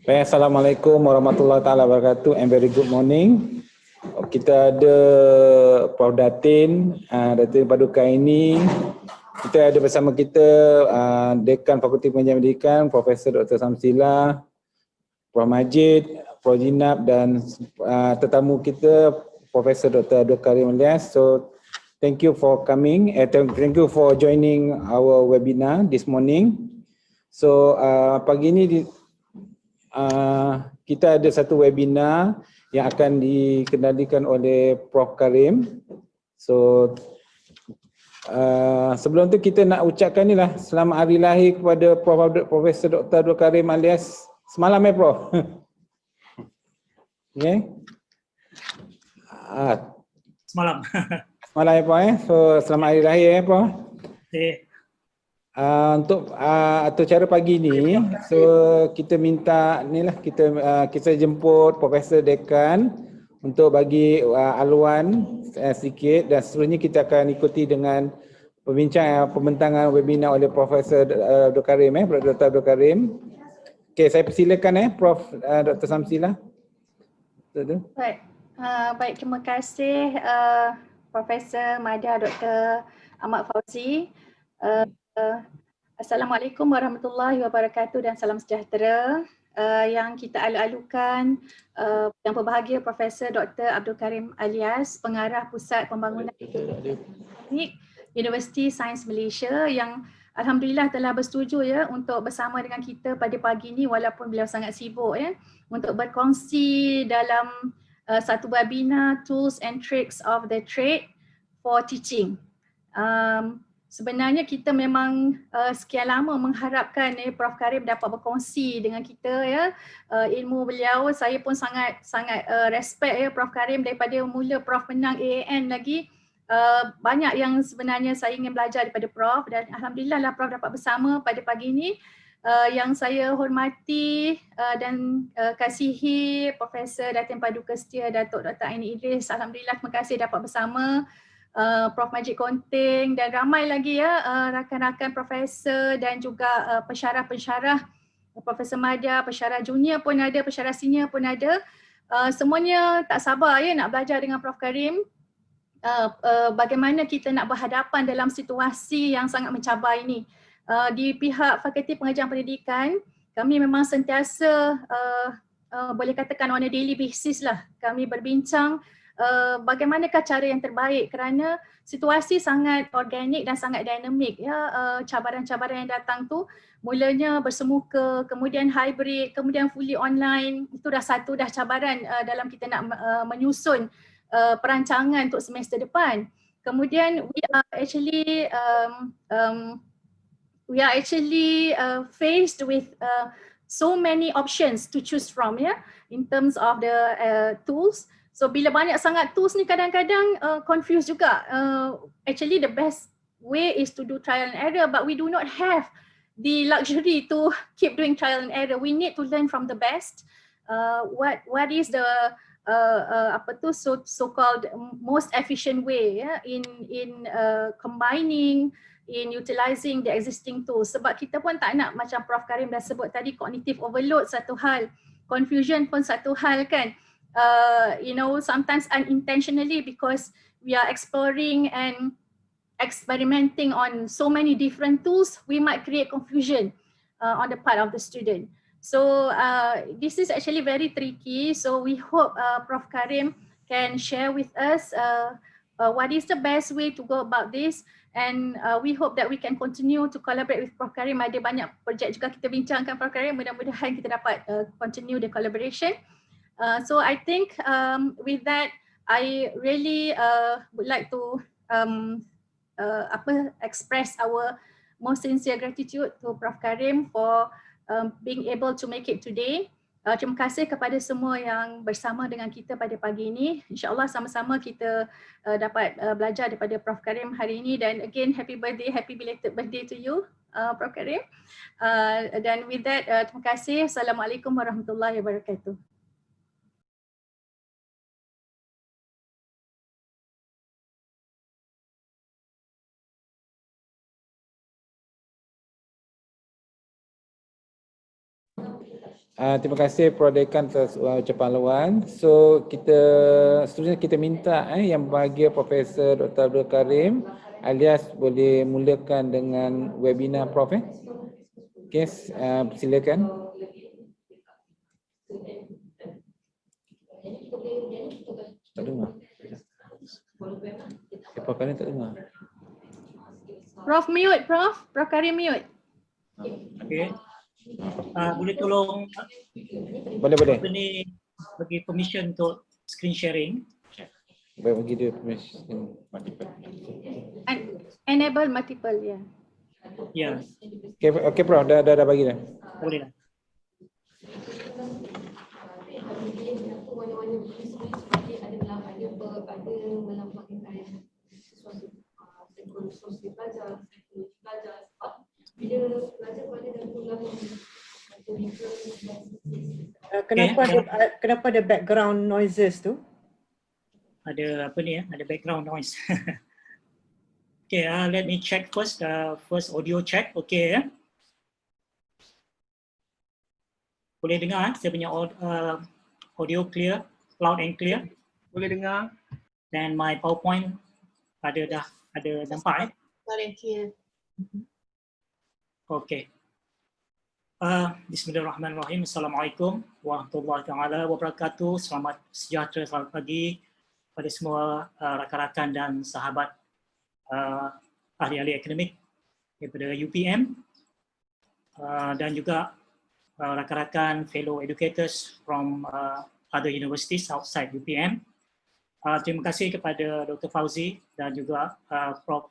Baik, Assalamualaikum warahmatullahi taala wabarakatuh and very good morning. Kita ada Prof Datin, Datin Paduka ini. Kita ada bersama kita Dekan Fakulti Pengajian Pendidikan, Profesor Dr. Samsila, Prof Majid, Prof Jinab dan tetamu kita Profesor Dr. Karim Alias. So thank you for coming, thank you for joining our webinar this morning. So pagi ini kita ada satu webinar yang akan dikendalikan oleh Prof Karim. So sebelum tu kita nak ucapkan ni lah selamat hari lahir kepada Profesor Dr. Karim Alias semalam Prof. Okay. Semalam. Semalam Prof. So selamat hari lahir Prof. Okay. Untuk atau cara pagi ni, so kita minta ni lah kita jemput Profesor Dekan untuk bagi aluan sikit dan seterusnya kita akan ikuti dengan pembentangan webinar oleh Profesor Dr. Karim Dr. Karim. Okey, saya persilakan Prof Dr. Samsila. Baik. Baik, terima kasih Profesor Madya Dr. Ahmad Fauzi. Assalamualaikum warahmatullahi wabarakatuh dan salam sejahtera. Yang kita alu-alukan yang berbahagia Profesor Dr. Abdul Karim Alias, Pengarah Pusat Pembangunan Teknik Universiti Sains Malaysia yang alhamdulillah telah bersetuju untuk bersama dengan kita pada pagi ini walaupun beliau sangat sibuk untuk berkongsi dalam satu webinar Tools and Tricks of the Trade for Teaching. Sebenarnya kita memang sekian lama mengharapkan Prof Karim dapat berkongsi dengan kita ilmu beliau. Saya pun sangat respect Prof Karim daripada mula Prof menang AAN lagi. Banyak yang sebenarnya saya ingin belajar daripada Prof dan alhamdulillah lah Prof dapat bersama pada pagi ini. Yang saya hormati dan kasihi Profesor Datin Paduka Setia Datuk Dr. Aini Idris. Alhamdulillah terima kasih dapat bersama. Prof Majid Konting dan ramai lagi rakan-rakan profesor dan juga pensyarah-pensyarah, Profesor Madya, pensyarah junior pun ada, pensyarah senior pun ada. Semuanya tak sabar nak belajar dengan Prof Karim. Bagaimana kita nak berhadapan dalam situasi yang sangat mencabar ini. Di pihak Fakulti Pengajian Pendidikan, kami memang sentiasa boleh katakan on a daily basis lah kami berbincang bagaimanakah cara yang terbaik kerana situasi sangat organik dan sangat dinamik cabaran-cabaran yang datang tu mulanya bersemuka, kemudian hybrid, kemudian fully online. Itu dah cabaran dalam kita nak menyusun perancangan untuk semester depan. Kemudian we are actually faced with so many options to choose from in terms of the tools. So bila banyak sangat tools ni kadang-kadang confused juga. Actually the best way is to do trial and error, but we do not have the luxury to keep doing trial and error. We need to learn from the best. What is the so-called most efficient way in combining, in utilizing the existing tools. Sebab kita pun tak nak macam Prof Karim dah sebut tadi, cognitive overload satu hal, confusion pun satu hal kan. Sometimes unintentionally because we are exploring and experimenting on so many different tools, we might create confusion on the part of the student. So this is actually very tricky. So we hope Prof Karim can share with us what is the best way to go about this, and we hope that we can continue to collaborate with Prof Karim. Ada banyak projek juga kita bincangkan Prof Karim, mudah-mudahan kita dapat continue the collaboration. So I think with that, I really would like to express our most sincere gratitude to Prof Karim for being able to make it today. Terima kasih kepada semua yang bersama dengan kita pada pagi ini. InsyaAllah sama-sama kita dapat belajar daripada Prof Karim hari ini, dan again happy birthday, happy belated birthday to you Prof Karim. Dan with that, terima kasih. Assalamualaikum warahmatullahi wabarakatuh. Terima kasih Prof Dekan atas ucapan luar. So seterusnya kita minta yang berbahagia Profesor Dr. Abdul Karim Alias boleh mulakan dengan webinar Prof. Okey, silakan. Tak dengar. Prof Karim tak dengar. Prof mute, Prof Karim mute. Okey. Boleh tolong Boleh. ini bagi permission untuk screen sharing. Bagi dia permission. Enable multiple, ya. Ya, Okey Prof, dah bagi dah. boleh lah. Kenapa ada background noises tu? Ada apa ni ya? Ada background noise. Okay, let me check first. First audio check. Okay ya. Boleh dengar? Saya punya audio clear, loud and clear. Boleh dengar? Dan my PowerPoint ada nampak. Loud and clear. Okay. Bismillahirrahmanirrahim. Assalamualaikum warahmatullahi taala wabarakatuh. Selamat sejahtera, selamat pagi pada semua rakan-rakan dan sahabat ahli-ahli akademik daripada UPM dan juga rakan-rakan fellow educators from other universities outside UPM. Terima kasih kepada Dr. Fauzi dan juga Prof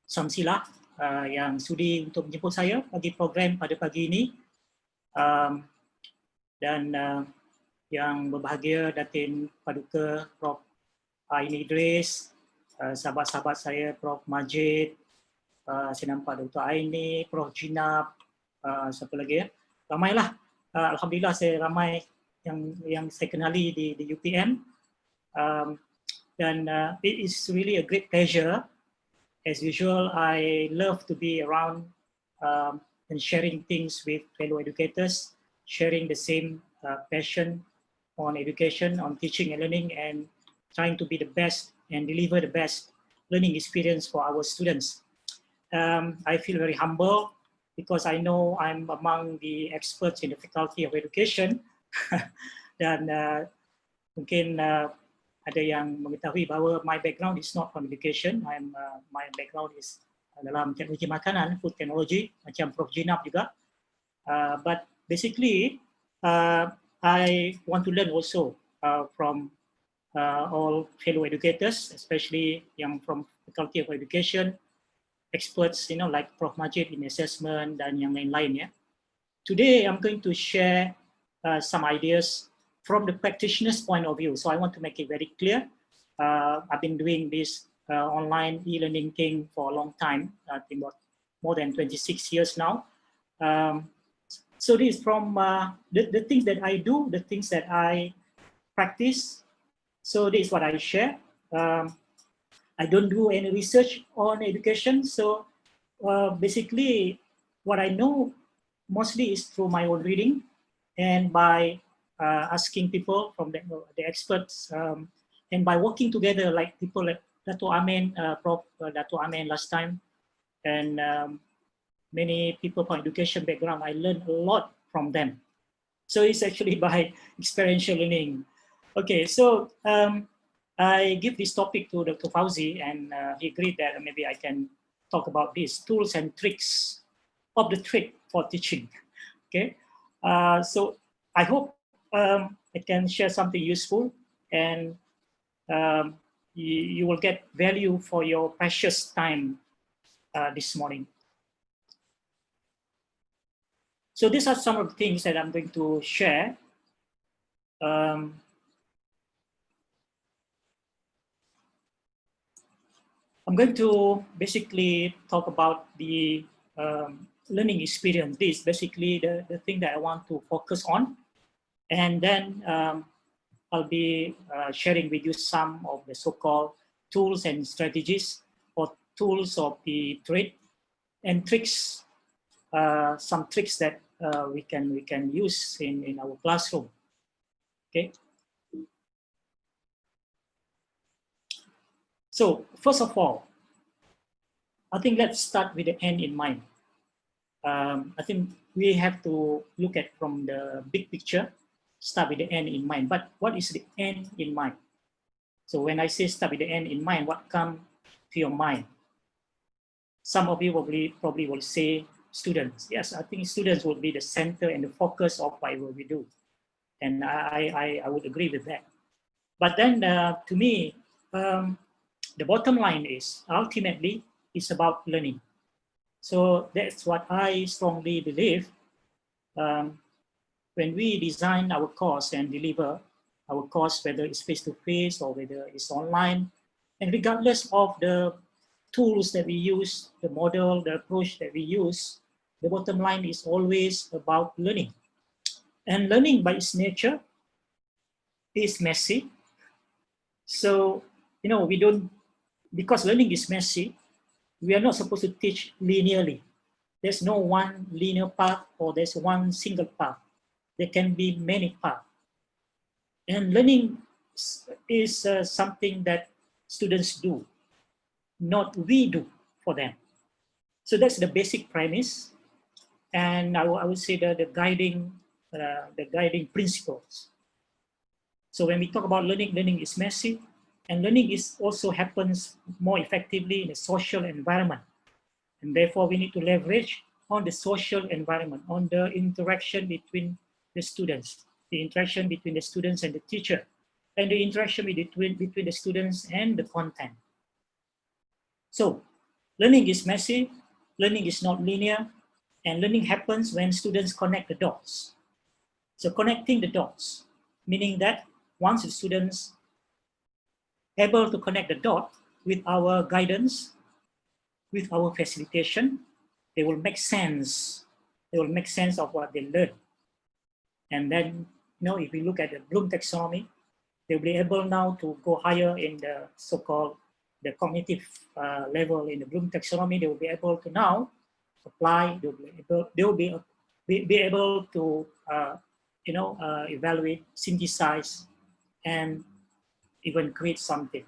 Samsilah yang sudi untuk menjemput saya bagi program pada pagi ini. Dan yang berbahagia Datin Paduka Prof Aini Idris, sahabat-sahabat saya Prof Majid, saya nampak Dr. Aini, Prof Jinab, siapa lagi ya? Ramailah. Alhamdulillah saya ramai yang saya kenali di UPM. Dan it is really a great pleasure. As usual, I love to be around and sharing things with fellow educators, sharing the same passion on education, on teaching and learning, and trying to be the best and deliver the best learning experience for our students. I feel very humble because I know I'm among the experts in the Faculty of Education. Dan mungkin ada yang mengetahui bahawa my background is not from education. My background is dalam teknologi makanan, food technology, macam Prof Jinab juga. But basically, I want to learn also from all fellow educators, especially yang from Faculty of Education, experts, like Prof Majid in assessment dan yang lain-lain ya. Today, I'm going to share some ideas from the practitioner's point of view. So I want to make it very clear. I've been doing this online e-learning thing for a long time, I think about more than 26 years now. So this is from the things that I do, the things that I practice. So this is what I share. I don't do any research on education. So basically what I know mostly is through my own reading and by asking people from the experts and by working together like people like Dato' Amin, Prof. Dato' Amin last time, and many people from education background. I learned a lot from them. So it's actually by experiential learning. Okay, so I give this topic to Dr. Fauzi and he agreed that maybe I can talk about these tools and tricks of the trick for teaching. Okay, so I hope I can share something useful and you will get value for your precious time this morning. So these are some of the things that I'm going to share. I'm going to basically talk about the learning experience. This is basically the thing that I want to focus on. And then I'll be sharing with you some of the so-called tools and strategies or tools of the trade and tricks, some tricks that we can use in our classroom. Okay. So first of all, I think let's start with the end in mind. I think we have to look at from the big picture, start with the end in mind. But what is the end in mind? So when I say start with the end in mind, what comes to your mind? Some of you probably will say students. Yes, I think students will be the center and the focus of whatever we do. And I would agree with that. But then to me, the bottom line is ultimately it's about learning. So that's what I strongly believe. When we design our course and deliver our course, whether it's face-to-face or whether it's online, and regardless of the tools that we use, the model, the approach that we use, the bottom line is always about learning. And learning by its nature is messy. So, you know, because learning is messy, we are not supposed to teach linearly. There's no one linear path or there's one single path. There can be many paths. And learning is something that students do, not we do for them. So that's the basic premise. And I would say that the guiding principles. So when we talk about learning, learning is messy, and learning also happens more effectively in a social environment. And therefore, we need to leverage on the social environment, on the interaction between the students, the interaction between the students and the teacher, and the interaction between the students and the content. So learning is messy, learning is not linear, and learning happens when students connect the dots. So connecting the dots, meaning that once the students able to connect the dot with our guidance, with our facilitation, they will make sense. They will make sense of what they learn. And then, you know, if we look at the Bloom taxonomy, they'll be able now to go higher in the so-called the cognitive level in the Bloom taxonomy. They will be able to now apply. They will be able to evaluate, synthesize, and even create something.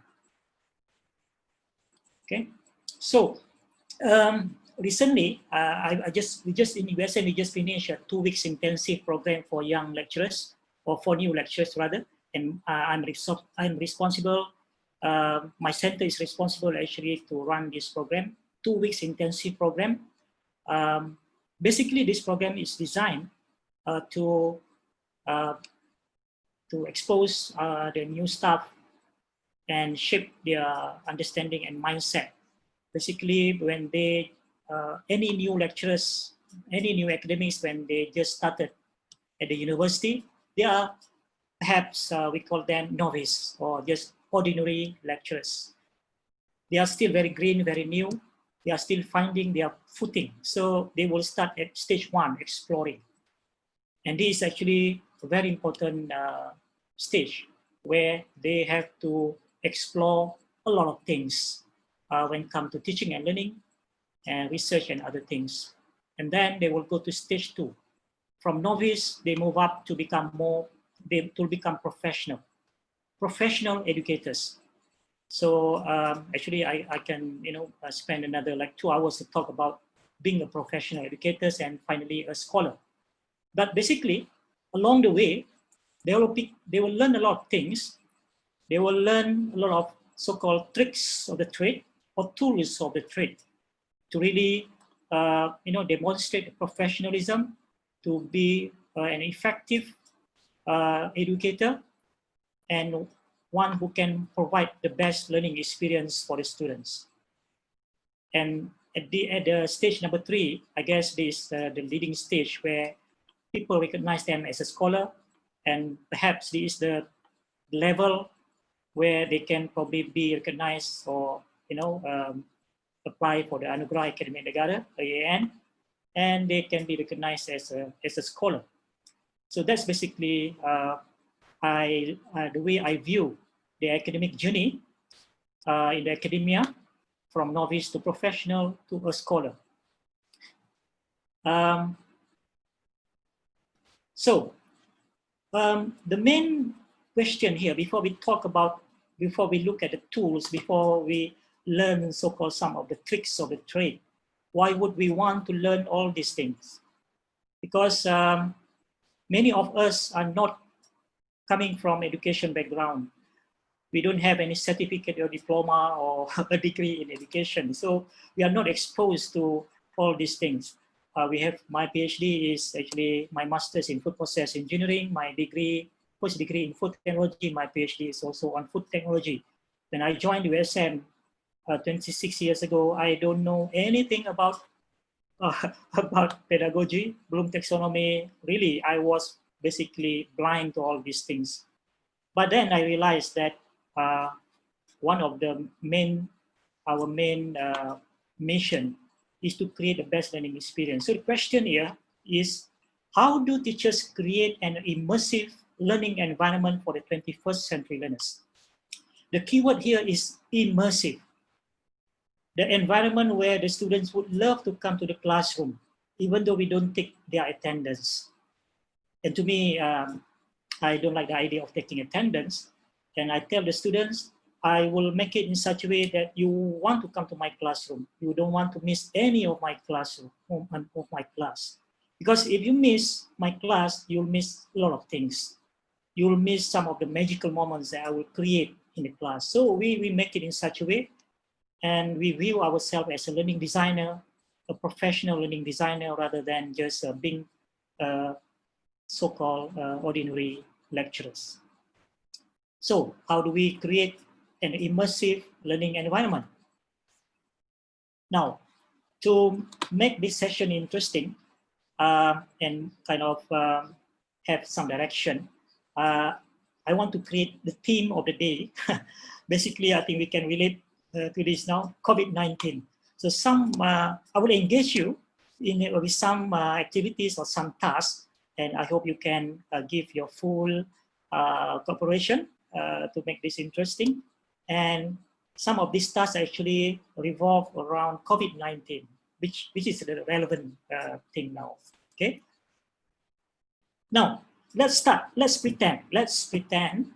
Okay, so recently we just in USA we just finished a 2 weeks intensive program for young lecturers, or for new lecturers rather, and I'm responsible. My center is responsible actually to run this program, 2 weeks intensive program. Basically, this program is designed to expose the new staff and shape their understanding and mindset. Basically, when they, any new lecturers, any new academics, when they just started at the university, they are perhaps, we call them novice or just ordinary lecturers. They are still very green, very new. They are still finding their footing. So they will start at stage 1, exploring. And this is actually a very important stage where they have to explore a lot of things when it comes to teaching and learning and research and other things. And then they will go to stage 2. From novice, they move up to become become professional educators. So actually, I can spend another like 2 hours to talk about being a professional educator and finally a scholar. But basically, along the way, they will learn a lot of things. They will learn a lot of so-called tricks of the trade or tools of the trade to really demonstrate professionalism, to be an effective educator, and one who can provide the best learning experience for the students. And at the stage number 3, I guess this is the leading stage where people recognize them as a scholar, and perhaps this is the level where they can probably be recognized or apply for the Anugerah Akademik Negara (AAN), and they can be recognized as a scholar. So that's basically the way I view the academic journey in the academia, from novice to professional to a scholar. So the main question here, before we look at the tools, before we learn so-called some of the tricks of the trade, why would we want to learn all these things? Because many of us are not coming from education background. We don't have any certificate or diploma or a degree in education. So we are not exposed to all these things. We have, my PhD is actually my master's in food process engineering, my degree, first degree in food technology, my PhD is also on food technology. When I joined USM 26 years ago, I don't know anything about pedagogy, Bloom taxonomy. Really, I was basically blind to all these things. But then I realized that one of the our main mission is to create the best learning experience. So the question here is, how do teachers create an immersive learning environment for the 21st century learners? The keyword here is immersive. The environment where the students would love to come to the classroom, even though we don't take their attendance. And to me, I don't like the idea of taking attendance. And I tell the students, I will make it in such a way that you want to come to my classroom. You don't want to miss any of my classroom, of my class. Because if you miss my class, you'll miss a lot of things. You'll miss some of the magical moments that I will create in the class. So we make it in such a way, and we view ourselves as a learning designer, a professional learning designer, rather than just being so-called ordinary lecturers. So how do we create an immersive learning environment? Now, to make this session interesting and kind of have some direction, I want to create the theme of the day. Basically, I think we can relate to this now, COVID-19. So I will engage you with some activities or some tasks, and I hope you can give your full cooperation to make this interesting. And some of these tasks actually revolve around COVID-19, which is the relevant thing now, okay? Now, let's start, let's pretend.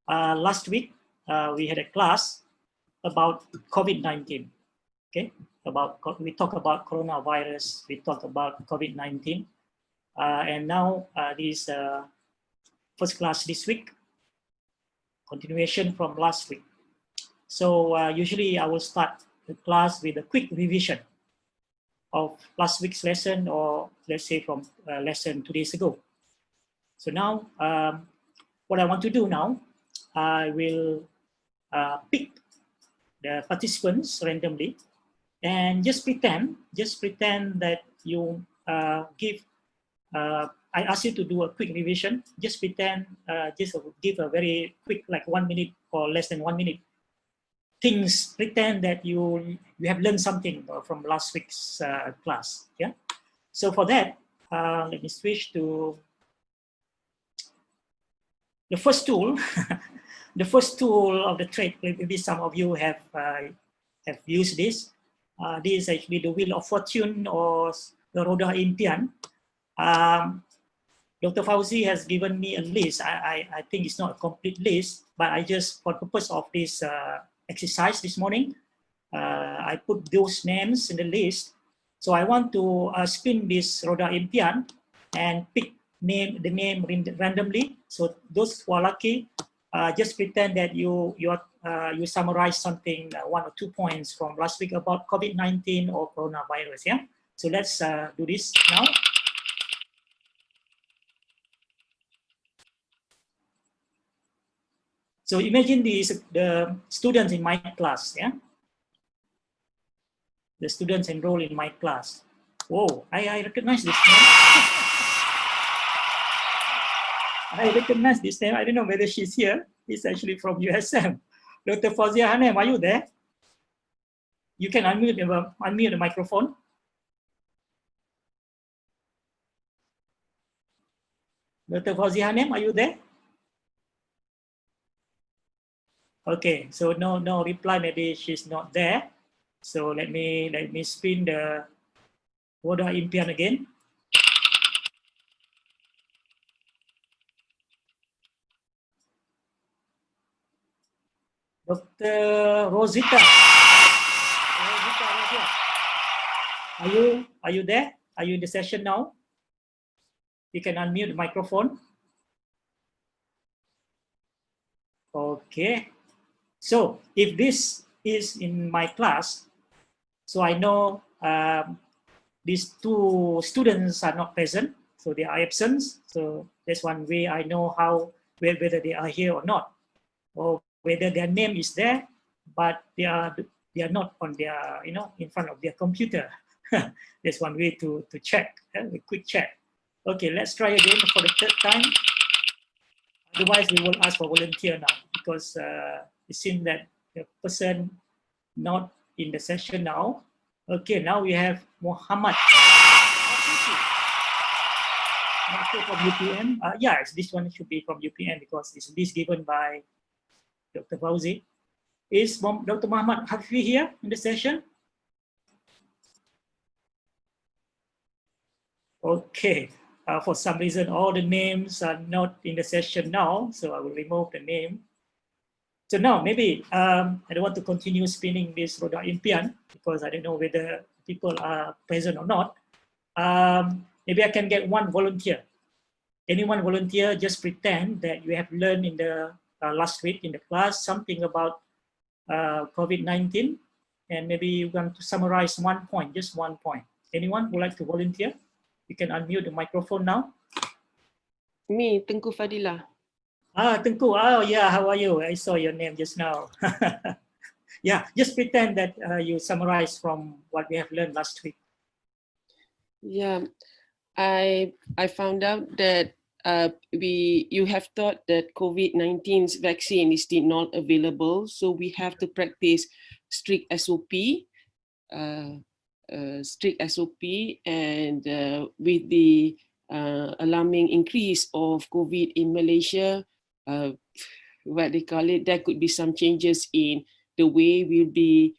Last week, we had a class about COVID-19, okay? We talk about coronavirus, we talk about COVID-19, and now this first class this week, continuation from last week. So usually I will start the class with a quick revision of last week's lesson, or let's say from lesson 2 days ago. So now, what I want to do now, I will pick the participants randomly and just pretend that you I ask you to do a quick revision. Just pretend, just give a very quick, like 1 minute or less than 1 minute things. Pretend that you have learned something from last week's class. Yeah. So for that, let me switch to the first tool. The first tool of the trade. Maybe some of you have used this. This is actually the Wheel of Fortune, or the Roda Impian. Dr. Fauzi has given me a list. I think it's not a complete list, but I just, for the purpose of this exercise this morning, I put those names in the list. So I want to spin this Roda Impian and pick the name randomly. So those who are lucky, just pretend that you summarize something, 1 or 2 points from last week about COVID-19 or coronavirus. Yeah. So let's do this now. So imagine the students in my class, yeah? The students enroll in my class. Whoa, I recognize this name. I recognize this name. I don't know whether she's here. It's actually from USM. Dr. Fauzia Hanem, are you there? You can unmute the microphone. Dr. Fauzia Hanem, are you there? Okay, so no reply. Maybe she's not there. So let me spin the Roda Impian again. Dr. Rosita. Rosita. Are you there? Are you in the session now? You can unmute the microphone. Okay. So if this is in my class, so I know these two students are not present, so they are absent. So that's one way I know how whether they are here or not, or whether their name is there, but they are not on their in front of their computer. That's one way to check, a quick check. Okay, let's try again for the third time. Otherwise, we will ask for volunteer now because it seems that the person not in the session now. Okay, now we have Muhammad. From UPM. Yes, this one should be from UPM because it's this given by Dr. Fauzi. Is Dr. Muhammad Hafiz here in the session? Okay. For some reason, all the names are not in the session now, so I will remove the name. So now maybe I don't want to continue spinning this roda impian because I don't know whether people are present or not. Maybe I can get one volunteer. Anyone volunteer, just pretend that you have learned in the last week in the class something about COVID-19, and maybe you want to summarize one point, just one point. Anyone would like to volunteer? You can unmute the microphone now. Me, Tengku Fadila. Tengku, oh yeah, how are you? I saw your name just now. Yeah, just pretend that you summarize from what we have learned last week. Yeah, I found out that you have thought that COVID-19's vaccine is still not available, so we have to practice strict SOP, and with the alarming increase of COVID in Malaysia, what they call it, there could be some changes in the way we'll be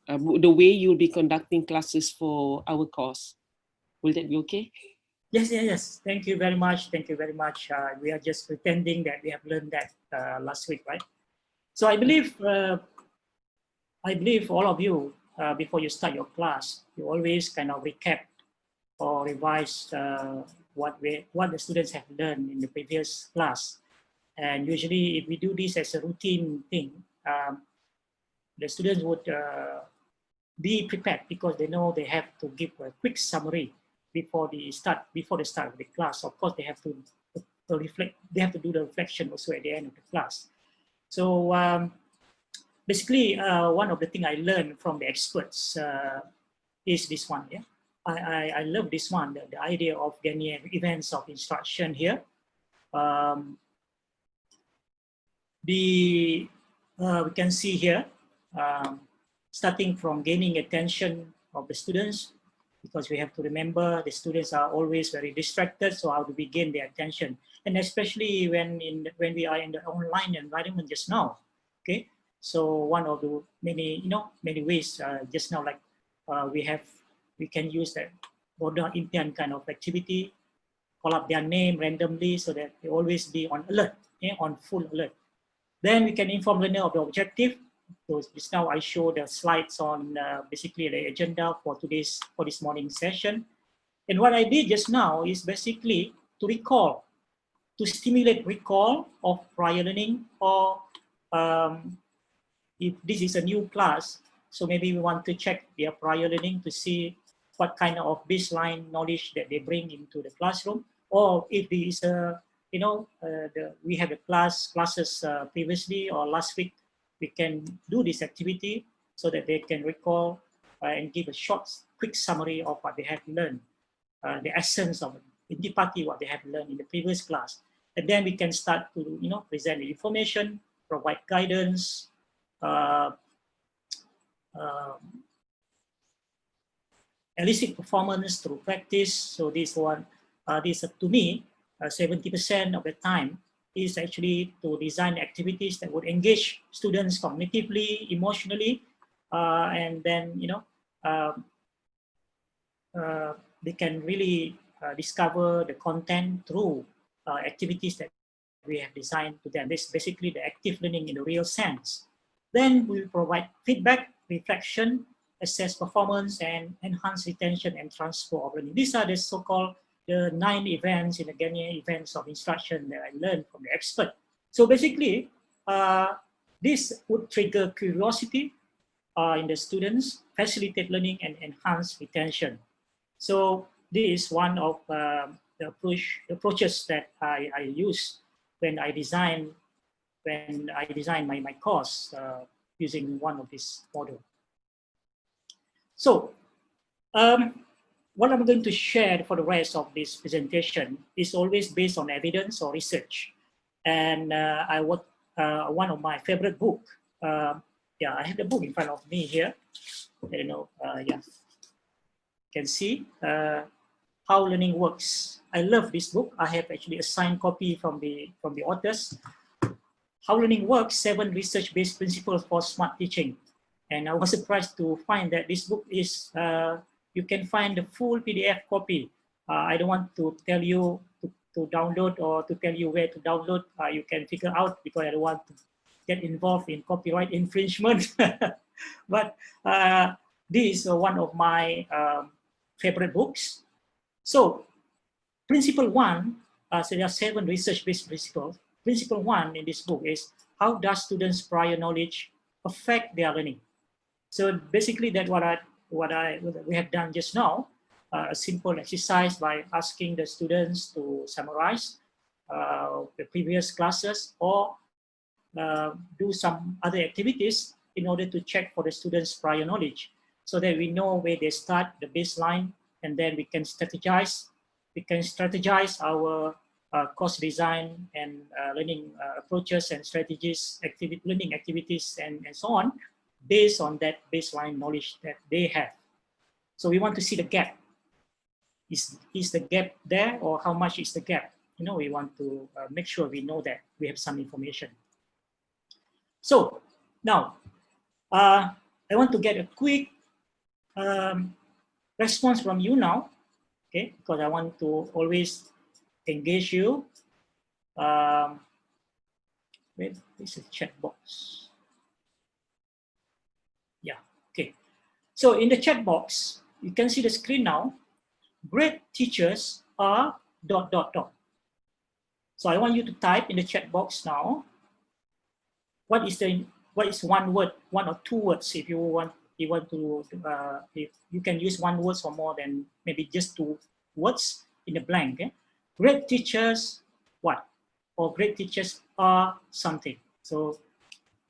the way you'll be conducting classes for our course. Will that be okay? Yes. Thank you very much. Thank you very much. We are just pretending that we have learned that last week, right? So I believe all of you, before you start your class, you always kind of recap or revise what the students have learned in the previous class. And usually, if we do this as a routine thing, the students would be prepared because they know they have to give a quick summary before the start of the class. Of course, they have to reflect. They have to do the reflection also at the end of the class. So basically, one of the things I learned from the experts is this one. Yeah, I love this one. The idea of getting events of instruction here. We can see here, starting from gaining attention of the students, because we have to remember the students are always very distracted. So how do we gain their attention? And especially when we are in the online environment just now. Okay, so one of the many ways just now, like we can use that border impian kind of activity, call up their name randomly so that they always be on alert, on full alert. Then we can inform learner of the objective. So just now I show the slides on basically the agenda for this morning session. And what I did just now is basically to recall, to stimulate recall of prior learning, or if this is a new class, so maybe we want to check their prior learning to see what kind of baseline knowledge that they bring into the classroom, or if there is a we have the classes previously or last week, we can do this activity so that they can recall and give a quick summary of what they have learned, the essence of intipati, what they have learned in the previous class. And then we can start to present the information, provide guidance, elicit performance through practice. So this one, to me, 70% of the time is actually to design activities that would engage students cognitively, emotionally, and then they can really discover the content through activities that we have designed to them. This is basically the active learning in the real sense. Then we will provide feedback, reflection, assess performance, and enhance retention and transfer of learning. These are the so-called the 9 events in the Ghanaian events of instruction that I learned from the expert. So basically, this would trigger curiosity in the students, facilitate learning, and enhance retention. So this is one of the approaches that I use when I design my course using one of this model. So what I'm going to share for the rest of this presentation is always based on evidence or research. And one of my favorite book, yeah, I have the book in front of me here. You know, yeah, you can see How Learning Works. I love this book. I have actually a signed copy from the authors. How Learning Works: 7 Research-Based Principles for Smart Teaching. And I was surprised to find that this book is, you can find the full PDF copy. I don't want to tell you to download or to tell you where to download. You can figure out because I don't want to get involved in copyright infringement. But this is one of my favorite books. So principle 1, so there are 7 research-based principles. Principle 1 in this book is how does students' prior knowledge affect their learning? So basically that's what we have done just now, a simple exercise by asking the students to summarize the previous classes or do some other activities in order to check for the students' prior knowledge so that we know where they start, the baseline, and then we can strategize. We can strategize our course design and learning approaches and strategies, learning activities, and so on, based on that baseline knowledge that they have. So we want to see the gap. Is the gap there, or how much is the gap? You know, we want to make sure we know that we have some information. So now, I want to get a quick response from you now, okay? Because I want to always engage you. Where is the chat box? Yeah, okay. So in the chat box, you can see the screen now. Great teachers are ... So I want you to type in the chat box now. What is one word, 1 or 2 words if you want to, if you can use 1 word or more than maybe just 2 words in the blank. Okay? Great teachers, what? Or great teachers are something. So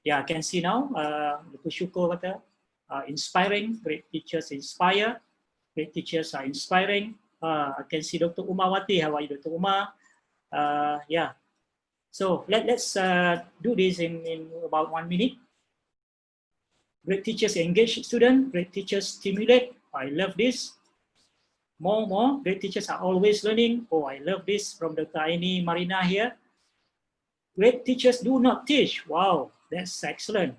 yeah, I can see now, inspiring, great teachers inspire, great teachers are inspiring. I can see Dr. Umawati, how are you, Dr. Uma? Yeah, so let's do this in about 1 minute. Great teachers engage students, great teachers stimulate. I love this. More. Great teachers are always learning. Oh, I love this from Dr. Aini Marina here. Great teachers do not teach. Wow, that's excellent.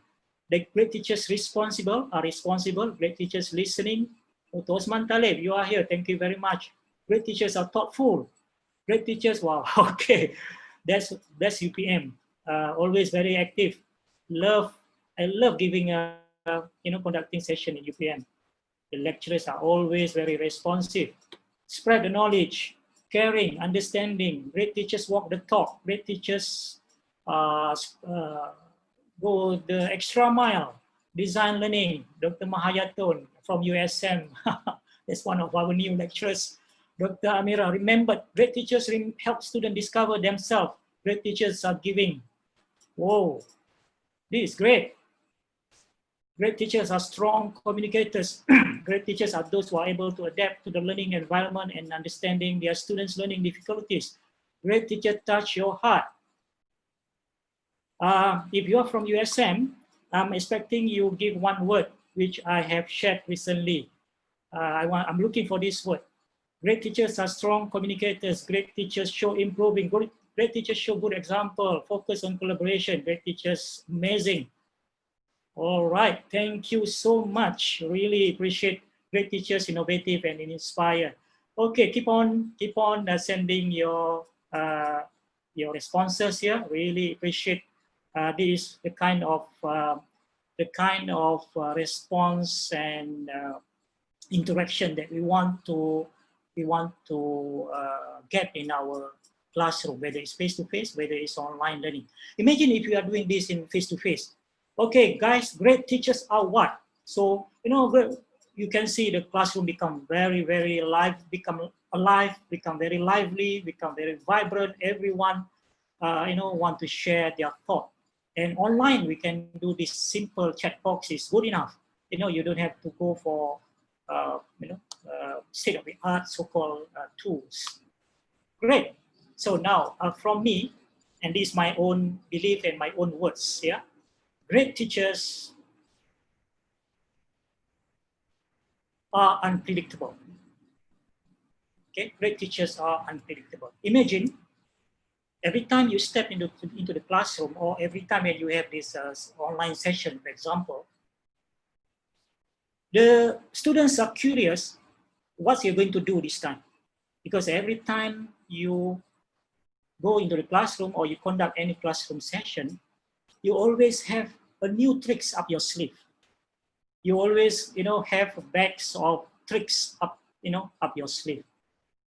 The great teachers are responsible. Great teachers listening. Dr. Osman Taleb, you are here. Thank you very much. Great teachers are thoughtful. Great teachers, wow, okay. That's UPM. Always very active. I love giving conducting session in UPM. The lecturers are always very responsive. Spread the knowledge, caring, understanding. Great teachers walk the talk. Great teachers go the extra mile. Design learning. Dr. Mahayaton from USM. That's one of our new lecturers. Dr. Amira, remember, great teachers help students discover themselves. Great teachers are giving. Whoa, this is great. Great teachers are strong communicators. Great teachers are those who are able to adapt to the learning environment and understanding their students' learning difficulties. Great teachers touch your heart. If you are from USM, I'm expecting you give 1 word, which I have shared recently. I'm looking for this word. Great teachers are strong communicators. Great teachers show improving. Great teachers show good example. Focus on collaboration. Great teachers, amazing. All right, thank you so much. Really appreciate great teachers, innovative and inspire. Okay, keep on sending your your responses here. Really appreciate this the kind of response and interaction that we want to get in our classroom, whether it's face-to-face, whether it's online learning. Imagine if you are doing this in face-to-face. Okay, guys, great teachers are what? So, you can see the classroom become very, very alive, become very lively, become very vibrant. Everyone, want to share their thought. And online, we can do this simple chat box is good enough. You don't have to go for, state-of-the-art so-called tools. Great. So now, from me, and this is my own belief and my own words, yeah. Great teachers are unpredictable. Okay, great teachers are unpredictable. Imagine every time you step into the classroom, or every time when you have this online session, for example, the students are curious what you're going to do this time. Because every time you go into the classroom or you conduct any classroom session, you always have a new tricks up your sleeve. You always, have bags of tricks up, up your sleeve.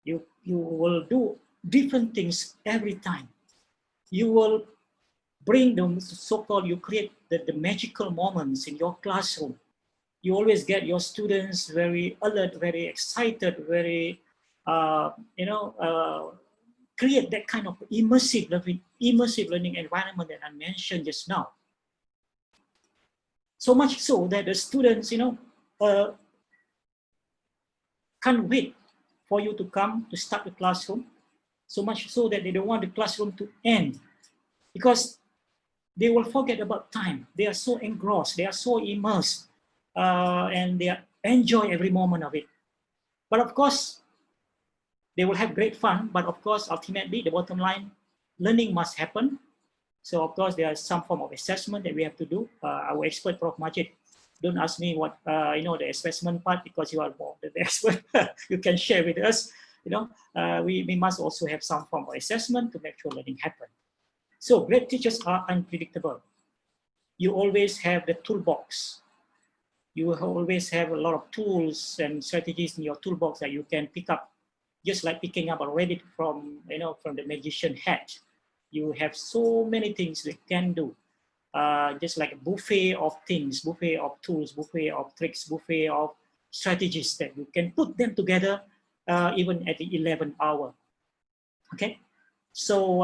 You will do different things every time. You will bring the so-called, you create the magical moments in your classroom. You always get your students very alert, very excited, very, create that kind of immersive learning environment that I mentioned just now. So much so that the students, can't wait for you to come to start the classroom. So much so that they don't want the classroom to end, because they will forget about time. They are so engrossed, they are so immersed, and they enjoy every moment of it. But of course, they will have great fun, but of course, ultimately, the bottom line, learning must happen. So of course, there is some form of assessment that we have to do. Our expert, Prof. Majid, don't ask me what, the assessment part, because you are more the expert. You can share with us. We must also have some form of assessment to make sure learning happen. So great teachers are unpredictable. You always have the toolbox. You always have a lot of tools and strategies in your toolbox that you can pick up, just like picking up a rabbit from, from the magician hat. You have so many things that you can do. Just like a buffet of things, buffet of tools, buffet of tricks, buffet of strategies that you can put them together even at the 11th hour. Okay, so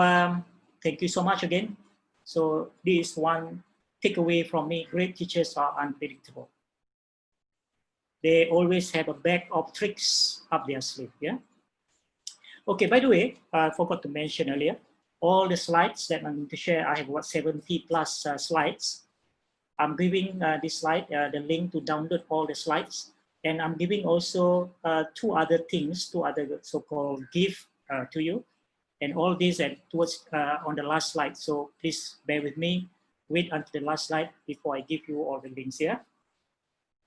thank you so much again. So this is one takeaway from me: great teachers are unpredictable. They always have a bag of tricks up their sleeve. Yeah. Okay. By the way, I forgot to mention earlier, all the slides that I'm going to share, I have what 70 plus slides. I'm giving this slide the link to download all the slides, and I'm giving also two other things, two other so-called gift to you, and all these towards on the last slide. So please bear with me. Wait until the last slide before I give you all the links here.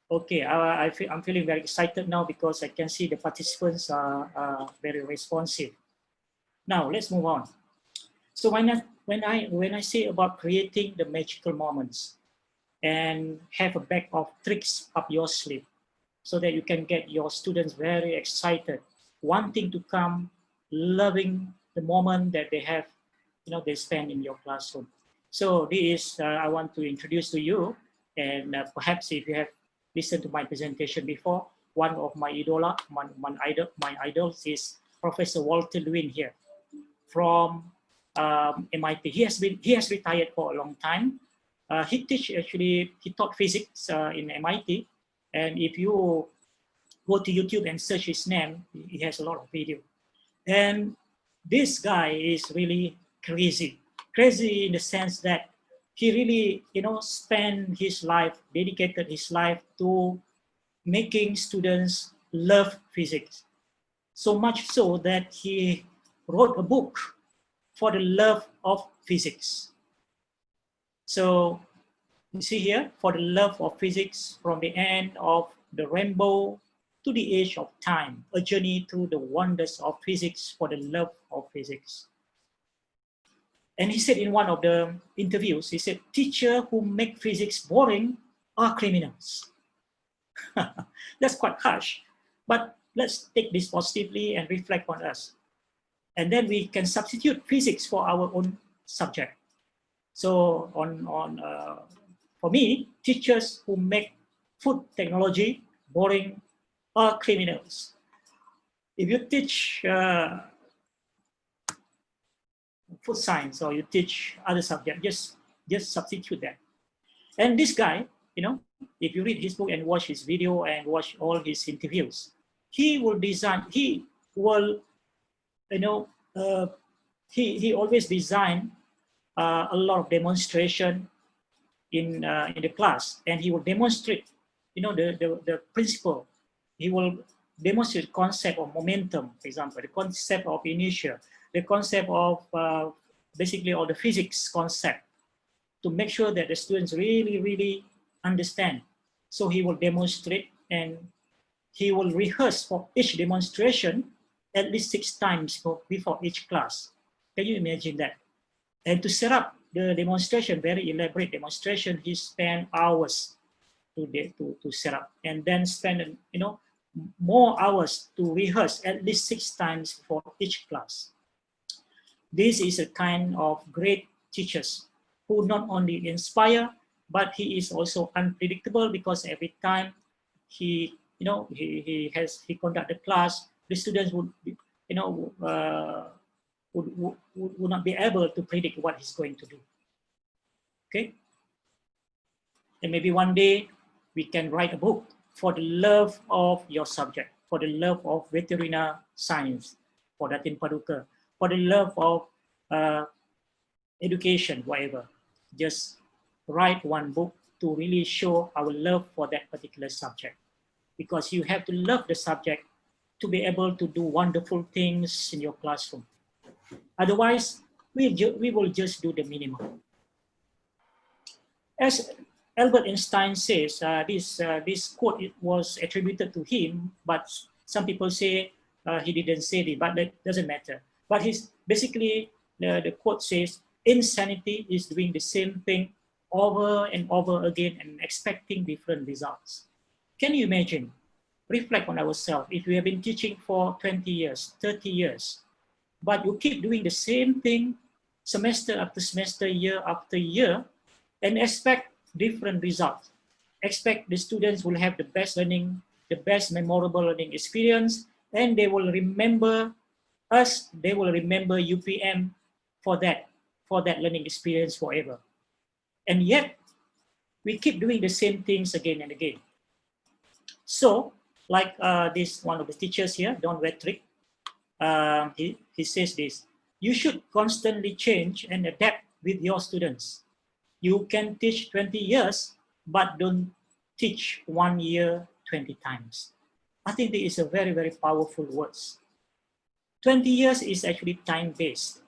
Okay, I'm feeling very excited now because I can see the participants are very responsive. Now let's move on. So when I say about creating the magical moments and have a bag of tricks up your sleeve, so that you can get your students very excited, wanting to come, loving the moment that they have, they spend in your classroom. So this is I want to introduce to you, and perhaps if you have listened to my presentation before, one of my my idols is Professor Walter Lewin here from MIT. He has retired for a long time. He taught physics in MIT, and if you go to YouTube and search his name, he has a lot of video. And this guy is really crazy in the sense that he really, spent his life, dedicated his life to making students love physics. So much so that he wrote a book for the love of physics. So you see here, for the love of physics, from the end of the rainbow to the age of time, a journey through the wonders of physics for the love of physics. And he said in one of the interviews, he said, teachers who make physics boring are criminals. That's quite harsh, but let's take this positively and reflect on us. And then we can substitute physics for our own subject. So for me, teachers who make food technology boring are criminals. If you teach food science or you teach other subject, just substitute that. And this guy, you know, if you read his book and watch his video and watch all his interviews, he will design, he will, you know, he always design a lot of demonstration in the class, and he will demonstrate, you know, the principle. He will demonstrate the concept of momentum, for example, the concept of inertia, the concept of basically all the physics concept, to make sure that the students really understand. So he will demonstrate, and he will rehearse for each demonstration at least 6 times before each class. Can you imagine that? And to set up the demonstration, very elaborate demonstration, he spent hours to set up, and then spend, you know, more hours to rehearse at least 6 times for each class. This is a kind of great teachers who not only inspire, but he is also unpredictable, because every time he, you know, he conduct the class, the students would, you know, would not be able to predict what he's going to do. Okay, and maybe one day we can write a book for the love of your subject, for the love of veterinary science, for Datin Paduka, for the love of education, whatever. Just write one book to really show our love for that particular subject, because you have to love the subject to be able to do wonderful things in your classroom. Otherwise, we will just do the minimum. As Albert Einstein says, this quote, it was attributed to him, but some people say he didn't say it, but that doesn't matter. But he's basically, the quote says, insanity is doing the same thing over and over again and expecting different results. Can you imagine? Reflect on ourselves. If we have been teaching for 20 years, 30 years, but you keep doing the same thing semester after semester, year after year, and expect different results. Expect the students will have the best learning, the best memorable learning experience, and they will remember us, they will remember UPM for that learning experience forever. And yet, we keep doing the same things again and again. So, like this one of the teachers here, Don Wetrick, he says this: you should constantly change and adapt with your students. You can teach 20 years, but don't teach 1 year 20 times. I think this is a very powerful words. 20 years is actually time-based.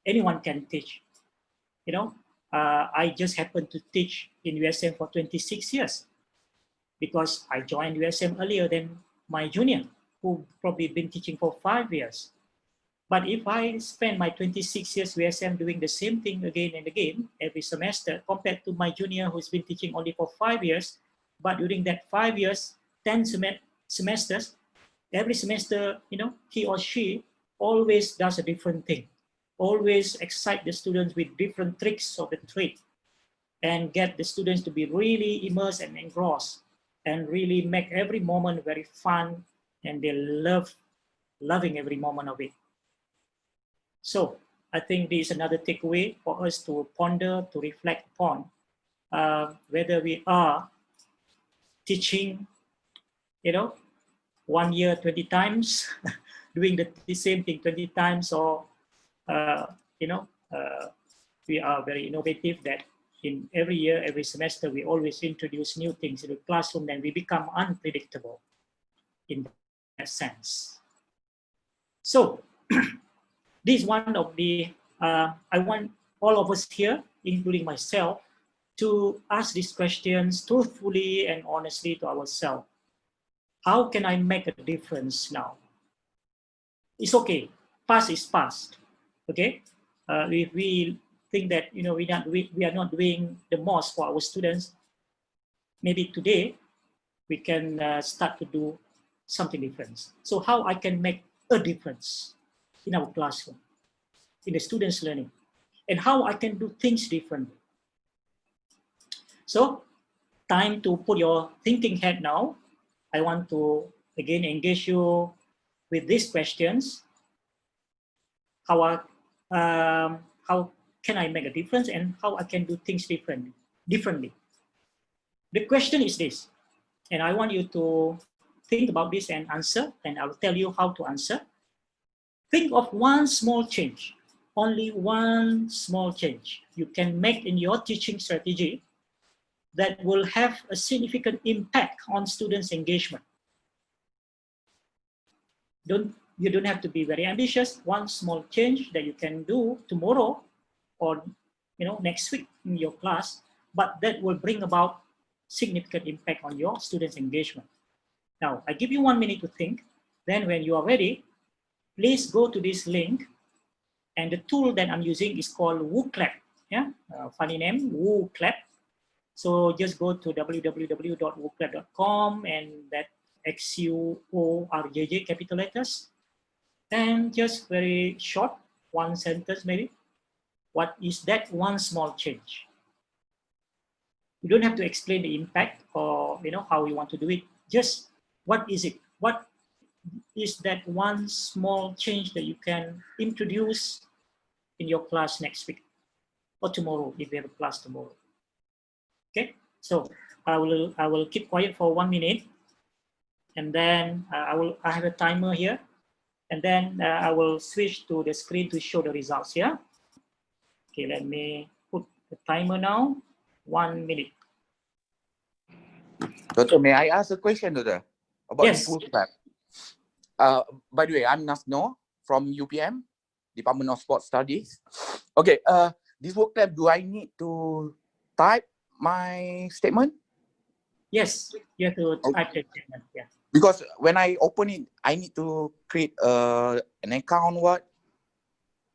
Anyone can teach. You know, I just happened to teach in USM for 26 years because I joined USM earlier than my junior, who probably been teaching for 5 years. But if I spend my 26 years USM doing the same thing again and again every semester, compared to my junior who's been teaching only for 5 years, but during that 5 years, 10 semesters, every semester, you know, he or she always does a different thing, always excite the students with different tricks of the trade, and get the students to be really immersed and engrossed, and really make every moment very fun, and they loving every moment of it. So I think this is another takeaway for us to ponder, to reflect upon, whether we are teaching, you know, 1 year 20 times, doing the same thing 20 times, or you know, we are very innovative that in every year, every semester, we always introduce new things in the classroom, and we become unpredictable in that sense. So this is one of the, I want all of us here, including myself, to ask these questions truthfully and honestly to ourselves. How can I make a difference now? It's okay, past is past, okay? If we think that we are not doing the most for our students, maybe today we can start to do something different. So how I can make a difference in our classroom, in the students' learning, and how I can do things differently. So time to put your thinking hat now. I want to again engage you with these questions. How can I make a difference, and how I can do things differently. The question is this, and I want you to think about this and answer, and I'll tell you how to answer. Think of one small change, only one small change you can make in your teaching strategy that will have a significant impact on students' engagement. You don't have to be very ambitious. One small change that you can do tomorrow or next week in your class, but that will bring about significant impact on your students' engagement. Now, I give you 1 minute to think. Then when you are ready, please go to this link. And the tool that I'm using is called WooClap. Yeah, funny name, WooClap. So just go to www.wooclap.com and that XUORJJ capital letters. And just very short, one sentence maybe. What is that one small change? You don't have to explain the impact or how you want to do it. Just what is it? What is that one small change that you can introduce in your class next week or tomorrow if you have a class tomorrow? Okay, so I will keep quiet for 1 minute, and then I have a timer here, and then I will switch to the screen to show the results. Yeah. Okay, let me put the timer now. 1 minute. Doctor, may I ask a question, Doctor? About Yes. this WooClap. By the way, I'm Nasno from UPM, Department of Sports Studies. Okay, this WooClap, do I need to type my statement? Yes, you have to type the statement. Yeah. Because when I open it, I need to create an account. What?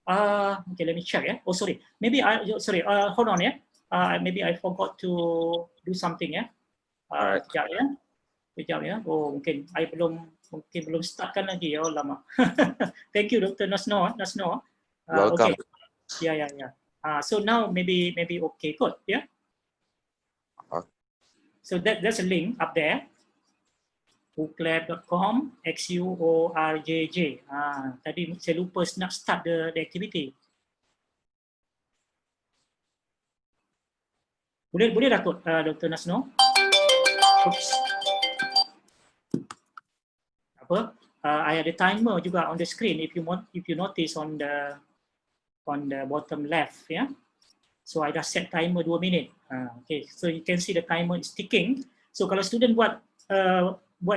Okay, let me check. Yeah. Oh, sorry. Maybe hold on. Yeah. Maybe I forgot to do something. Yeah. Kejap ya. Kejap ya. Oh, mungkin belum startkan lagi ya. Oh, lama. Thank you, Dr. Nasno. Welcome. Okay. Yeah. So now maybe okay, good. Yeah. So there's a link up there. wooclap.com XUORJJ. Tadi saya lupa nak start the activity. Boleh dah kot, Dr. Nasno? Oops. Apa? I ada timer juga on the screen if you notice on the bottom left, yeah. So I dah set timer 2 minit. Okay, so you can see the timer is ticking. So kalau student buat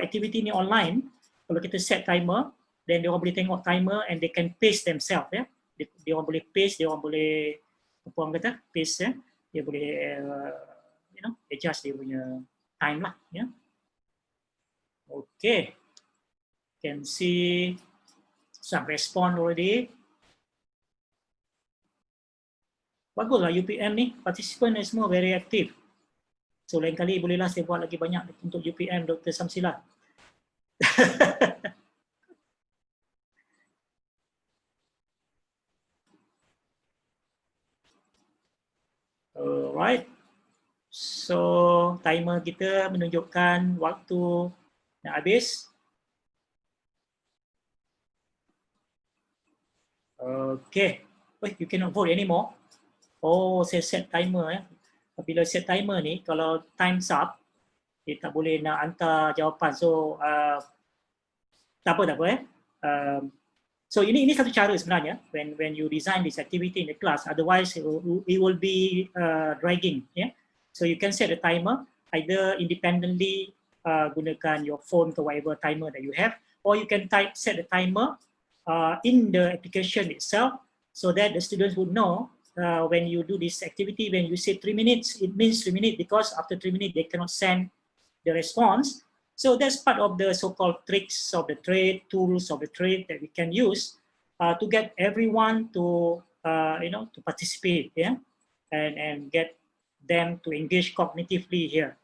activity ni online, kalau kita set timer, then dia orang boleh tengok timer and they can pace themselves, ya. Dia orang boleh pace, dia orang boleh apa orang kata pace, ya. Dia boleh adjust dia punya time lah, ya. Okay, can see some response already. Baguslah UPM ni, partisipan ni semua very aktif. So lain kali bolehlah saya buat lagi banyak untuk UPM Dr. Samsila. Alright. So timer kita menunjukkan waktu nak habis. Okay. Oh, you cannot vote anymore. Oh, saya set timer ya. Bila set timer ni, kalau time's up, dia tak boleh nak hantar jawapan. So, tak apa. So ini satu cara sebenarnya when you design this activity in the class. Otherwise, it will be dragging. Yeah. So you can set a timer either independently gunakan your phone or whatever timer that you have, or you can set the timer in the application itself, so that the students would know. When you do this activity, when you say 3 minutes, it means 3 minutes because after 3 minutes they cannot send the response. So that's part of the so-called tricks of the trade, tools of the trade that we can use to get everyone to to participate, yeah, and get them to engage cognitively here.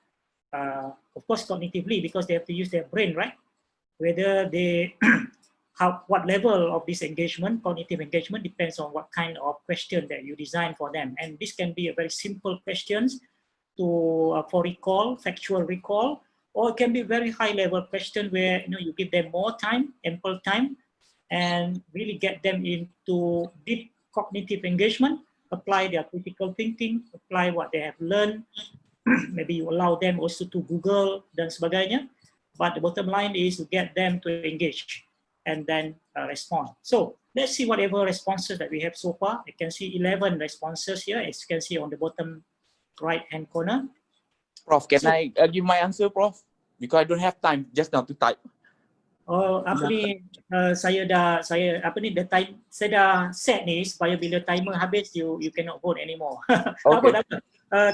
Of course, cognitively, because they have to use their brain, right? Whether they, what level of this engagement, cognitive engagement, depends on what kind of question that you design for them. And this can be a very simple questions to for recall, factual recall, or it can be very high level question where you give them more time, ample time, and really get them into deep cognitive engagement, apply their critical thinking, apply what they have learned. Maybe you allow them also to Google dan sebagainya, but the bottom line is to get them to engage and then respond. So let's see whatever responses that we have so far. You can see 11 responses here, as you can see on the bottom right hand corner. Prof, can I give my answer, Prof? Because I don't have time just now to type. Oh, apa ni, saya dah set ni supaya bila timer habis you cannot vote anymore. Okay. Tak apa.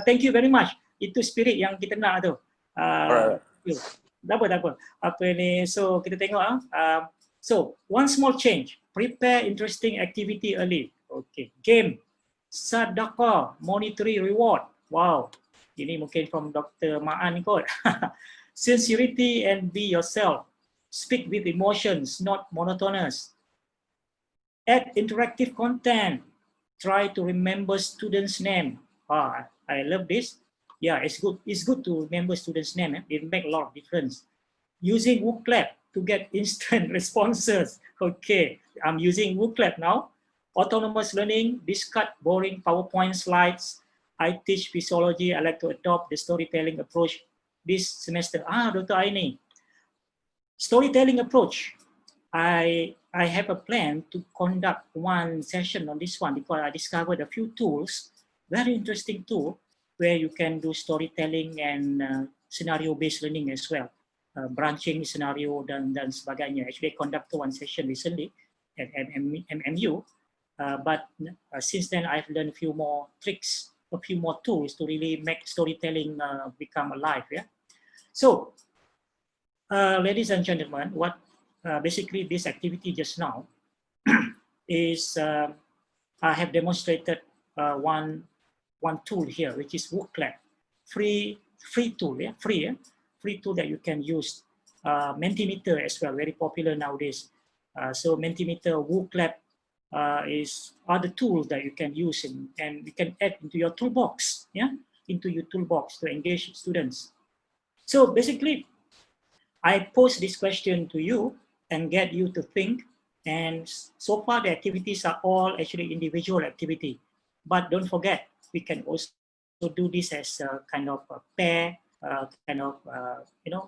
Thank you very much. Itu spirit yang kita nak tu. Tak apa. Apa ni, so kita tengok so one small change, prepare interesting activity early. Okay, game, sedekah, monetary reward. Wow, ini mungkin from Dr. Ma'an kot. Sincerity and be yourself. Speak with emotions, not monotonous. Add interactive content. Try to remember students' name. I love this. Yeah, it's good. It's good to remember students' name. It makes a lot of difference. Using WooClap to get instant responses. Okay, I'm using WooClap now. Autonomous learning, discard boring PowerPoint slides. I teach physiology. I like to adopt the storytelling approach this semester. Dr. Aini. Storytelling approach. I have a plan to conduct one session on this one because I discovered a few tools, very interesting tool, where you can do storytelling and scenario-based learning as well. Branching scenario dan sebagainya. Actually, I conducted one session recently at MMU, but since then I've learned a few more tricks, a few more tools to really make storytelling become alive. Yeah. So, ladies and gentlemen, what basically this activity just now is I have demonstrated one tool here, which is WooClap, free tool, yeah, free tool that you can use. Mentimeter as well, very popular nowadays. So Mentimeter, WooClap are the tools that you can use and you can add into your toolbox, yeah, into your toolbox to engage students. So basically, I pose this question to you and get you to think. And so far, the activities are all actually individual activity. But don't forget, we can also do this as a kind of a pair,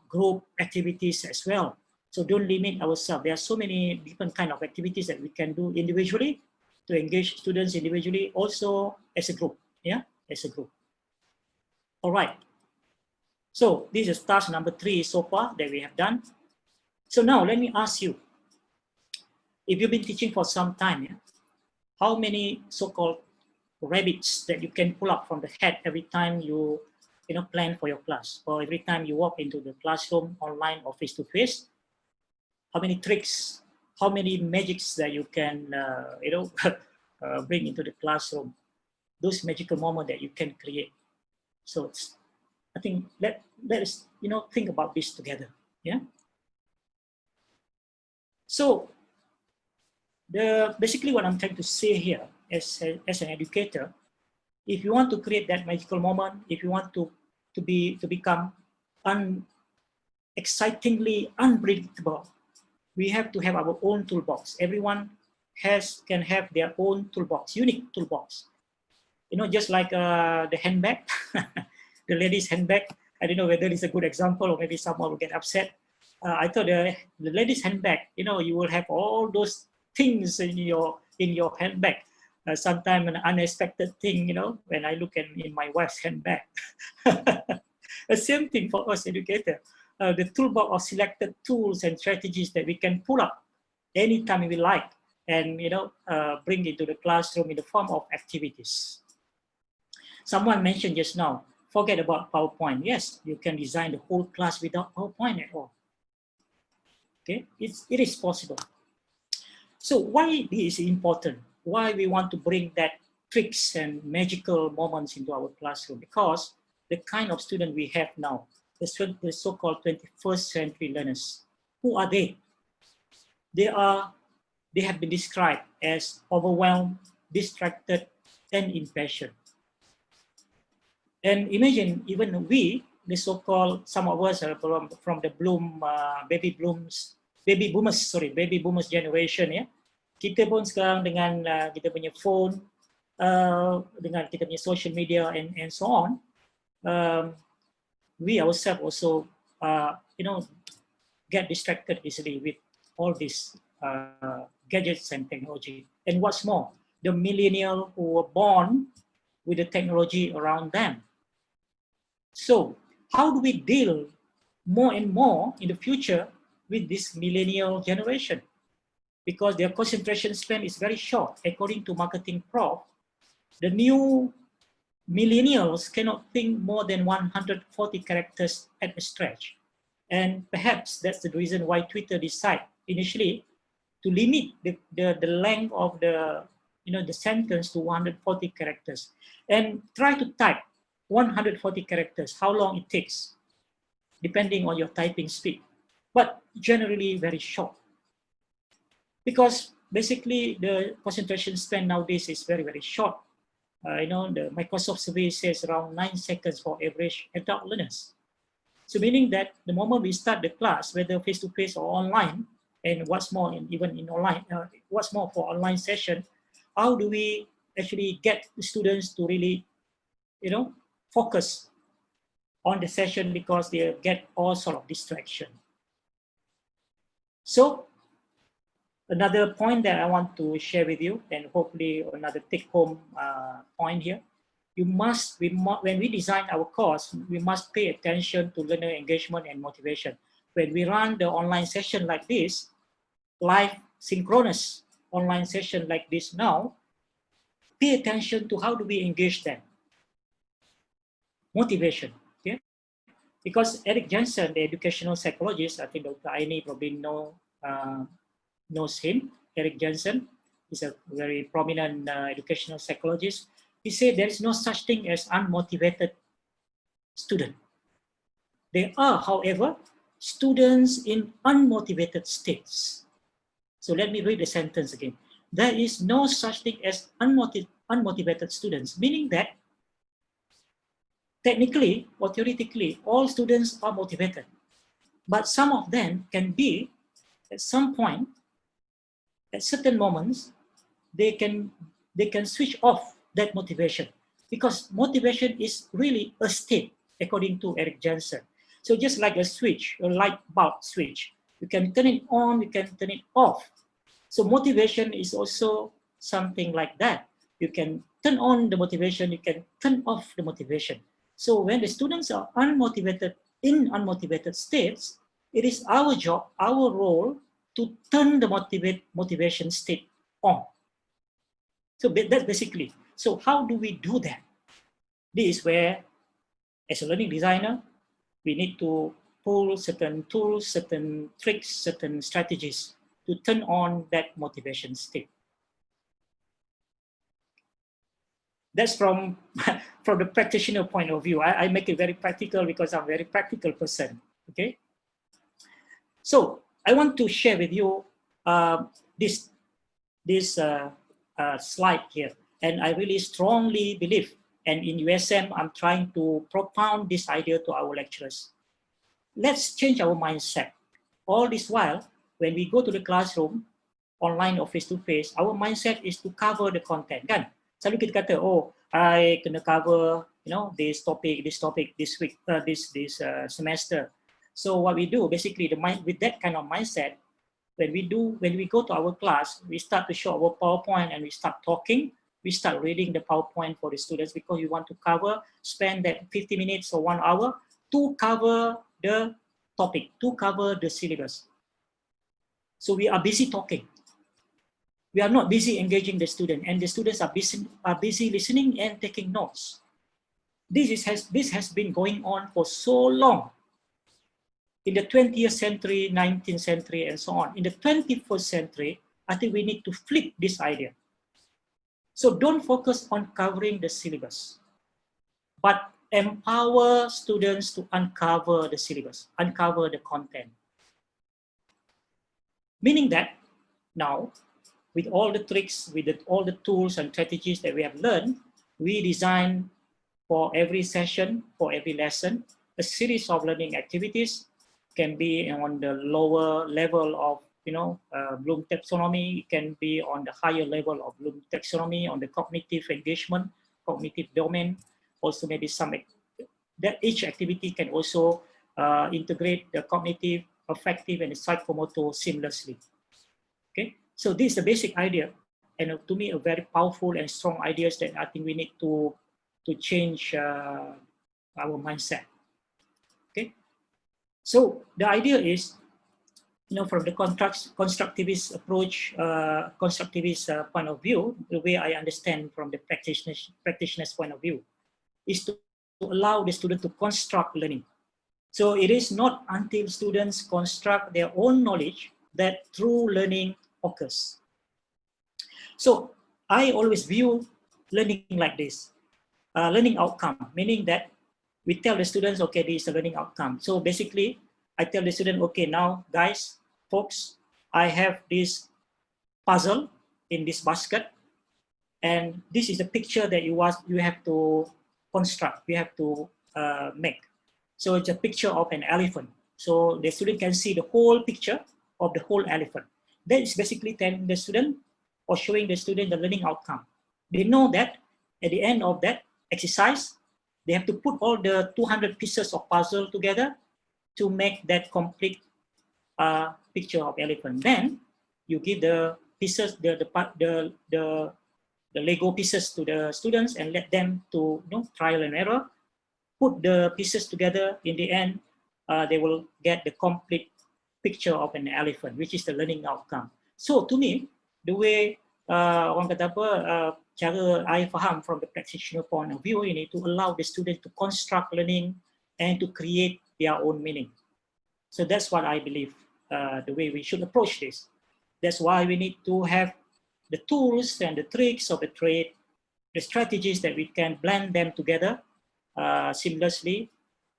group activities as well. So don't limit ourselves. There are so many different kind of activities that we can do individually to engage students individually, also as a group. Yeah, as a group. All right. So this is task number 3 so far that we have done. So now let me ask you, if you've been teaching for some time, yeah, how many so-called rabbits that you can pull up from the head every time you plan for your class, or every time you walk into the classroom, online or face-to-face? How many tricks, how many magics that you can bring into the classroom? Those magical moments that you can create. So I think let us think about this together. Yeah. So basically what I'm trying to say here as an educator, if you want to create that magical moment, if you want to become excitingly unpredictable, we have to have our own toolbox. Everyone can have their own toolbox, unique toolbox. Just like the handbag, the ladies' handbag. I don't know whether it's a good example or maybe someone will get upset. I thought the ladies' handbag, you will have all those things in your handbag. Sometimes an unexpected thing, when I look in my wife's handbag. The same thing for us educators. The toolbox of selected tools and strategies that we can pull up anytime we like and bring into the classroom in the form of activities. Someone mentioned just now, forget about PowerPoint. Yes, you can design the whole class without PowerPoint at all. Okay, it is possible. So why this is important? why we want to bring that tricks and magical moments into our classroom, because the kind of student we have now, the so-called 21st century learners, who are they? They have been described as overwhelmed, distracted, and impatient. And imagine even we, the so-called, some of us are from the baby boomers generation ya. Kita pun sekarang dengan kita punya phone, dengan kita punya social media and so on, we ourselves also get distracted easily with all these gadgets and technology. And what's more, the millennials who were born with the technology around them. So how do we deal more and more in the future with this millennial generation? Because their concentration span is very short. According to marketing Prof, the new millennials cannot think more than 140 characters at a stretch. And perhaps that's the reason why Twitter decided initially to limit the length of the sentence to 140 characters, and try to type 140 characters, how long it takes, depending on your typing speed, but generally very short. Because basically the concentration span nowadays is very, very short. The Microsoft survey says around 9 seconds for average adult learners. So meaning that the moment we start the class, whether face-to-face or online, and what's more, even in online, what's more for online session, how do we actually get the students to really, focus on the session, because they get all sort of distraction. So another point that I want to share with you, and hopefully another take-home point here, when we design our course, we must pay attention to learner engagement and motivation. When we run the online session like this, live synchronous online session like this now, pay attention to how do we engage them. Motivation, okay? Because Eric Jensen, the educational psychologist, I think Dr. Aini probably knows him. Eric Jensen is a very prominent educational psychologist. He said there is no such thing as unmotivated student. There are, however, students in unmotivated states. So let me read the sentence again. There is no such thing as unmotivated students, meaning that technically or theoretically, all students are motivated. But some of them can be, at some point, at certain moments, they can switch off that motivation, because motivation is really a state, according to Eric Jensen. So just like a switch, a light bulb switch, you can turn it on, you can turn it off. So motivation is also something like that. You can turn on the motivation, you can turn off the motivation. So when the students are unmotivated, in unmotivated states, it is our job, our role, to turn the motivation state on. So that's basically. So how do we do that? This is where, as a learning designer, we need to pull certain tools, certain tricks, certain strategies to turn on that motivation state. That's from the practitioner point of view. I make it very practical because I'm a very practical person, okay? So I want to share with you this slide here. And I really strongly believe, and in USM, I'm trying to propound this idea to our lecturers. Let's change our mindset. All this while, when we go to the classroom, online or face-to-face, our mindset is to cover the content, kan? Selalu kita kata, oh, I kena cover, this topic this week, this semester. So what we do, basically, with that kind of mindset, when we go to our class, we start to show our PowerPoint and we start talking. We start reading the PowerPoint for the students because we want to spend that 50 minutes or 1 hour to cover the topic, to cover the syllabus. So we are busy talking. We are not busy engaging the student, and the students are busy listening and taking notes. This has been going on for so long. In the 20th century, 19th century, and so on. In the 21st century, I think we need to flip this idea. So don't focus on covering the syllabus, but empower students to uncover the syllabus, uncover the content. Meaning that now, with all the tricks, with all the tools and strategies that we have learned, we design for every session, for every lesson, a series of learning activities. Can be on the lower level of Bloom taxonomy. It can be on the higher level of Bloom taxonomy, on the cognitive engagement, cognitive domain. Also maybe that each activity can also integrate the cognitive, affective, and the psychomotor seamlessly. Okay, so this is the basic idea, and to me a very powerful and strong ideas that I think we need to change our mindset. Okay, so the idea is, from the constructivist approach, constructivist point of view, the way I understand from the practitioner's point of view, is to allow the student to construct learning. So it is not until students construct their own knowledge that true learning occurs. So I always view learning like this, learning outcome, meaning that we tell the students, okay, this is a learning outcome. So basically, I tell the student, okay, now guys, folks, I have this puzzle in this basket, and this is the picture that you have to construct, you have to make. So it's a picture of an elephant. So the student can see the whole picture of the whole elephant. That is basically telling the student or showing the student the learning outcome. They know that at the end of that exercise, they have to put all the 200 pieces of puzzle together to make that complete picture of elephant. Then you give the pieces, the Lego pieces to the students and let them to trial and error, put the pieces together. In the end, they will get the complete picture of an elephant, which is the learning outcome. So to me, the way orang kata apa, cara I faham from the practitioner point of view ini, to allow the student to construct learning and to create their own meaning. So that's what I believe the way we should approach this. That's why we need to have the tools and the tricks of the trade, the strategies that we can blend them together seamlessly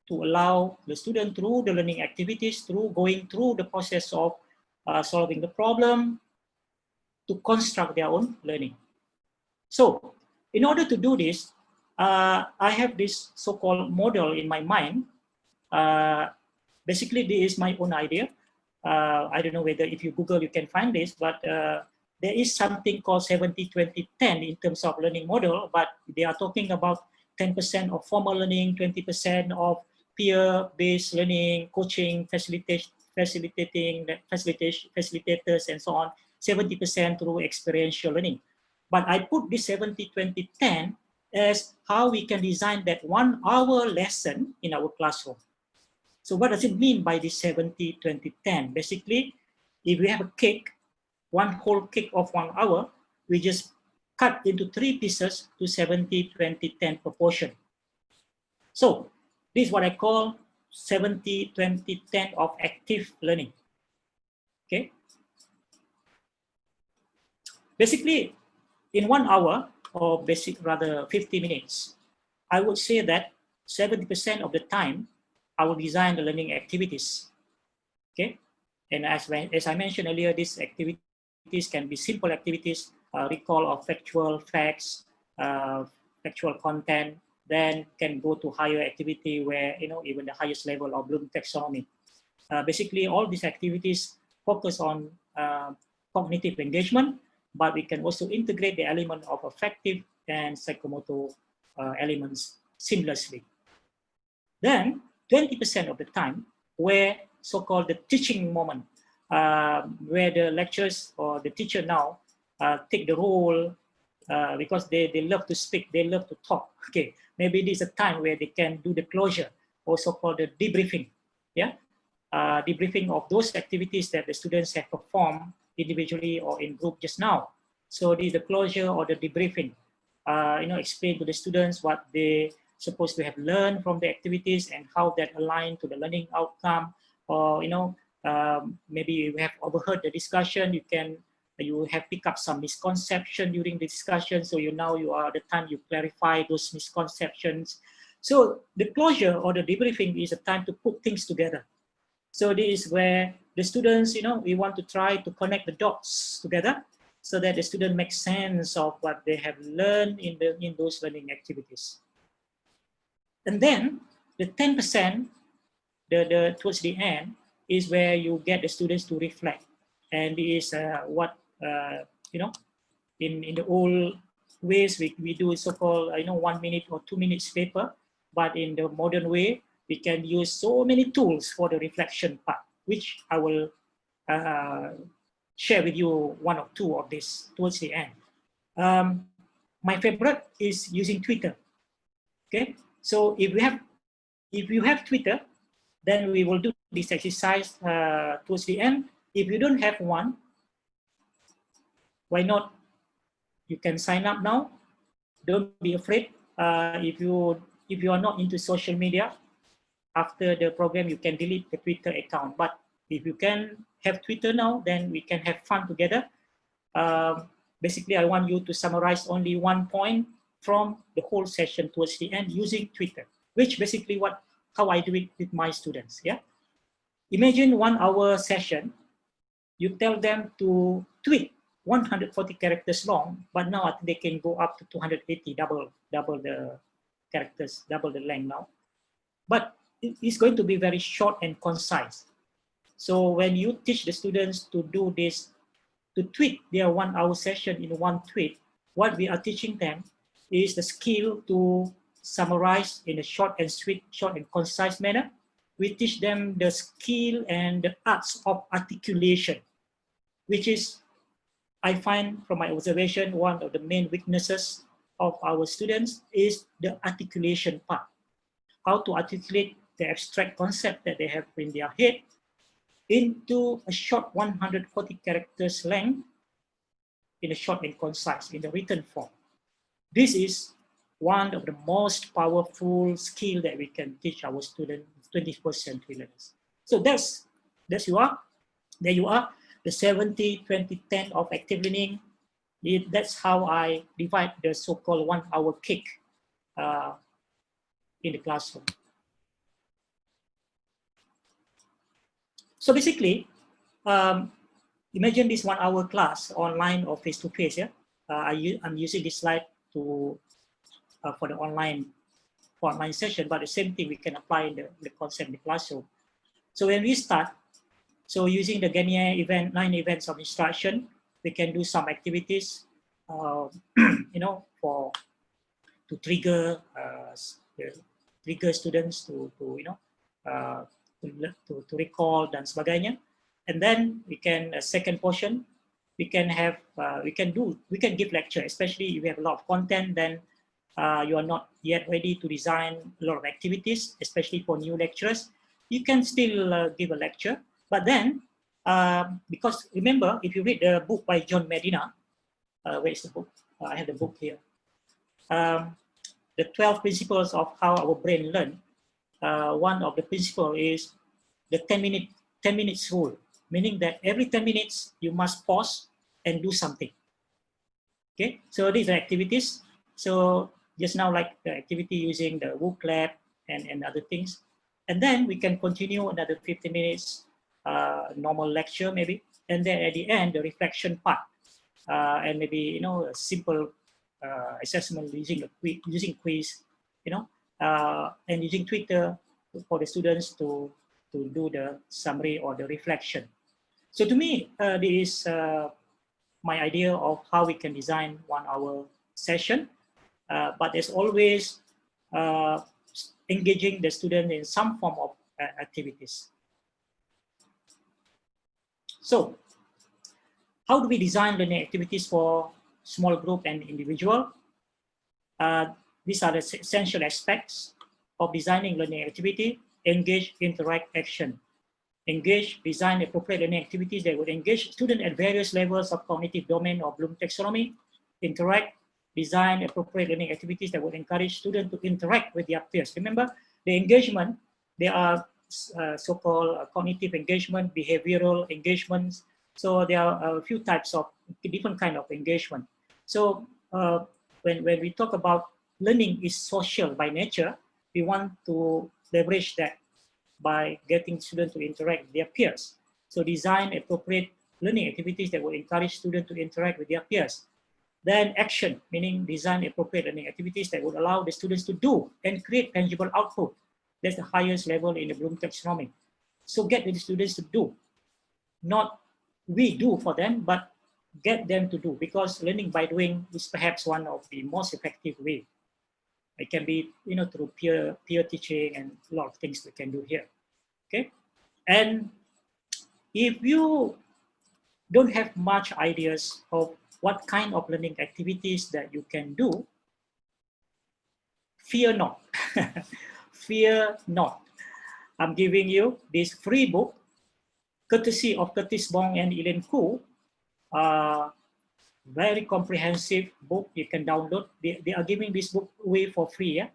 to allow the student through the learning activities, through going through the process of solving the problem, to construct their own learning. So in order to do this, I have this so-called model in my mind. Basically, this is my own idea. I don't know whether if you Google, you can find this, but there is something called 70-20-10 in terms of learning model, but they are talking about 10% of formal learning, 20% of peer-based learning, coaching, facilitators, and so on, 70% through experiential learning. But I put this 70-20-10 as how we can design that 1 hour lesson in our classroom. So what does it mean by this 70-20-10? Basically, if we have a cake, one whole cake of 1 hour, we just cut into 3 pieces to 70-20-10 proportion. So this is what I call 70-20-10 of active learning. Okay. Basically, in 1 hour, or rather 50 minutes, I would say that 70% of the time, I will design the learning activities. Okay, and as I mentioned earlier, these activities can be simple activities, recall of factual facts, factual content, then can go to higher activity where even the highest level of Bloom taxonomy. Basically, all these activities focus on cognitive engagement, but we can also integrate the element of affective and psychomotor elements seamlessly. Then 20% of the time, where so-called the teaching moment, where the lecturers or the teacher now take the role because they love to speak, they love to talk. Okay, maybe this is a time where they can do the closure, or so-called the debriefing. Yeah, debriefing of those activities that the students have performed individually or in group just now. So this is the closure or the debriefing. Explain to the students what they supposed to have learned from the activities and how that align to the learning outcome. Or maybe you have overheard the discussion, you can you have picked up some misconception during the discussion, so now you are the time you clarify those misconceptions. So the closure or the debriefing is a time to put things together. So this is where the students, we want to try to connect the dots together so that the student makes sense of what they have learned in those learning activities. And then the 10%, towards the end, is where you get the students to reflect. And this is what, in the old ways, we do so-called, 1 minute or 2 minutes paper, but in the modern way, we can use so many tools for the reflection part, which I will share with you one or two of this towards the end. My favorite is using Twitter. Okay, so if you have Twitter, then we will do this exercise towards the end. If you don't have one, why not? You can sign up now. Don't be afraid. If you are not into social media, after the program, you can delete the Twitter account. But if you can have Twitter now, then we can have fun together. Basically, I want you to summarize only one point from the whole session towards the end using Twitter, which basically how I do it with my students. Yeah. Imagine 1 hour session. You tell them to tweet 140 characters long, but now I think they can go up to 280, double the characters, double the length now. But it's going to be very short and concise. So when you teach the students to do this, to tweet their 1 hour session in one tweet, what we are teaching them is the skill to summarize in a short and concise manner. We teach them the skill and the arts of articulation, which is, I find from my observation, one of the main weaknesses of our students is the articulation part. How to articulate the abstract concept that they have in their head into a short 140 characters length in a short and concise, in the written form. This is one of the most powerful skill that we can teach our students, 21st century learners. So there you are, the 70, 20, 10 of active learning. That's how I divide the so-called 1 hour cake in the classroom. So basically, imagine this 1 hour class online or face-to-face. Yeah, I'm using this slide for the online session, but the same thing we can apply in the concept in the classroom. So when we start, so using the Ganier event, 9 events of instruction, we can do some activities, to trigger students to recall dan sebagainya. And then we can, second portion, we can give lecture, especially if we have a lot of content, then you are not yet ready to design a lot of activities, especially for new lecturers. You can still give a lecture, but then, because remember, if you read the book by John Medina, where is the book? I have the book here. The 12 principles of how our brain learn. One of the principles is the 10 minutes rule, meaning that every 10 minutes you must pause and do something. Okay, so these are activities. So just now, like the activity using the book lab and other things. And then we can continue another 15 minutes, normal lecture maybe. And then at the end, the reflection part. And maybe, a simple assessment using quiz, and using Twitter for the students to do the summary or the reflection. So to me, this is my idea of how we can design 1 hour session. But as always, engaging the student in some form of activities. So, how do we design learning activities for small group and individual? These are the essential aspects of designing learning activity: engage, interact, action. Engage, design appropriate learning activities that would engage students at various levels of cognitive domain or Bloom taxonomy. Interact, design appropriate learning activities that would encourage students to interact with their peers. Remember, the engagement, there are so-called cognitive engagement, behavioral engagements, So there are a few types of different kind of engagement. So when we talk about learning is social by nature, we want to leverage that by getting students to interact with their peers. So design appropriate learning activities that will encourage students to interact with their peers. Then action, meaning design appropriate learning activities that would allow the students to do and create tangible output. That's the highest level in the Bloom taxonomy. So get the students to do, not we do for them, but get them to do, because learning by doing is perhaps one of the most effective way. It can be, through peer teaching and a lot of things we can do here. Okay, and if you don't have much ideas of what kind of learning activities that you can do, fear not. Fear not. I'm giving you this free book, courtesy of Curtis Bong and Elaine Khoo. Very comprehensive book you can download. They are giving this book away for free. Yeah?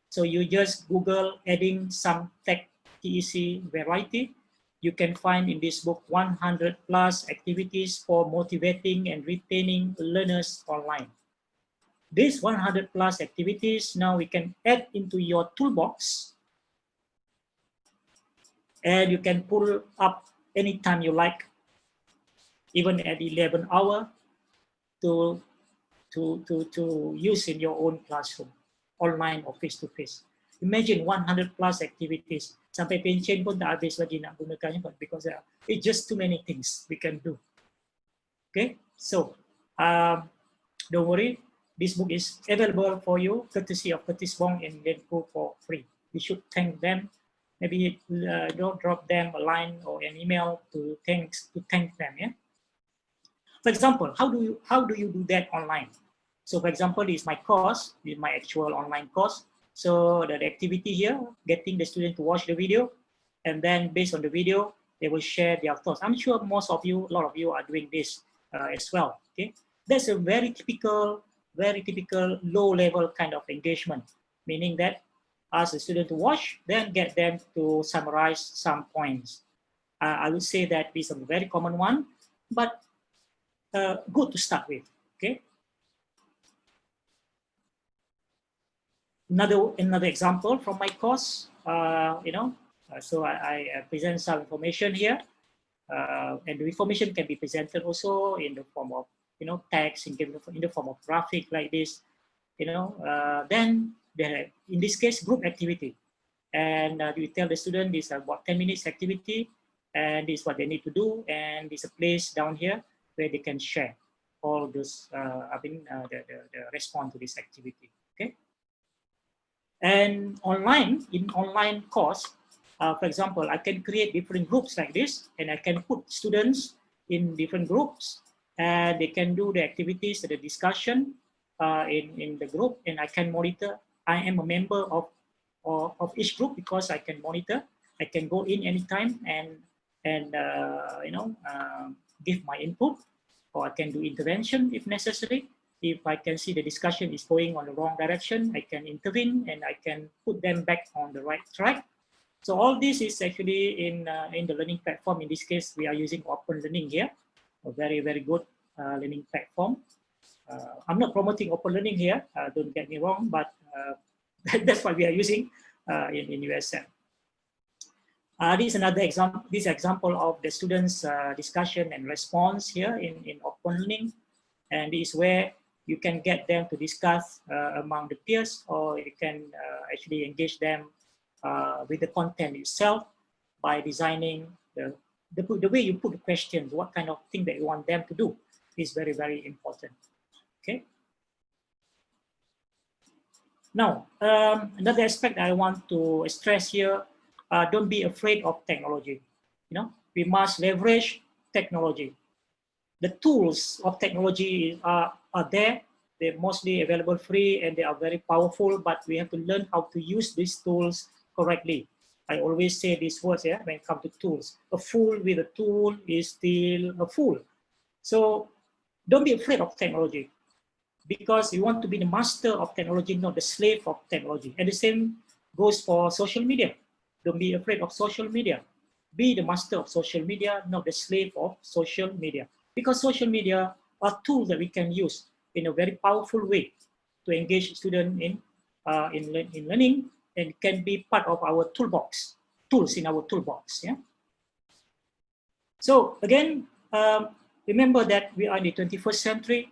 So you just Google adding some tech TEC variety. You can find in this book 100 plus activities for motivating and retaining learners online. These 100 plus activities now we can add into your toolbox, and you can pull up anytime you like, even at 11 hour to use in your own classroom, online or face-to-face. Imagine 100 plus activities. Sampai pension pun tak habis lagi nak gunakannya, because it's just too many things we can do. Okay, so don't worry, this book is available for you, courtesy of Curtis Bong and Elaine Khoo for free. We should thank them. Maybe drop them a line or an email to thank them. Yeah. For example, how do you do that online? So for example, this is my course, this is my actual online course. So the activity here, getting the student to watch the video, and then based on the video, they will share their thoughts. I'm sure most of you, a lot of you are doing this as well. Okay, that's a very typical low-level kind of engagement, meaning that ask the student to watch, then get them to summarize some points. I would say that this is a very common one, but good to start with. Okay. Another example from my course, so I present some information here, and the information can be presented also in the form of, text, in the form of graphic like this, then in this case, group activity. And we tell the student this is about 10 minutes activity, and this is what they need to do, and there's a place down here where they can share all those, the response to this activity. Okay. And in online course, for example, I can create different groups like this, and I can put students in different groups, and they can do the activities, the discussion in the group, and I can monitor. I am a member of each group because I can monitor. I can go in anytime and give my input, or I can do intervention if necessary. If I can see the discussion is going on the wrong direction, I can intervene and I can put them back on the right track. So all this is actually in the learning platform. In this case, we are using Open Learning here, a very, very good learning platform. I'm not promoting Open Learning here, don't get me wrong, but that's what we are using in USM. This is another example. This example of the students' discussion and response here in Open Learning, and this is where you can get them to discuss among the peers, or you can actually engage them with the content itself by designing the way you put the questions, what kind of thing that you want them to do is very, very important. Okay. Now, another aspect I want to stress here, don't be afraid of technology. We must leverage technology. The tools of technology are there. They're mostly available free and they are very powerful, but we have to learn how to use these tools correctly. I always say these words when it comes to tools. A fool with a tool is still a fool. So don't be afraid of technology, because you want to be the master of technology, not the slave of technology. And the same goes for social media. Don't be afraid of social media. be the master of social media, not the slave of social media. Because social media are tools that we can use in a very powerful way to engage students in learning, and can be part of our toolbox, tools in our toolbox. Yeah. So again, remember that we are in the 21st century.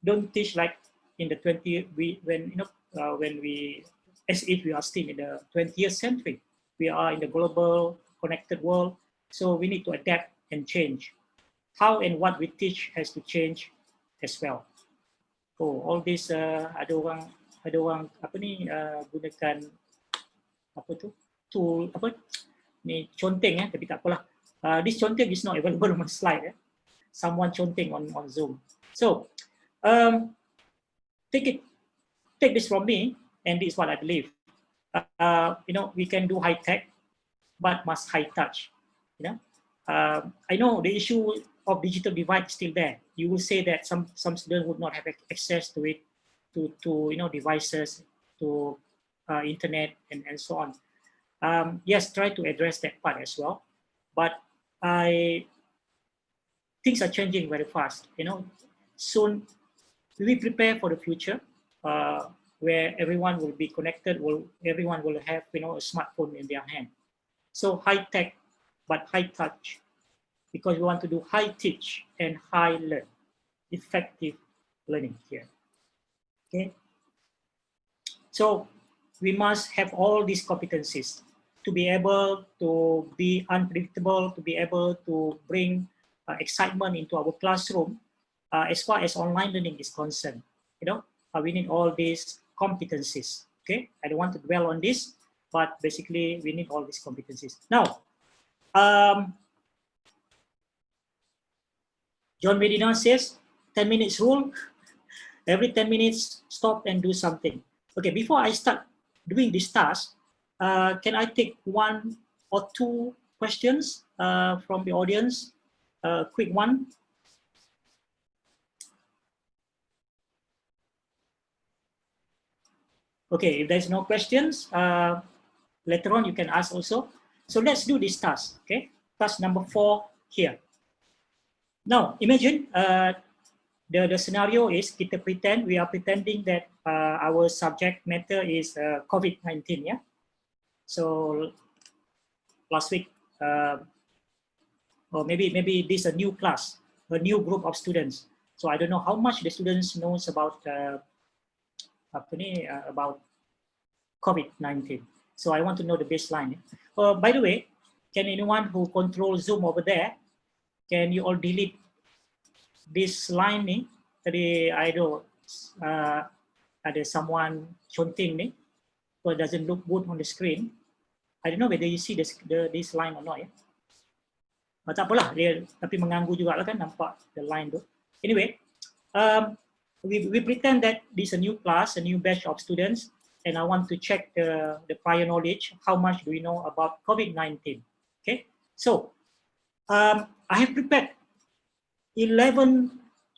Don't teach like in the 20th, as if we are still in the 20th century. We are in the global connected world, so we need to adapt and change. How and what we teach has to change as well. Oh, all this ada orang apa ni gunakan apa tu tool apa ni conteng tapi tak apalah. This conteng is not available on my slide. Someone conteng on Zoom. So take this from me, and this is what I believe. We can do high tech, but must high touch. I know the issue of digital divide is still there. You will say that some students would not have access to it, to devices, to internet, and so on. Yes, try to address that part as well, but things are changing very fast. Soon we prepare for the future where everyone will be connected. Everyone will have a smartphone in their hand. So high tech, but high touch, because we want to do high teach and high learn, effective learning here. Okay. So we must have all these competencies to be able to be unpredictable, to be able to bring excitement into our classroom. As far as online learning is concerned, we need all these competencies. Okay, I don't want to dwell on this, but basically we need all these competencies. Now, John Medina says 10 minutes rule. Every 10 minutes, stop and do something. Okay, before I start doing this task, can I take 1 or 2 questions from the audience? Quick one. Okay, if there's no questions, later on you can ask also. So let's do this task, okay? Task number 4 here. Now, imagine the scenario is we are pretending that our subject matter is COVID-19, yeah? So last week, or maybe this is a new class, a new group of students. So I don't know how much the students knows about about COVID-19. So I want to know the baseline. By the way, can anyone who controls Zoom over there, can you all delete this line ni? Tadi ada someone conteng ni, so it doesn't look good on the screen. I don't know whether you see this line or not. Tak apalah, dia tapi mengganggu juga lah kan, nampak the line tu. Anyway, we pretend that this is a new class, a new batch of students, and I want to check the prior knowledge. How much do we know about COVID-19? Okay, so I have prepared 11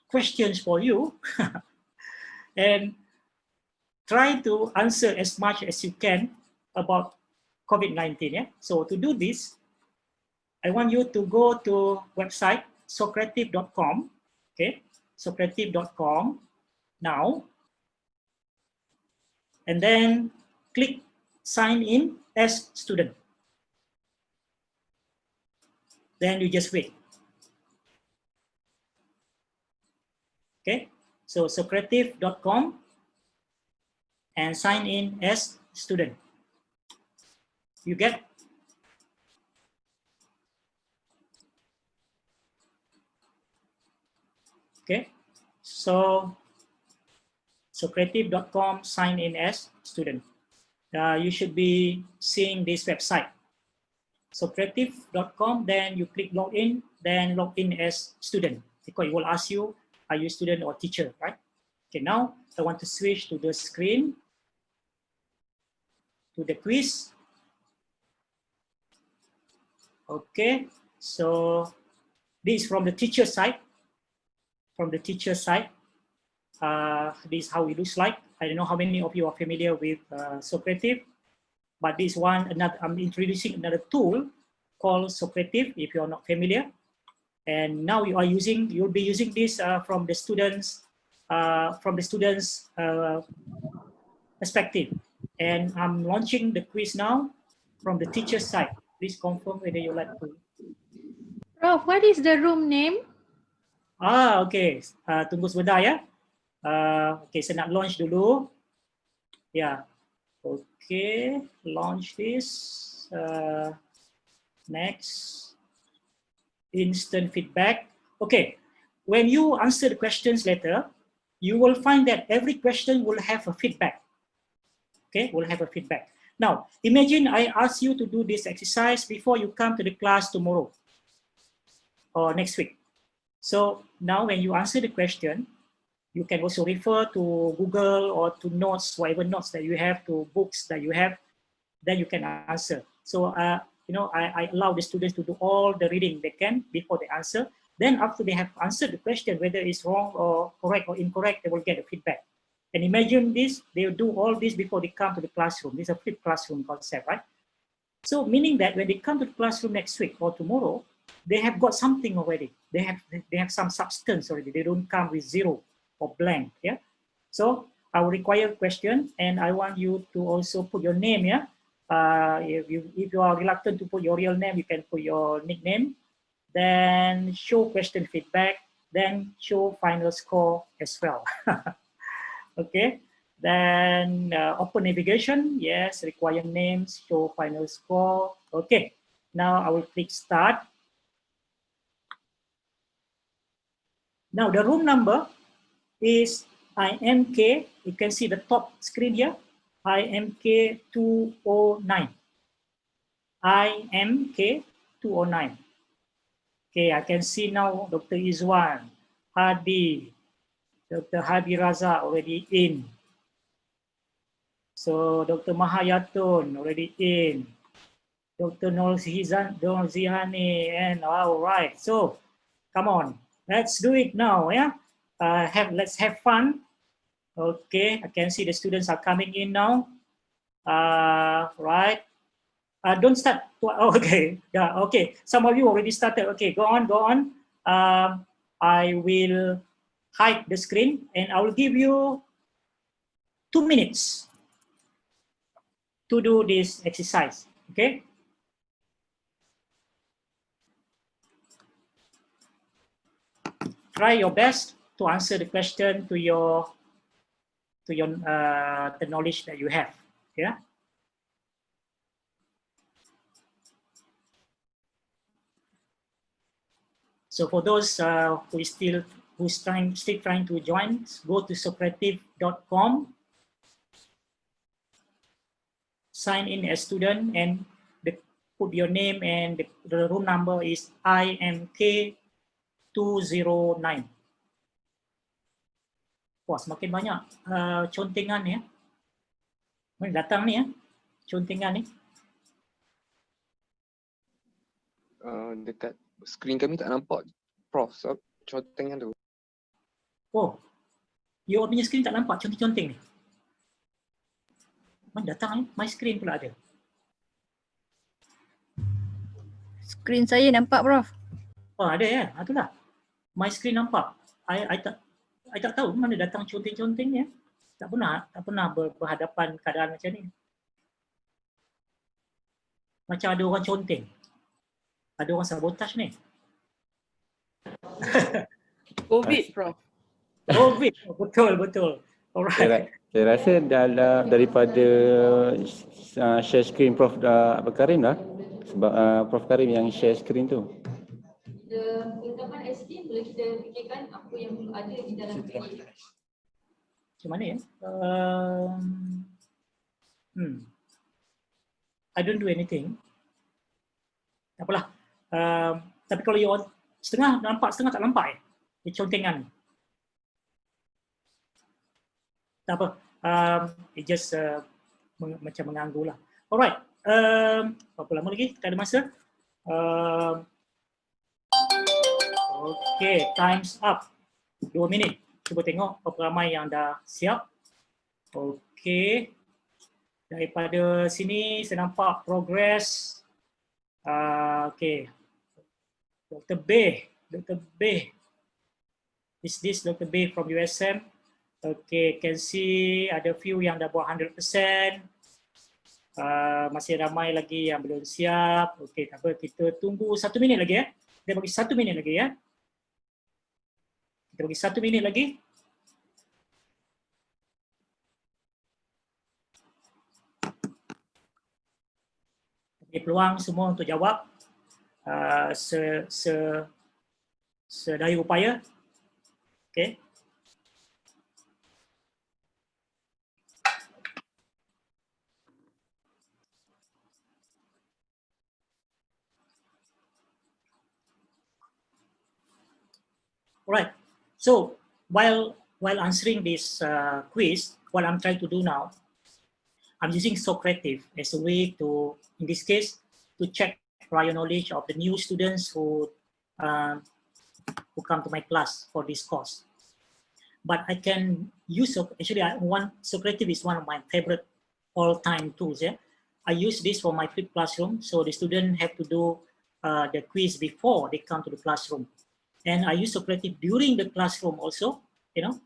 questions for you, and try to answer as much as you can about COVID-19. Yeah. So to do this, I want you to go to website socrative.com. Okay, socrative.com now, and then click sign in as student. Then you just wait. Okay, so socrative.com and sign in as student. You get? Okay, so socrative.com, sign in as student. You should be seeing this website. Socrative.com, then you click login, then log in as student, because it will ask you, are you a student or teacher, right? Okay, now I want to switch to the screen, to the quiz. Okay, so this is from the teacher side. From the teacher side, this is how it looks like. I don't know how many of you are familiar with Socrative, but this one, I'm introducing another tool called Socrative if you are not familiar. And now you'll be using this from the students' perspective. And I'm launching the quiz now from the teacher's side. Please confirm whether you like to. Prof, what is the room name? Okay. Tunggu sebentar ya. Okay, saya nak launch dulu. Ya. Okay, launch this. Next. Instant feedback. Okay. When you answer the questions later, you will find that every question will have a feedback. Okay, will have a feedback. Now, imagine I ask you to do this exercise before you come to the class tomorrow or next week. So now when you answer the question, you can also refer to Google or to notes, whatever notes that you have, to books that you have, then you can answer. So, I allow the students to do all the reading they can before they answer. Then after they have answered the question, whether it's wrong or correct or incorrect, they will get a feedback. And imagine this, they'll do all this before they come to the classroom. This is a flipped classroom concept, right? So meaning that when they come to the classroom next week or tomorrow, they have got something already. They have some substance already. They don't come with zero or blank, yeah? So I will require a question, and I want you to also put your name, yeah? If you are reluctant to put your real name, you can put your nickname. Then show question feedback, then show final score as well. Okay, then open navigation, yes, require names, show final score. Okay, now I will click start. Now the room number is IMK, you can see the top screen here, IMK 209. IMK 209. Okay, I can see now Dr. Izwan, Hadi, Dr. Hadi Raza already in. So Dr. Mahayatun already in. Dr. Nolzihani, and all right. So come on, let's do it now, yeah? Let's have fun. Okay, I can see the students are coming in now. Right. Don't start. Oh, okay. Yeah. Okay. Some of you already started. Okay. Go on. Go on. I will hide the screen and I will give you 2 minutes to do this exercise. Okay. Try your best to answer the question to your the knowledge that you have. Yeah. So for those who still trying to join, go to socrative.com, sign in as student, and put your name, and the room number is IMK 209. Wah, semakin banyak contengan ya. Mana datang ni ya, contengan ni. Dekat skrin kami tak nampak, Prof. So, contengan tu. Oh, you punya skrin tak nampak conteng-conteng ni. Mana datang ni? My screen pula ada. Skrin saya nampak, Prof. Oh, ada ya? Itulah. My screen nampak. I tak tahu mana datang conteng-conteng ya. Tak pernah berhadapan keadaan macam ni. Macam ada orang conteng. Ada orang sabotaj ni. COVID, Prof. COVID, betul. Alright. Saya rasa daripada share screen Prof Karim lah. Sebab Prof Karim yang share screen tu. Kelengkapan SD boleh kita fikirkan apa yang perlu ada di dalam video. Macam mana ya? I don't do anything. Tak apalah. Tapi kalau you setengah nampak, setengah tak nampak ya? Contengan. Tak apa. It just macam mengganggu lah. Alright. Berapa lama lagi? Tak ada masa. Okay, time's up. 2 minit. Cuba tengok berapa ramai yang dah siap. Okay. Daripada sini saya nampak progress Okay, Dr. Bay. Dr. Bay. Is this Dr. Bay from USM? Okay, can see ada few yang dah buat 100%. Masih ramai lagi yang belum siap. Okay, tak apa, kita tunggu 1 minit lagi ya. Kita bagi 1 minit lagi ya. Kita bagi 1 minit lagi. Bagi peluang semua untuk jawab sedaya upaya. Okay. Alright. So while answering this quiz, what I'm trying to do now, I'm using Socrative as a way to, in this case, to check prior knowledge of the new students who come to my class for this course. But I can use, actually, Socrative is one of my favorite all-time tools. Yeah, I use this for my flipped classroom, so the student have to do the quiz before they come to the classroom, and I use Socrative during the classroom also, you know,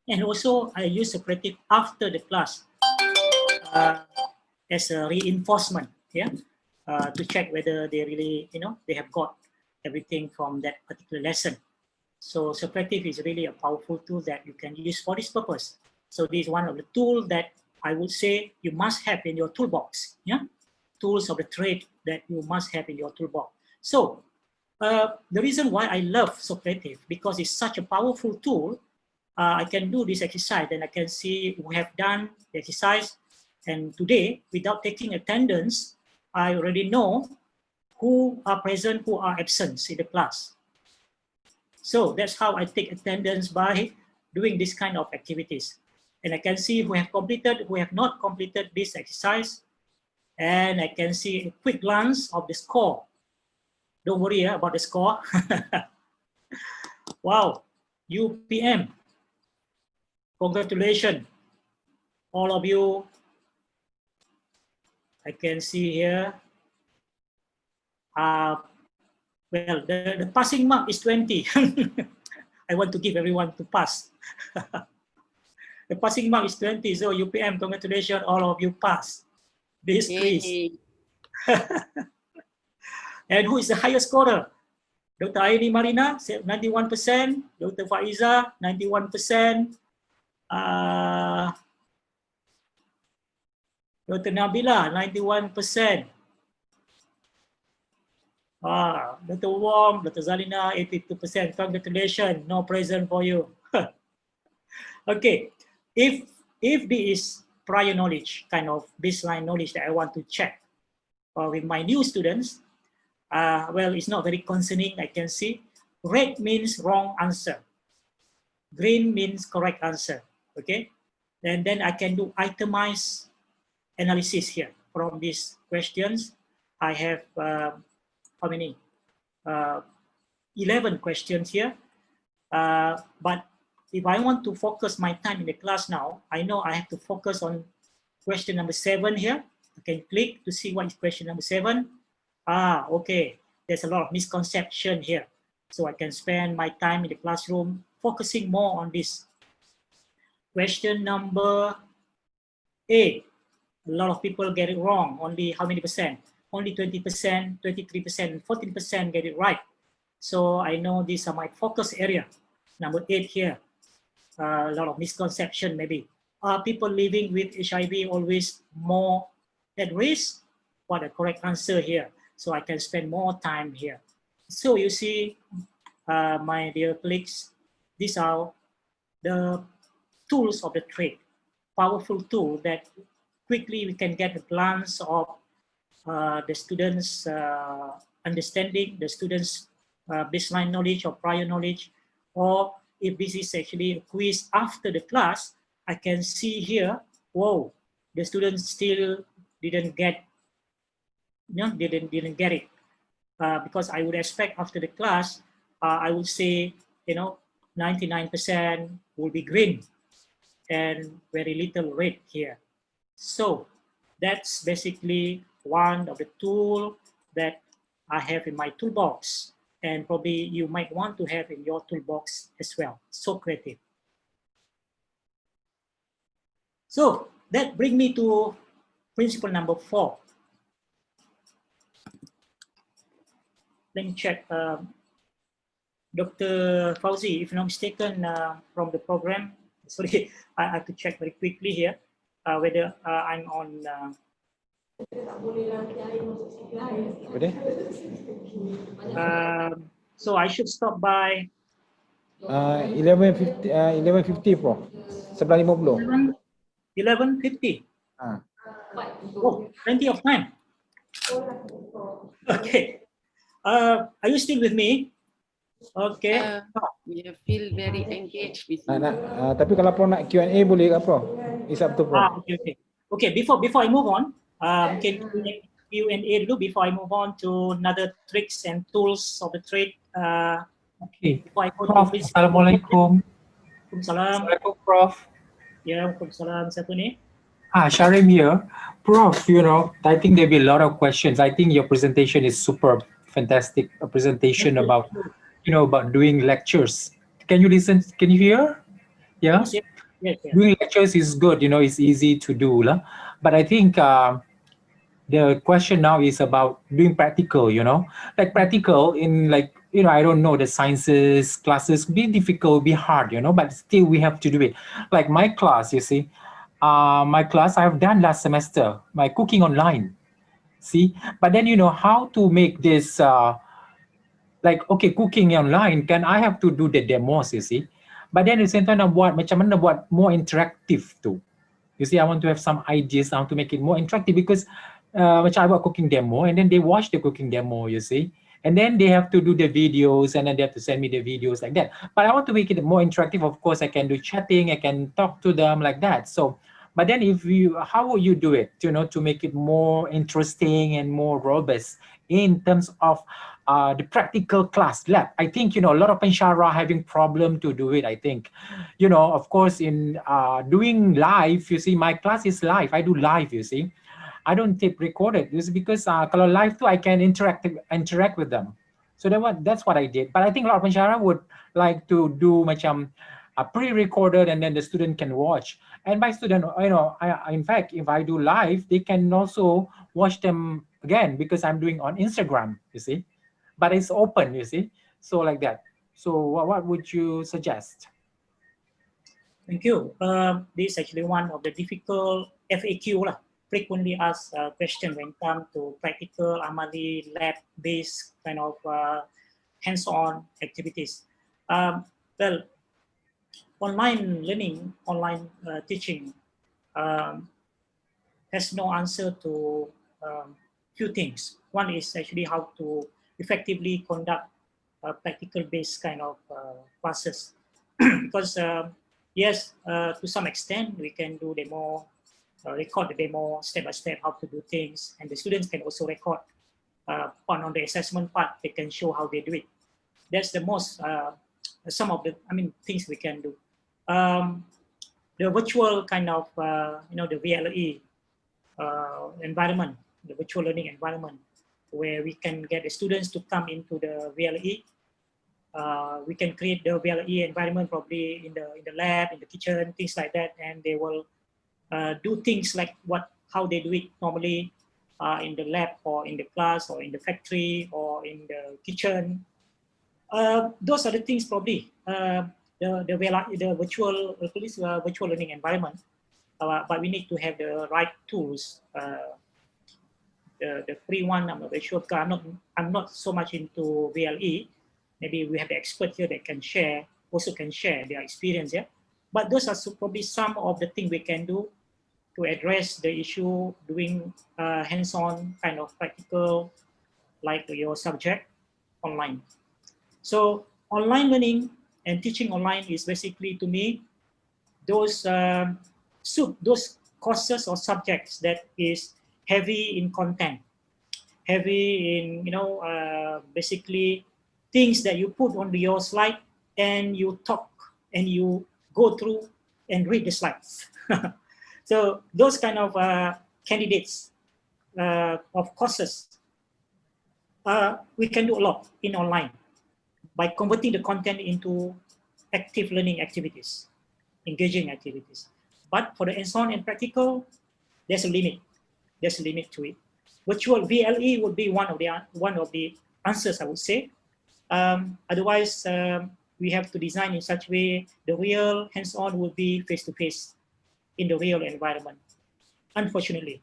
and also I use Socrative after the class as a reinforcement, yeah, to check whether they really, you know, they have got everything from that particular lesson. So Socrative is really a powerful tool that you can use for this purpose. So this is one of the tools that I would say you must have in your toolbox. Yeah, tools of the trade that you must have in your toolbox. So the reason why I love Socrative, because it's such a powerful tool. I can do this exercise and I can see we have done the exercise, and today without taking attendance, I already know who are present, who are absent in the class. So that's how I take attendance, by doing this kind of activities. And I can see who have completed, who have not completed this exercise. And I can see a quick glance of the score. Don't worry about the score. Wow, UPM. Congratulations, all of you. I can see here. Well, the passing mark is 20. I want to give everyone to pass. The passing mark is 20, so UPM, congratulations, all of you pass this quiz. And who is the highest scorer? Dr. Aini Marina, 91%. Dr. Faiza, 91%. Dr. Nabila, 91%. Dr. Wong, Dr. Zalina, 82%. Congratulations, no present for you. Okay, if this is prior knowledge, kind of baseline knowledge that I want to check with my new students, well, it's not very concerning. I can see red means wrong answer, green means correct answer. Okay, and then I can do itemized analysis here from these questions. I have how many? 11 questions here. But if I want to focus my time in the class now, I know I have to focus on question number 7 here. I can click to see what is question number 7. Okay, there's a lot of misconception here. So I can spend my time in the classroom focusing more on this. Question number 8. A lot of people get it wrong. Only how many percent? Only 20%, 23%, 14% get it right. So I know these are my focus area. Number 8 here. A lot of misconception maybe. Are people living with HIV always more at risk? What a correct answer here. So I can spend more time here. So you see, my dear colleagues, these are the tools of the trade. Powerful tool that quickly we can get a glance of the students' understanding, the students' baseline knowledge or prior knowledge, or if this is actually a quiz after the class, I can see here, whoa, the students still didn't get, didn't get it, because I would expect after the class, I would say, 99% will be green and very little red here. So that's basically one of the tool that I have in my toolbox, and probably you might want to have in your toolbox as well. So creative. So that brings me to principle number 4. Let me check. Dr. Fauzi, if I'm not mistaken, from the program, sorry, I have to check very quickly here whether I'm on. So I should stop by 11:50, 11:50 Prof. 11:50. 11:50. Oh, plenty of time. Okay. Are you still with me? Okay. We feel very engaged with you. Tapi kalau Prof nak Q&A boleh ke Prof? It's up to Prof. Okay. Okay. Before I move on, can Q&A dulu before I move on to another tricks and tools of the trade. Okay. Prof, Assalamualaikum. Assalamualaikum, Prof. Ya, Waalaikumsalam. Siapa ni? Sharim here. Prof, you know, I think there'll be a lot of questions. I think your presentation is superb, fantastic. A presentation about, you know, about doing lectures. Can you listen? Can you hear? Yeah. Yes. Doing lectures is good, you know, it's easy to do. But I think the question now is about doing practical, you know, like practical in like, you know, I don't know, the sciences classes be difficult, be hard, you know, but still we have to do it. Like my class, you see, my class I've done last semester, my cooking online, see, but then, you know, how to make this, like, okay, cooking online, can I have to do the demos, you see, but then at the same time, macam mana buat more interactive too. You see, I want to have some ideas how to make it more interactive because macam I buat cooking demo and then they watch the cooking demo, you see. And then they have to do the videos and then they have to send me the videos like that. But I want to make it more interactive. Of course, I can do chatting, I can talk to them like that. So, but then how will you do it, you know, to make it more interesting and more robust in terms of the practical class lab? I think, you know, a lot of Penceramah having problem to do it, I think. You know, of course, in doing live, you see, my class is live. I do live, you see. I don't tape recorded. This is because kalau live too, I can interact with them. So that's what I did. But I think a lot of Penceramah would like to do macam pre-recorded and then the student can watch. And by student, you know, in fact, if I do live, they can also watch them again because I'm doing on Instagram, you see. But it's open, you see. So like that. So what would you suggest? Thank you. This is actually one of the difficult FAQ lah. Frequently asked question when it comes to practical, amali, lab-based kind of hands-on activities. Well, online learning, online teaching has no answer to few things. One is actually how to effectively conduct practical-based kind of classes. Because yes, to some extent, we can do demo, record the demo step by step how to do things, and the students can also record on the assessment part. They can show how they do it. That's the most some of the things we can do. The virtual kind of you know, the VLE environment, the virtual learning environment, where we can get the students to come into the VLE. We can create the VLE environment probably in the lab, in the kitchen, things like that, and they will do things like how they do it normally in the lab or in the class or in the factory or in the kitchen. Those are the things probably the virtual learning environment. But we need to have the right tools. The free one, I'm not very sure. I'm not so much into VLE. Maybe we have the expert here that can share their experience. Yeah, but those are probably some of the things we can do to address the issue doing hands-on kind of practical, like your subject online. So online learning and teaching online is basically, to me, those courses or subjects that is heavy in content, heavy in, you know, basically things that you put on your slide and you talk and you go through and read the slides. So those kind of candidates of courses, we can do a lot in online by converting the content into active learning activities, engaging activities. But for the hands-on and practical, there's a limit. There's a limit to it. Virtual VLE would be one of the answers, I would say. Otherwise, we have to design in such a way the real hands-on will be face-to-face in the real environment. Unfortunately,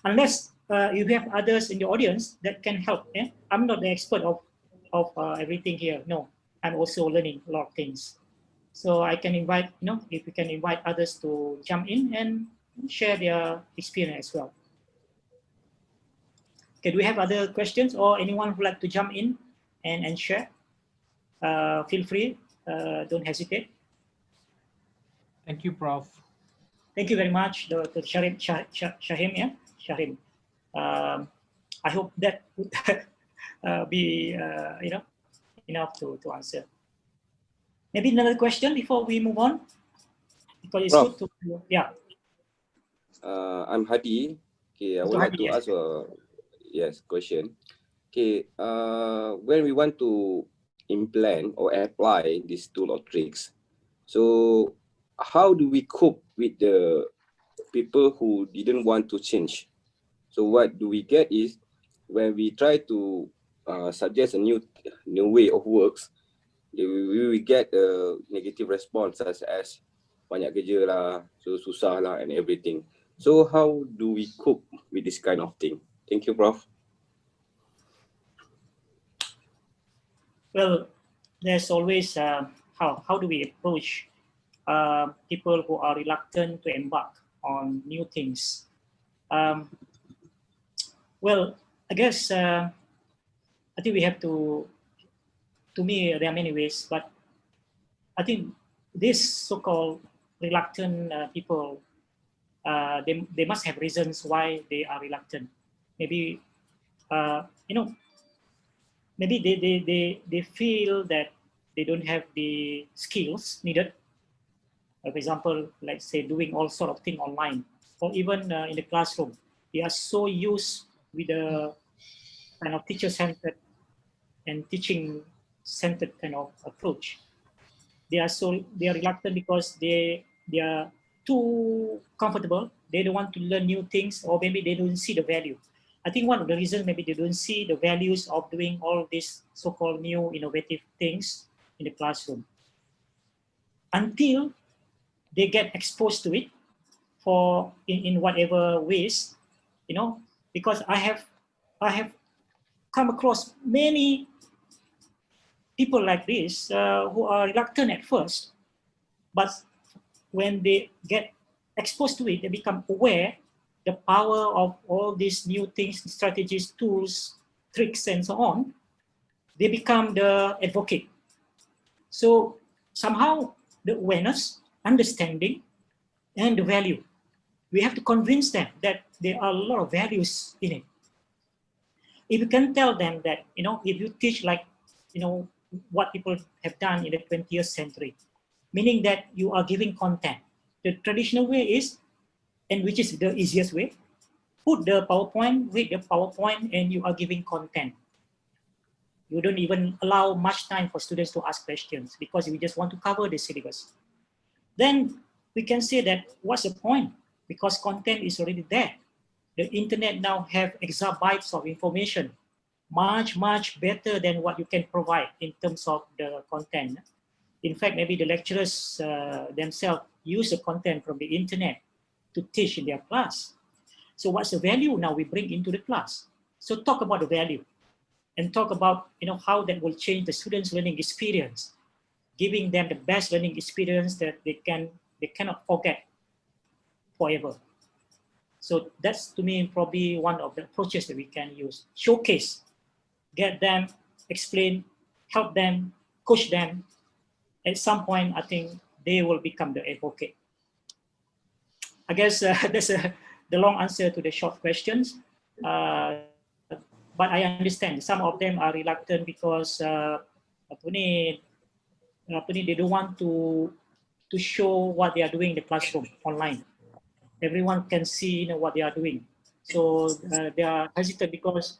unless you have others in the audience that can help. I'm not the expert of everything here. No, I'm also learning a lot of things. So I can invite, if we can invite others to jump in and share their experience as well. Okay, do we have other questions or anyone who would like to jump in and share? Feel free, don't hesitate. Thank you, Prof. Thank you very much, Dr. Shahim. Yeah? Shahim. I hope that would be enough to answer. Maybe another question before we move on, because it's Prof, good to, yeah. I'm Hadi. Okay, I would like to ask a question. Okay, when we want to implement or apply this tool or tricks, so how do we cope with the people who didn't want to change? So what do we get is when we try to suggest a new way of works, we will get a negative response such as banyak kerja lah, so susah lah and everything. So how do we cope with this kind of thing? Thank you, Prof. Well, there's always how do we approach people who are reluctant to embark on new things. Well, I guess I think we have to me, there are many ways, but I think this so-called reluctant people, they must have reasons why they are reluctant. Maybe, maybe they feel that they don't have the skills needed. For example, like say doing all sort of thing online, or even in the classroom. They are so used with the kind of teacher-centered and teaching-centered kind of approach. They are reluctant because they are too comfortable. They don't want to learn new things, or maybe they don't see the value. I think one of the reasons maybe they don't see the values of doing all these so-called new innovative things in the classroom until they get exposed to it for in whatever ways, because I have come across many people like this who are reluctant at first, but when they get exposed to it, they become aware the power of all these new things, strategies, tools, tricks, and so on. They become the advocate. So somehow the awareness, understanding, and the value, we have to convince them that there are a lot of values in it. If you can tell them that, if you teach like, what people have done in the 20th century, meaning that you are giving content. The traditional way is, and which is the easiest way, put the PowerPoint, read the PowerPoint, and you are giving content. You don't even allow much time for students to ask questions because we just want to cover the syllabus. Then we can say that what's the point? Because content is already there. The internet now have exabytes of information, much better than what you can provide in terms of the content. In fact, maybe the lecturers themselves use the content from the internet to teach in their class. So what's the value now we bring into the class? So talk about the value and talk about how that will change the students' learning experience, giving them the best learning experience that they cannot forget forever. So that's, to me, probably one of the approaches that we can use. Showcase, get them, explain, help them, coach them. At some point, I think they will become the advocate. I guess that's the long answer to the short questions. But I understand some of them are reluctant because they don't want to show what they are doing in the classroom online. Everyone can see what they are doing. So they are hesitant because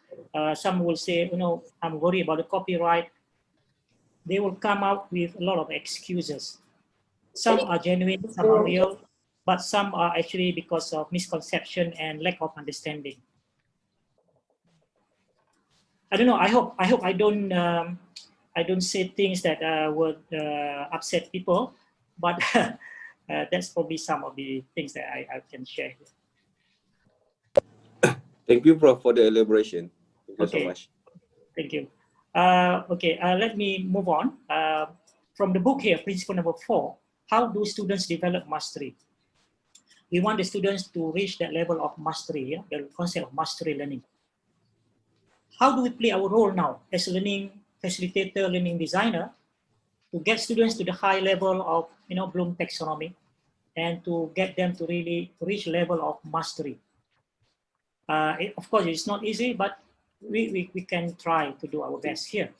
some will say, you know, I'm worried about the copyright. They will come up with a lot of excuses. Some are genuine, some are real, but some are actually because of misconception and lack of understanding. I don't know. I hope I don't say things that would upset people, but that's probably some of the things that I can share here. Thank you, Prof, for the elaboration. Thank you so much. Thank you. Okay, let me move on. From the book here, principle number 4, how do students develop mastery? We want the students to reach that level of mastery, yeah? The concept of mastery learning. How do we play our role now as a learning facilitator, learning designer, to get students to the high level of, you know, Bloom taxonomy, and to get them to really reach level of mastery? Of course, it's not easy, but we can try to do our best here.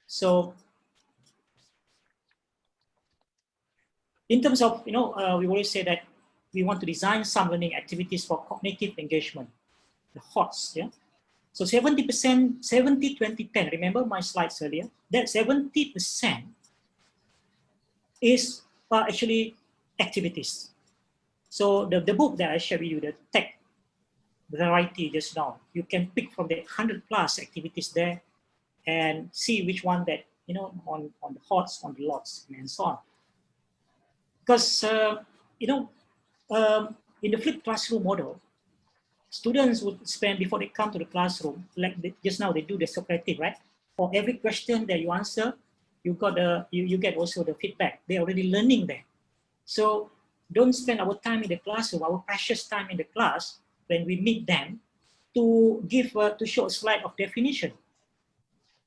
So in terms of, you know, we always say that we want to design some learning activities for cognitive engagement, the HOTS, yeah? So 70%, 70, 20, 10, remember my slides earlier? That 70% is actually activities. So the book that I shared with you, the tech variety just now, you can pick from the 100+ activities there and see which one that, you know, on the HOTS, on the LOTS, and so on. Because, you know, in the flipped classroom model, students would spend, before they come to the classroom, like just now they do the Socratic, right? For every question that you answer, you get also the feedback. They're already learning there. So don't spend our time in the classroom, our precious time in the class, when we meet them, to give to show a slide of definition.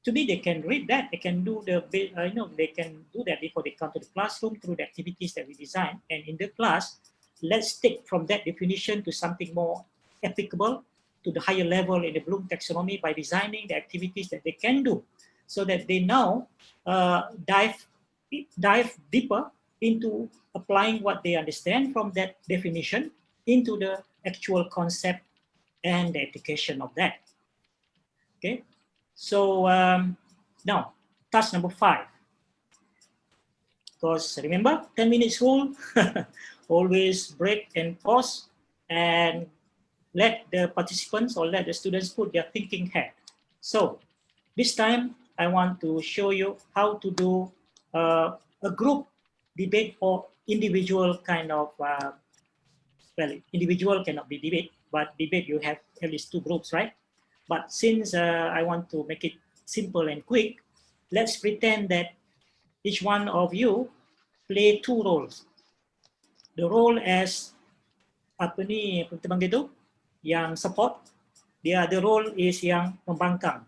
To me, they can read that. They can do the you know, they can do that before they come to the classroom through the activities that we design. And in the class, let's take from that definition to something more applicable to the higher level in the Bloom taxonomy by designing the activities that they can do, so that they now dive deeper into applying what they understand from that definition into the actual concept and the application of that. Okay, so now task number 5. Because remember, 10 minutes rule, always break and pause and let the participants or let the students put their thinking hat. So this time I want to show you how to do a group debate or individual kind of, well, individual cannot be debate, but debate you have at least 2 groups, right? But since I want to make it simple and quick, let's pretend that each one of you play 2 roles. The role as apa ni panggil tu, yang support. The other role is yang membangkang.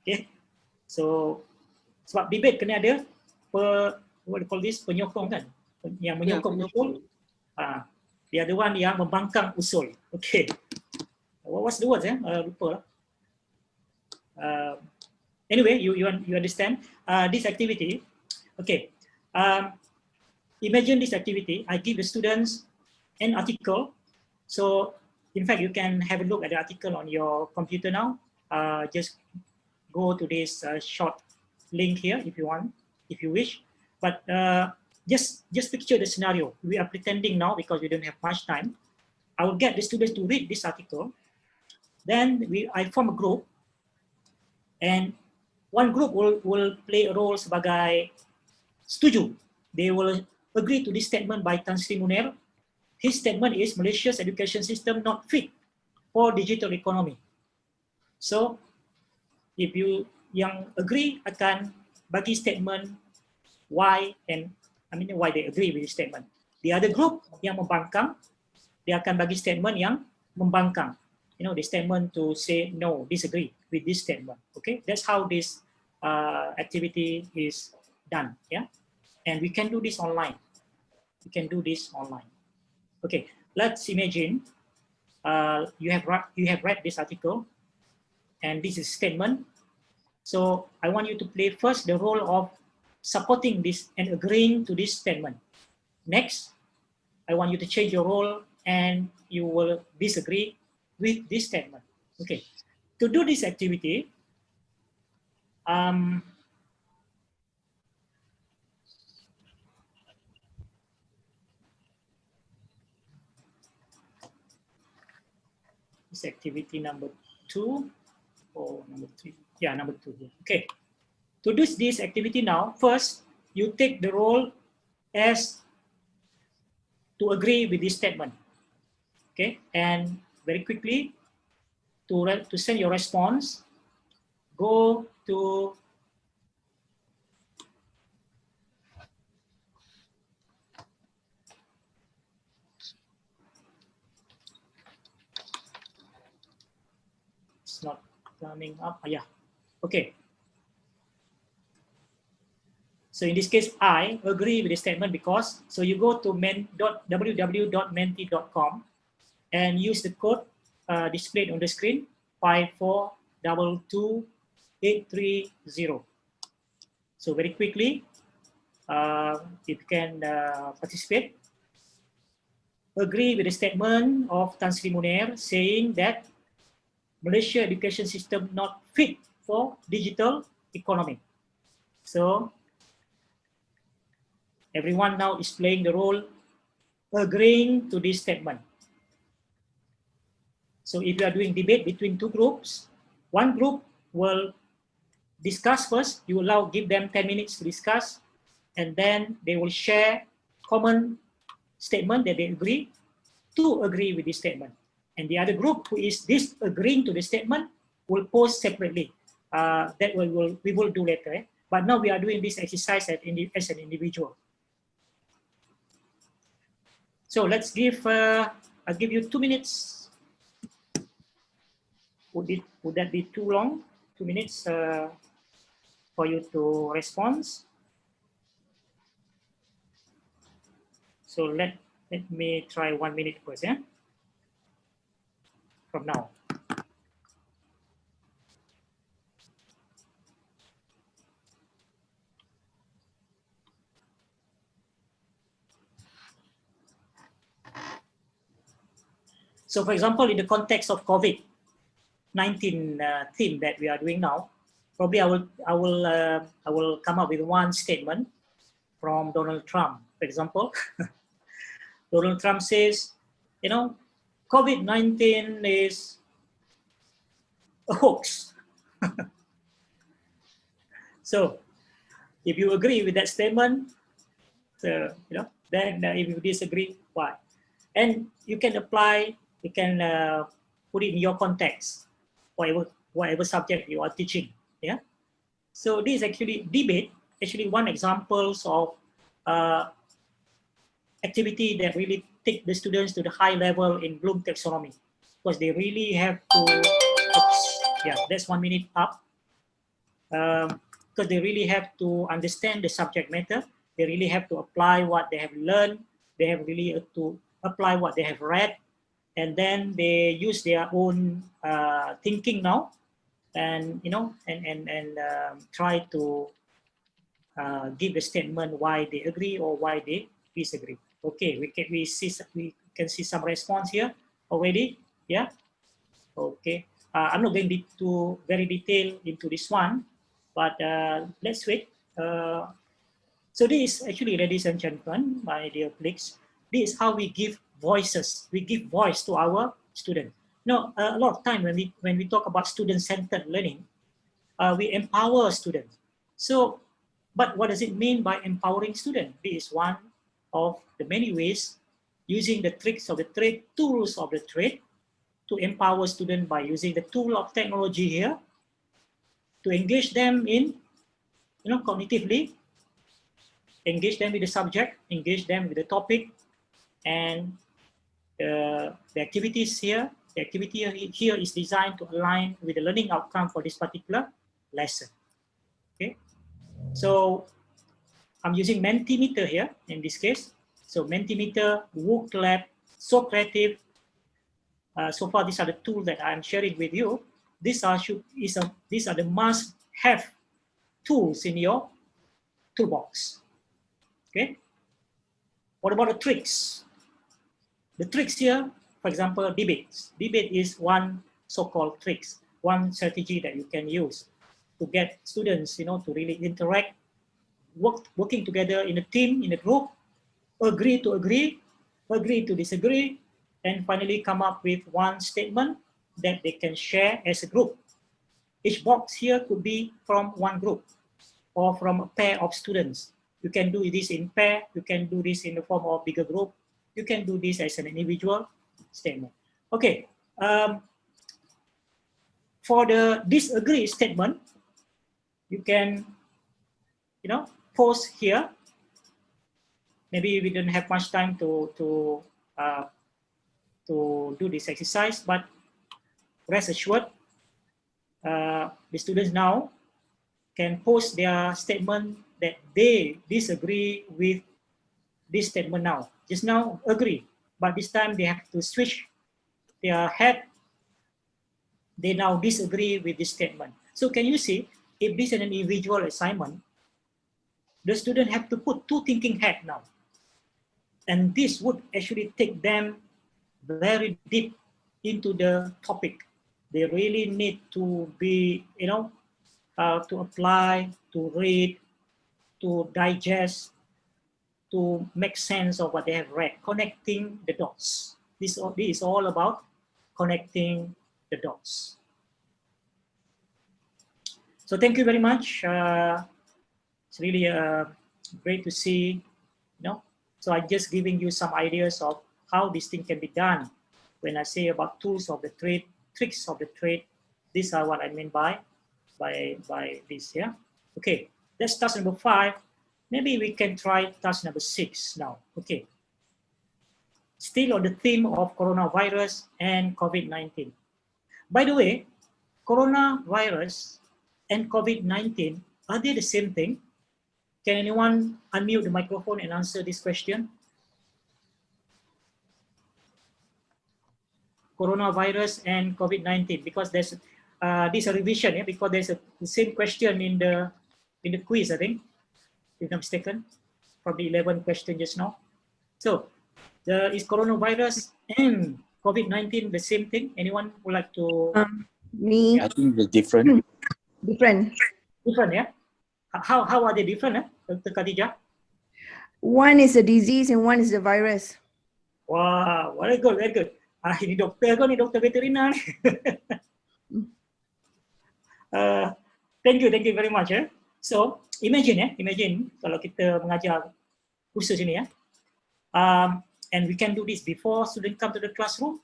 Okay, so sebab debate kena ada what do you call this, penyokong kan, yang menyokong usul. The other one yang membangkang usul. Okay, what's the word? Lupa lah. Anyway, you understand this activity. Okay, imagine this activity. I give the students an article. So in fact, you can have a look at the article on your computer now. Just go to this short link here if you want, if you wish. But just picture the scenario. We are pretending now because we don't have much time. I will get the students to read this article. Then I form a group, and one group will play a role sebagai setuju. They will agree to this statement by Tan Sri Munir. His statement is Malaysia's education system not fit for digital economy. So if you yang agree akan bagi statement why, and why they agree with this statement. The other group yang membangkang, dia akan bagi statement yang membangkang. You know, the statement to say no, disagree with this statement. Okay, that's how this activity is done. Yeah, and we can do this online. We can do this online. Okay, let's imagine you have read this article, and this is statement. So I want you to play first the role of supporting this and agreeing to this statement. Next, I want you to change your role and you will disagree with this statement. Okay, to do this activity, this activity number 2 or number 3, yeah, number 2 here. Okay, to do this activity now, first you take the role as to agree with this statement. Okay, and very quickly to send your response, go to it's not coming up. Yeah, okay. So in this case, I agree with the statement because, so you go to www.menti.com and use the code displayed on the screen, 5422830. So very quickly, if you can participate, agree with the statement of Tan Sri Munir saying that Malaysia education system not fit for digital economy. So everyone now is playing the role agreeing to this statement. So if you are doing debate between two groups, one group will discuss first, you will give them 10 minutes to discuss, and then they will share common statement that they agree with this statement. And the other group who is disagreeing to the statement will post separately. That we will do later. But now we are doing this exercise as an individual. So let's give, I'll give you 2 minutes. Would that be too long? 2 minutes for you to respond. So let me try 1 minute first, yeah? From now. So for example, in the context of COVID-19 theme that we are doing now, probably I will come up with one statement from Donald Trump. For example, Donald Trump says, you know, COVID-19 is a hoax. So if you agree with that statement, you know, then if you disagree, why? And you can apply, you can put it in your context, whatever subject you are teaching. Yeah. So this is actually debate. Actually, one examples of activity that really take the students to the high level in Bloom taxonomy, because they really have to. Oops, yeah, that's 1 minute up. Because they really have to understand the subject matter. They really have to apply what they have learned. They have really to apply what they have read, and then they use their own thinking now, and you know, and try to give a statement why they agree or why they disagree. Okay, we can see some response here already. Yeah. Okay. I'm not going to very detailed into this one, but let's wait. So this is actually, ladies and gentlemen, my dear colleagues, this is how we give voices. We give voice to our students. Now, a lot of time when we talk about student-centered learning, we empower students. So, but what does it mean by empowering students? This is one of the many ways using the tricks of the trade, tools of the trade, to empower students by using the tool of technology here, to engage them in, you know, cognitively, engage them with the subject, engage them with the topic, and the activities here, the activity here is designed to align with the learning outcome for this particular lesson. Okay, so I'm using Mentimeter here in this case. So Mentimeter, Wook Lab, So Creative. So far, these are the tools that I'm sharing with you. These are the must-have tools in your toolbox. Okay. What about the tricks? The tricks here, for example, debates. Debate is one so-called tricks, one strategy that you can use to get students, to really interact, working together in a team, in a group, agree to agree, agree to disagree, and finally come up with one statement that they can share as a group. Each box here could be from one group or from a pair of students. You can do this in pair, you can do this in the form of bigger group, you can do this as an individual statement. Okay, for the disagree statement, you can, post here. Maybe we don't have much time to do this exercise, but rest assured, the students now can post their statement that they disagree with this statement now. Just now, agree, but this time they have to switch their head. They now disagree with this statement. So can you see, if this is an individual assignment, the student have to put two thinking head now. And this would actually take them very deep into the topic. They really need to be, to apply, to read, to digest, to make sense of what they have read, connecting the dots. This is all about connecting the dots. So thank you very much. It's really great to see, So I'm just giving you some ideas of how this thing can be done. When I say about tools of the trade, tricks of the trade, these are what I mean by this, yeah? Okay, that's task number 5. Maybe we can try task number 6 now, okay. Still on the theme of coronavirus and COVID-19. By the way, coronavirus and COVID-19, are they the same thing? Can anyone unmute the microphone and answer this question? Coronavirus and COVID-19, because there's this a revision, yeah, because there's the same question in the quiz, I think, if I'm mistaken, from the 11 question just now. So, is coronavirus and COVID-19 the same thing? Anyone would like to? Me. I think they're different. Different. Different, yeah. How are they different, Dr. Khadijah? One is a disease and one is the virus. Wow, very good, very good. Ini doktor kau ni, doktor veterinar ni. Thank you very much. So imagine kalau kita mengajar kursus ini, and we can do this before students come to the classroom,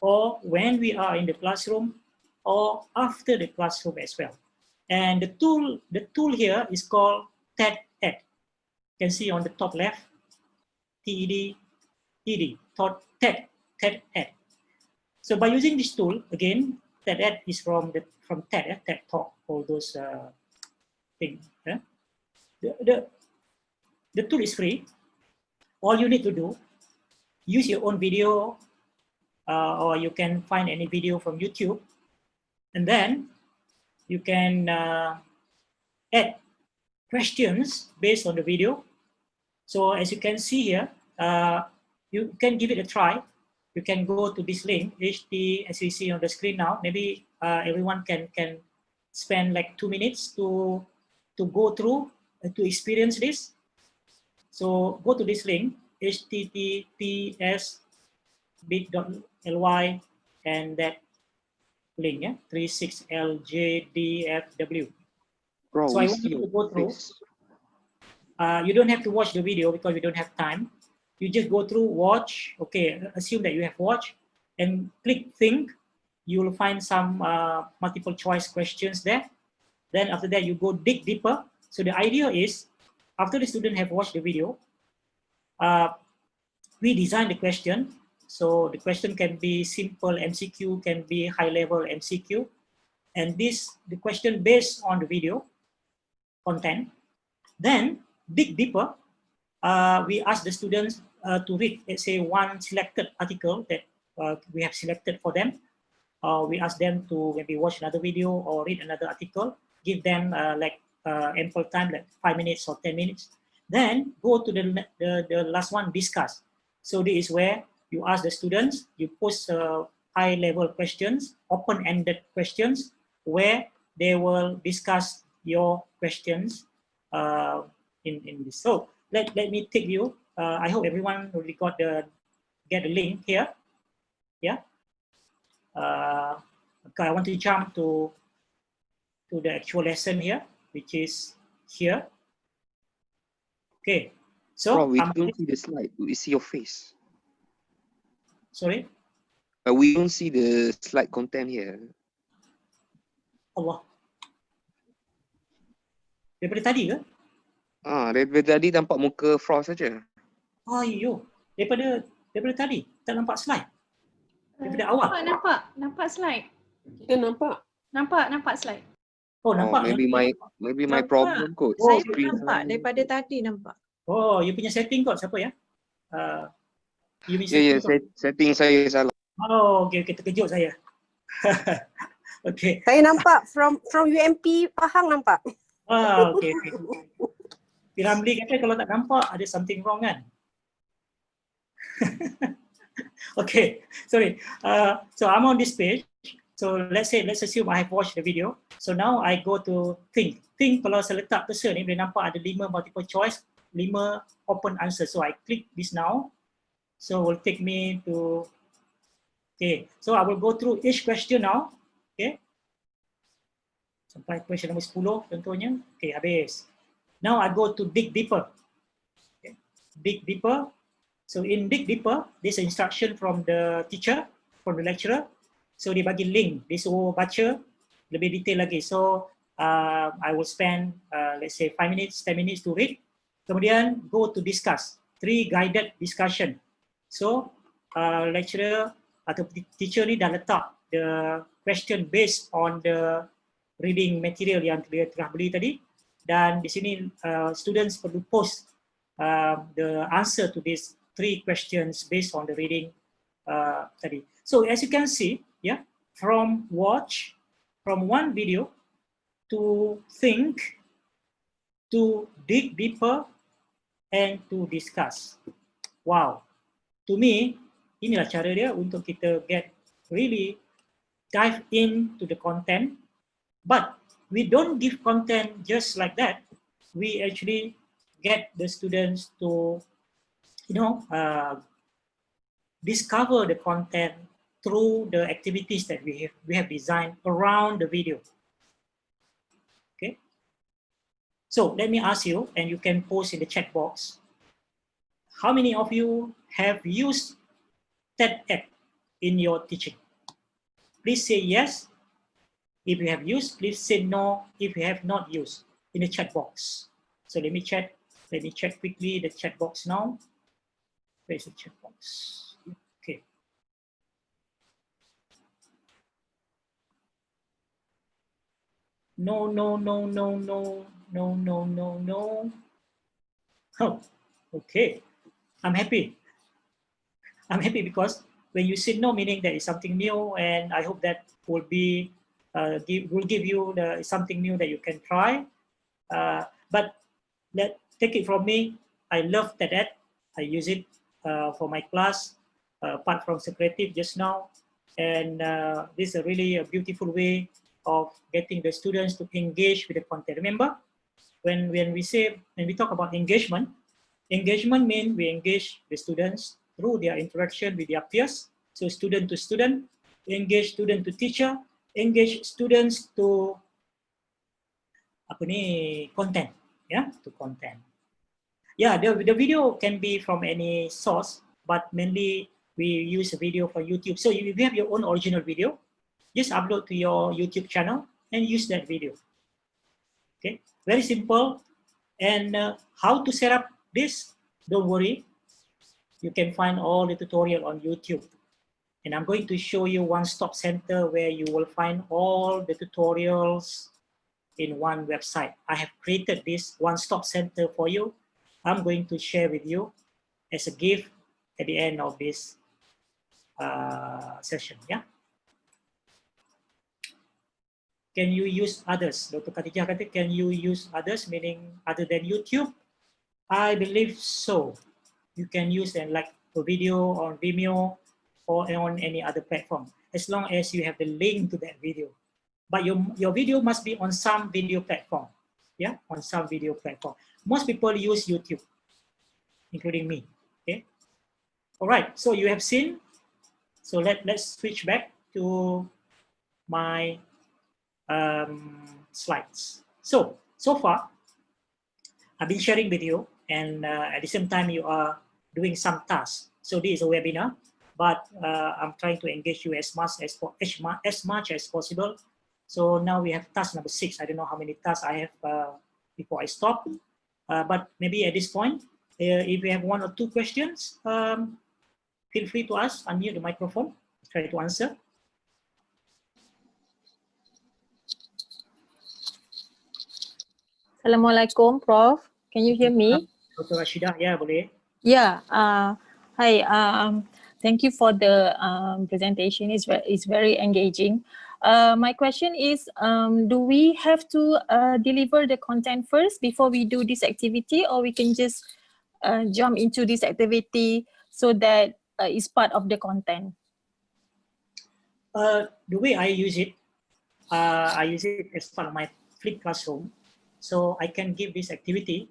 or when we are in the classroom, or after the classroom as well. And the tool here is called TED-Ed. You can see on the top left, TED-Ed, TED-Ed. So by using this tool, again, TED-Ed is from TED, TED Talk, all those things. The tool is free. All you need to do, use your own video, or you can find any video from YouTube, and then you can add questions based on the video. So as you can see here, you can give it a try. You can go to this link, HT, as you see on the screen now. Maybe everyone can spend like 2 minutes to go through, to experience this. So go to this link, https://bit.ly, and that link, yeah, 36LJDFW. Bro, So I want you to go through. You don't have to watch the video because we don't have time. You just go through, watch, okay, assume that you have watched, and click think. You will find some multiple choice questions there. Then after that, you go dig deeper. So the idea is, after the student have watched the video, we design the question. So the question can be simple MCQ, can be high level MCQ. And the question based on the video content. Then dig deeper. We ask the students to read, let's say, one selected article that we have selected for them. We ask them to maybe watch another video or read another article, give them ample time, like 5 minutes or 10 minutes. Then go to the last one, discuss. So this is where you ask the students, you post high-level questions, open-ended questions, where they will discuss your questions in this. So let me take you. I hope everyone already get the link here. Yeah. Okay, I want to jump to the actual lesson here, which is here. Okay. So Prof, we don't see the slide. We see your face. Sorry. We don't see the slide content here. Allah. Daripada tadi ke? Daripada tadi nampak muka Prof saja. Ayo, daripada tadi tak nampak slide. Daripada awal. Nampak slide. Kita nampak. Nampak slide. Oh, nampak. Maybe my problem kot. Saya pun nampak daripada tadi nampak. Oh, you punya setting kot siapa ya? You punya setting saya salah. Oh, okay, terkejut saya. Okay. Saya nampak from UMP Pahang nampak. Okay. Piramli kata kalau tak nampak ada something wrong kan? Okay, sorry. So I'm on this page. So let's assume I have watched the video. So now I go to think. Think kalau saya letak cursor ni boleh nampak ada 5 multiple choice, 5 open answer. So I click this now. So it will take me to, okay. So I will go through each question now. Okay. Sampai question nombor 10 tentunya. Okay, habis. Now I go to dig deeper. Okay. Dig deeper. So in dig deeper, there's an instruction from the teacher, from the lecturer. So dia bagi link, dia suruh baca lebih detail lagi. So I will spend let's say 5 minutes, 10 minutes to read. Kemudian go to discuss, 3 guided discussion. So lecturer atau teacher ni dah letak the question based on the reading material yang dia telah beli tadi. Dan di sini students perlu post the answer to these 3 questions based on the reading tadi. So as you can see, yeah, from one video to think, to dig deeper, and to discuss. Wow, to me, inilah cara dia untuk kita really dive into the content. But we don't give content just like that. We actually get the students to, discover the content through the activities that we have designed around the video. Okay. So let me ask you, and you can post in the chat box. How many of you have used TED in your teaching? Please say yes if you have used. Please say no if you have not used in the chat box. So let me check quickly the chat box now. Where is the chat box? Okay. No. Oh, okay. I'm happy because when you say no, meaning that is something new, and I hope that will be will give you something new that you can try. But take it from me, I love TED. I use it for my class, apart from Secretive just now, and this is really a beautiful way of getting the students to engage with the content. Remember, when we talk about engagement means we engage the students through their interaction with their peers. So student to student, engage student to teacher, engage students to content, yeah, to content. Yeah, the video can be from any source, but mainly we use a video for YouTube. So if you have your own original video, just upload to your YouTube channel and use that video. Okay, very simple. And how to set up this, don't worry. You can find all the tutorial on YouTube. And I'm going to show you one-stop center where you will find all the tutorials in one website. I have created this one-stop center for you. I'm going to share with you as a gift at the end of this session. Yeah. Can you use others? Dr. Khadijah kata, can you use others, meaning other than YouTube? I believe so. You can use them like a video on Vimeo or on any other platform, as long as you have the link to that video. But your video must be on some video platform, yeah, on some video platform. Most people use YouTube, including me, okay? All right, so you have seen, so let's switch back to my slides. So far, I've been sharing with you, and at the same time, you are doing some tasks. So this is a webinar, but I'm trying to engage you as much as possible. So now we have task number 6. I don't know how many tasks I have before I stop, but maybe at this point, if you have 1 or 2 questions, feel free to ask, unmute the microphone, try to answer. Assalamualaikum, Prof. Can you hear me? Dr. Rashida, ya boleh. Yeah. Hi. Thank you for the presentation. It's very engaging. My question is, do we have to deliver the content first before we do this activity, or we can just jump into this activity so that it's part of the content? The way I use it as part of my flipped classroom. So I can give this activity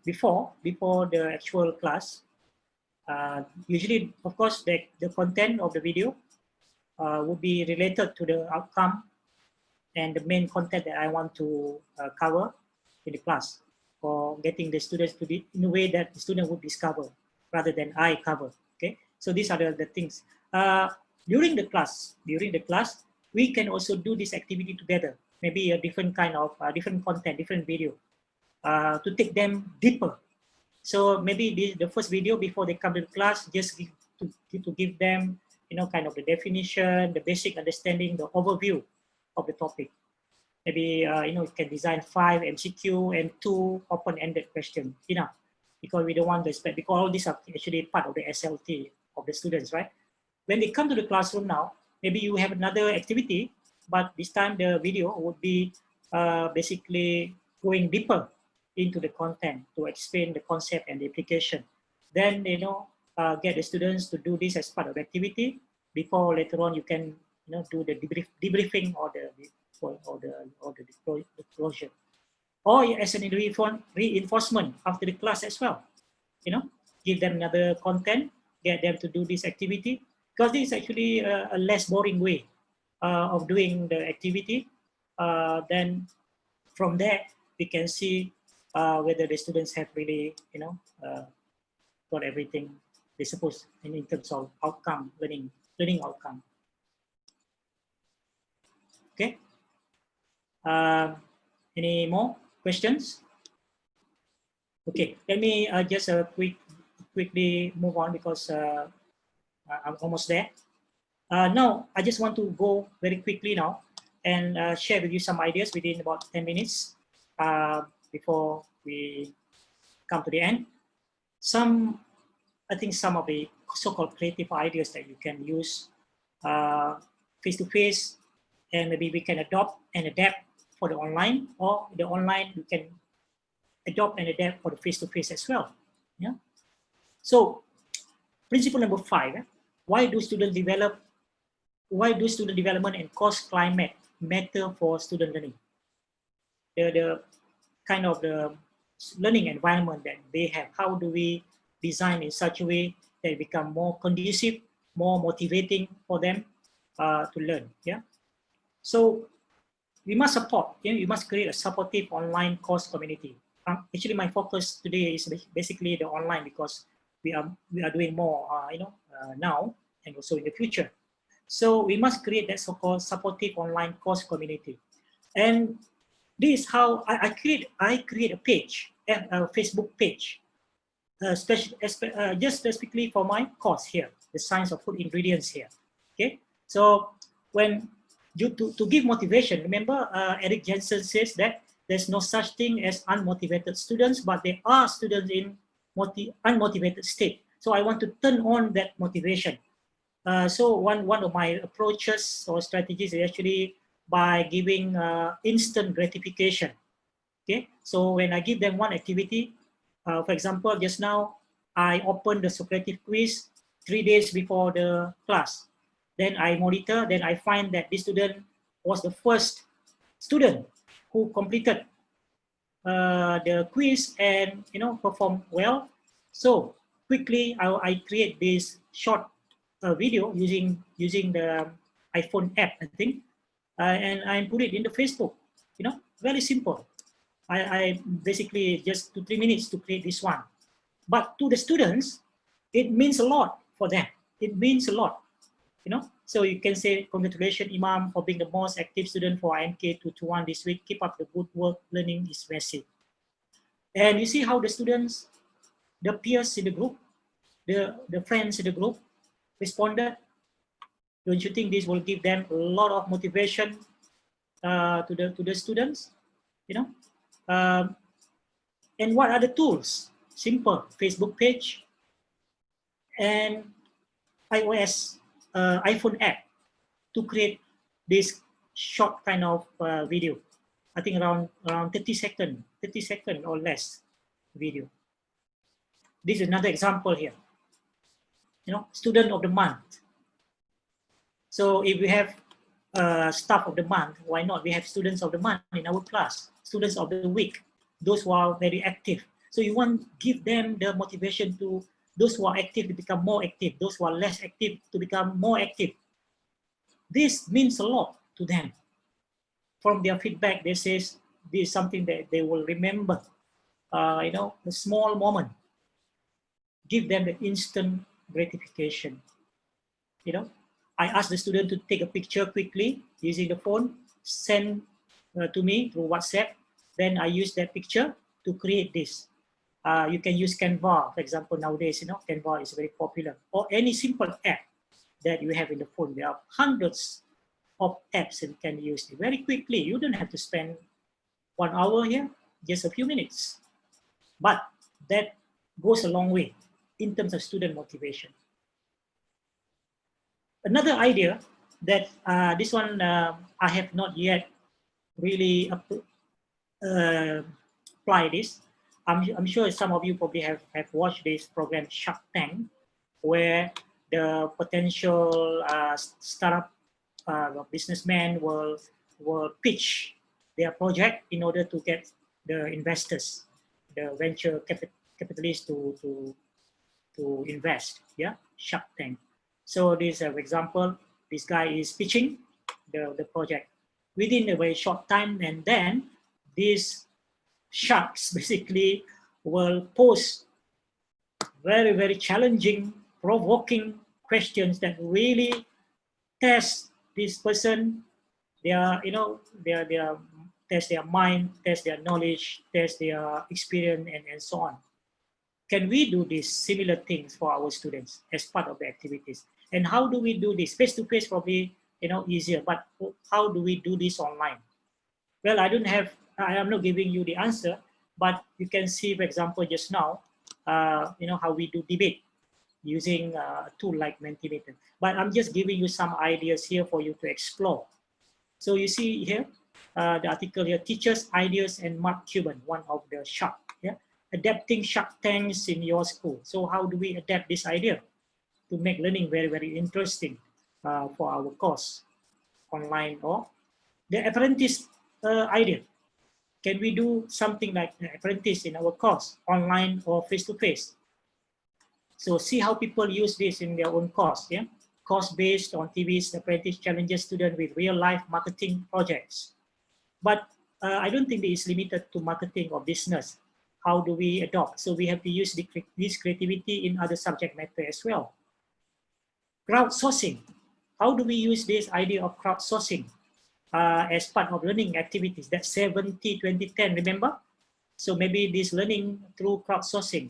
before the actual class. Usually, of course, the content of the video would be related to the outcome and the main content that I want to cover in the class, or getting the students to be in a way that the student would discover rather than I cover. Okay, so these are the things. During the class, we can also do this activity together. Maybe a different kind of different content, different video, to take them deeper. So maybe the first video before they come to the class, just to give them, kind of the definition, the basic understanding, the overview of the topic. Maybe you can design 5 MCQ and 2 open-ended questions, because we don't want to expect, because all these are actually part of the SLT of the students, right? When they come to the classroom now, maybe you have another activity, but this time the video would be basically going deeper into the content to explain the concept and the application. Then, get the students to do this as part of the activity before later on you can, do the debriefing or the closure. Or as an reinforcement after the class as well. Give them another content, get them to do this activity, because this is actually a less boring way of doing the activity. Then from there, we can see whether the students have really, got everything they supposed in terms of outcome, learning outcome. Okay. Any more questions? Okay, let me just quickly move on, because I'm almost there. Now, I just want to go very quickly now and share with you some ideas within about 10 minutes before we come to the end. I think some of the so-called creative ideas that you can use face-to-face, and maybe we can adopt and adapt for the online, or the online you can adopt and adapt for the face-to-face as well. Yeah. So, principle number 5. Why do student development and course climate matter for student learning? The kind of the learning environment that they have. How do we design in such a way that it become more conducive, more motivating for them to learn? Yeah. So we must support. We must create a supportive online course community. Actually, my focus today is basically the online, because we are doing more, now and also in the future. So we must create that so-called supportive online course community. And this is how I create a page, a Facebook page, just specifically for my course here, the science of food ingredients here. Okay, so when to give motivation, remember Eric Jensen says that there's no such thing as unmotivated students, but there are students in unmotivated state. So I want to turn on that motivation. So one of my approaches or strategies is actually by giving instant gratification. Okay, so when I give them one activity, for example, just now I open the Socrative quiz 3 days before the class. Then I monitor, then I find that this student was the first student who completed the quiz and performed well. So quickly I create this short video using the iPhone app, I think, and I put it in the Facebook. Very simple. I basically just 2-3 minutes to create this one. But to the students, it means a lot for them. It means a lot, So you can say, congratulations, Imam, for being the most active student for IMK 221 this week. Keep up the good work. Learning is massive. And you see how the students, the peers in the group, the friends in the group responded. Don't you think this will give them a lot of motivation to the students? And what are the tools? Simple, Facebook page and iOS iPhone app to create this short kind of video. I think around 30 second or less video. This is another example here. Student of the month. So if we have staff of the month, why not? We have students of the month in our class, students of the week, those who are very active. So you want to give them the motivation to those who are active to become more active, those who are less active to become more active. This means a lot to them. From their feedback, they say this is something that they will remember. The small moment. Give them the instant gratification. I ask the student to take a picture quickly using the phone, send to me through WhatsApp. Then I use that picture to create this. You can use Canva, for example, nowadays, Canva is very popular, or any simple app that you have in the phone. There are hundreds of apps that you can use very quickly. You don't have to spend 1 hour here, just a few minutes. But that goes a long way in terms of student motivation. Another idea that this one I have not yet really applied this. I'm sure some of you probably have watched this program Shark Tank, where the potential startup businessmen will pitch their project in order to get the investors, the venture capitalists to invest. Yeah, Shark Tank. So this example, this guy is pitching the project within a very short time, and then these sharks basically will pose very, very challenging, provoking questions that really test this person, test their mind, test their knowledge, test their experience, and so on. Can we do these similar things for our students as part of the activities? And how do we do this? Face-to-face probably easier, but how do we do this online? Well, I am not giving you the answer, but you can see, for example, just now, how we do debate using a tool like Mentimeter. But I'm just giving you some ideas here for you to explore. So you see here, the article here, Teachers, Ideas, and Mark Cuban, one of the shark. Yeah? Adapting Shark Tanks in your school. So how do we adapt this idea to make learning very, very interesting for our course, online or the apprentice idea? Can we do something like the apprentice in our course, online or face-to-face? So see how people use this in their own course. Yeah, course based on TV's apprentice challenges students with real-life marketing projects. But I don't think it is limited to marketing or business. How do we adopt? So we have to use this creativity in other subject matter as well. Crowdsourcing. How do we use this idea of crowdsourcing as part of learning activities? That's 70-20-10, remember? So maybe this learning through crowdsourcing,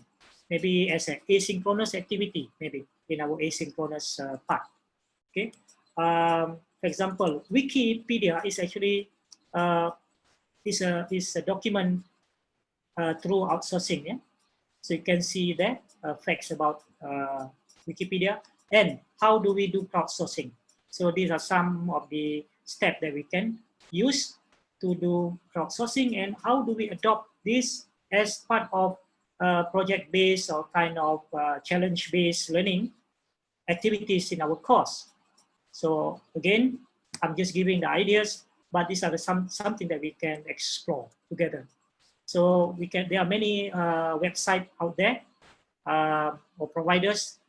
maybe as an asynchronous activity, maybe in our asynchronous part. Okay. For example, Wikipedia is actually is a document through outsourcing. Yeah. So you can see there facts about Wikipedia and how do we do crowdsourcing. So these are some of the steps that we can use to do crowdsourcing, and how do we adopt this as part of project-based or kind of challenge-based learning activities in our course. So again, I'm just giving the ideas, but these are something that we can explore together. So there are many websites out there or providers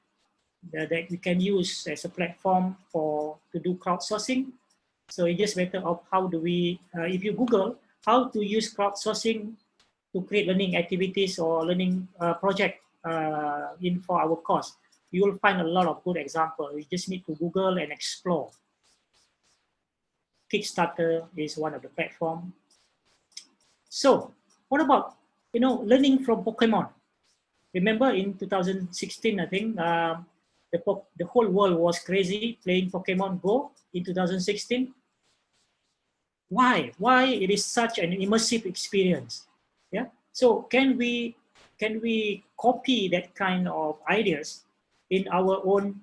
that we can use as a platform to do crowdsourcing. So it's just a matter of how do we, if you Google how to use crowdsourcing to create learning activities or learning project for our course, you will find a lot of good examples. You just need to Google and explore. Kickstarter is one of the platforms. So what about, learning from Pokemon? Remember in 2016, I think, the whole world was crazy playing Pokemon Go in 2016. Why? Why it is such an immersive experience? Yeah. So can we copy that kind of ideas in our own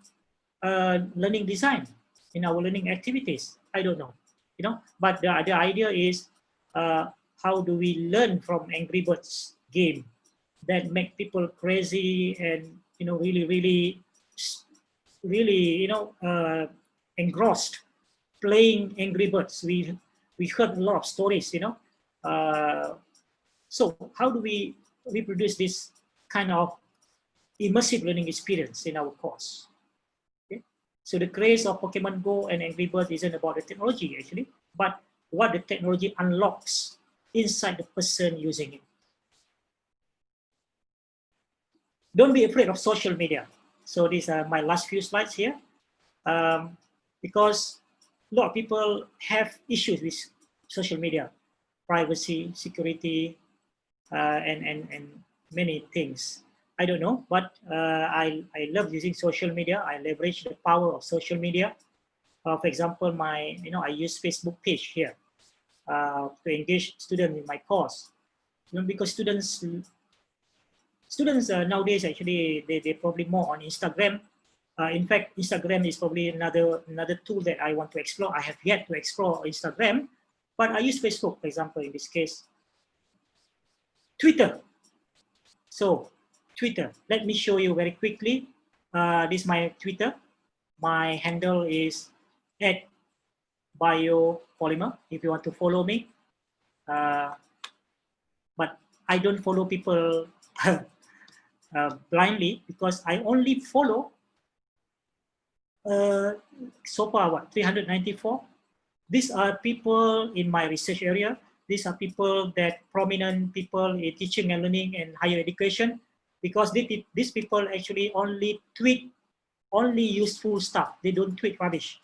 learning design, in our learning activities? I don't know. But the idea is how do we learn from Angry Birds game that make people crazy and really engrossed playing Angry Birds. We heard a lot of stories, so how do we reproduce this kind of immersive learning experience in our course? Okay? So the craze of Pokemon Go and Angry Birds isn't about the technology actually, but what the technology unlocks inside the person using it. Don't be afraid of social media. So these are my last few slides here, because a lot of people have issues with social media, privacy, security, and many things. I don't know, but I love using social media. I leverage the power of social media. For example, I use Facebook page here to engage students in my course. Because students nowadays actually they're probably more on Instagram. In fact, Instagram is probably another tool that I want to explore. I have yet to explore Instagram, but I use Facebook, for example, in this case. Twitter. So Twitter, let me show you very quickly. This is my Twitter. My handle is @biopolymer if you want to follow me. But I don't follow people blindly, because I only follow so far 394. These are people in my research area. These are people prominent people in teaching and learning and higher education, because these people actually only tweet only useful stuff. They don't tweet rubbish,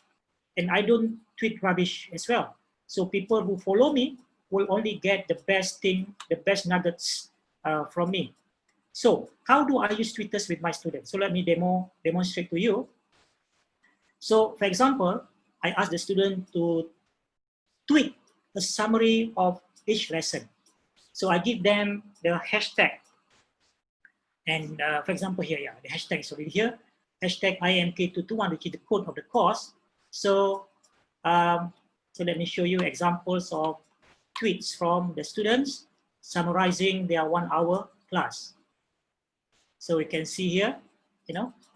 and I don't tweet rubbish as well. So people who follow me will only get the best thing, the best nuggets from me. So how do I use Twitters with my students? So let me demonstrate to you. So for example, I ask the student to tweet a summary of each lesson. So I give them the hashtag. And for example here, yeah, the hashtag is already here. Hashtag IMK221, which is the code of the course. So, so let me show you examples of tweets from the students summarizing their 1 hour class. So we can see here,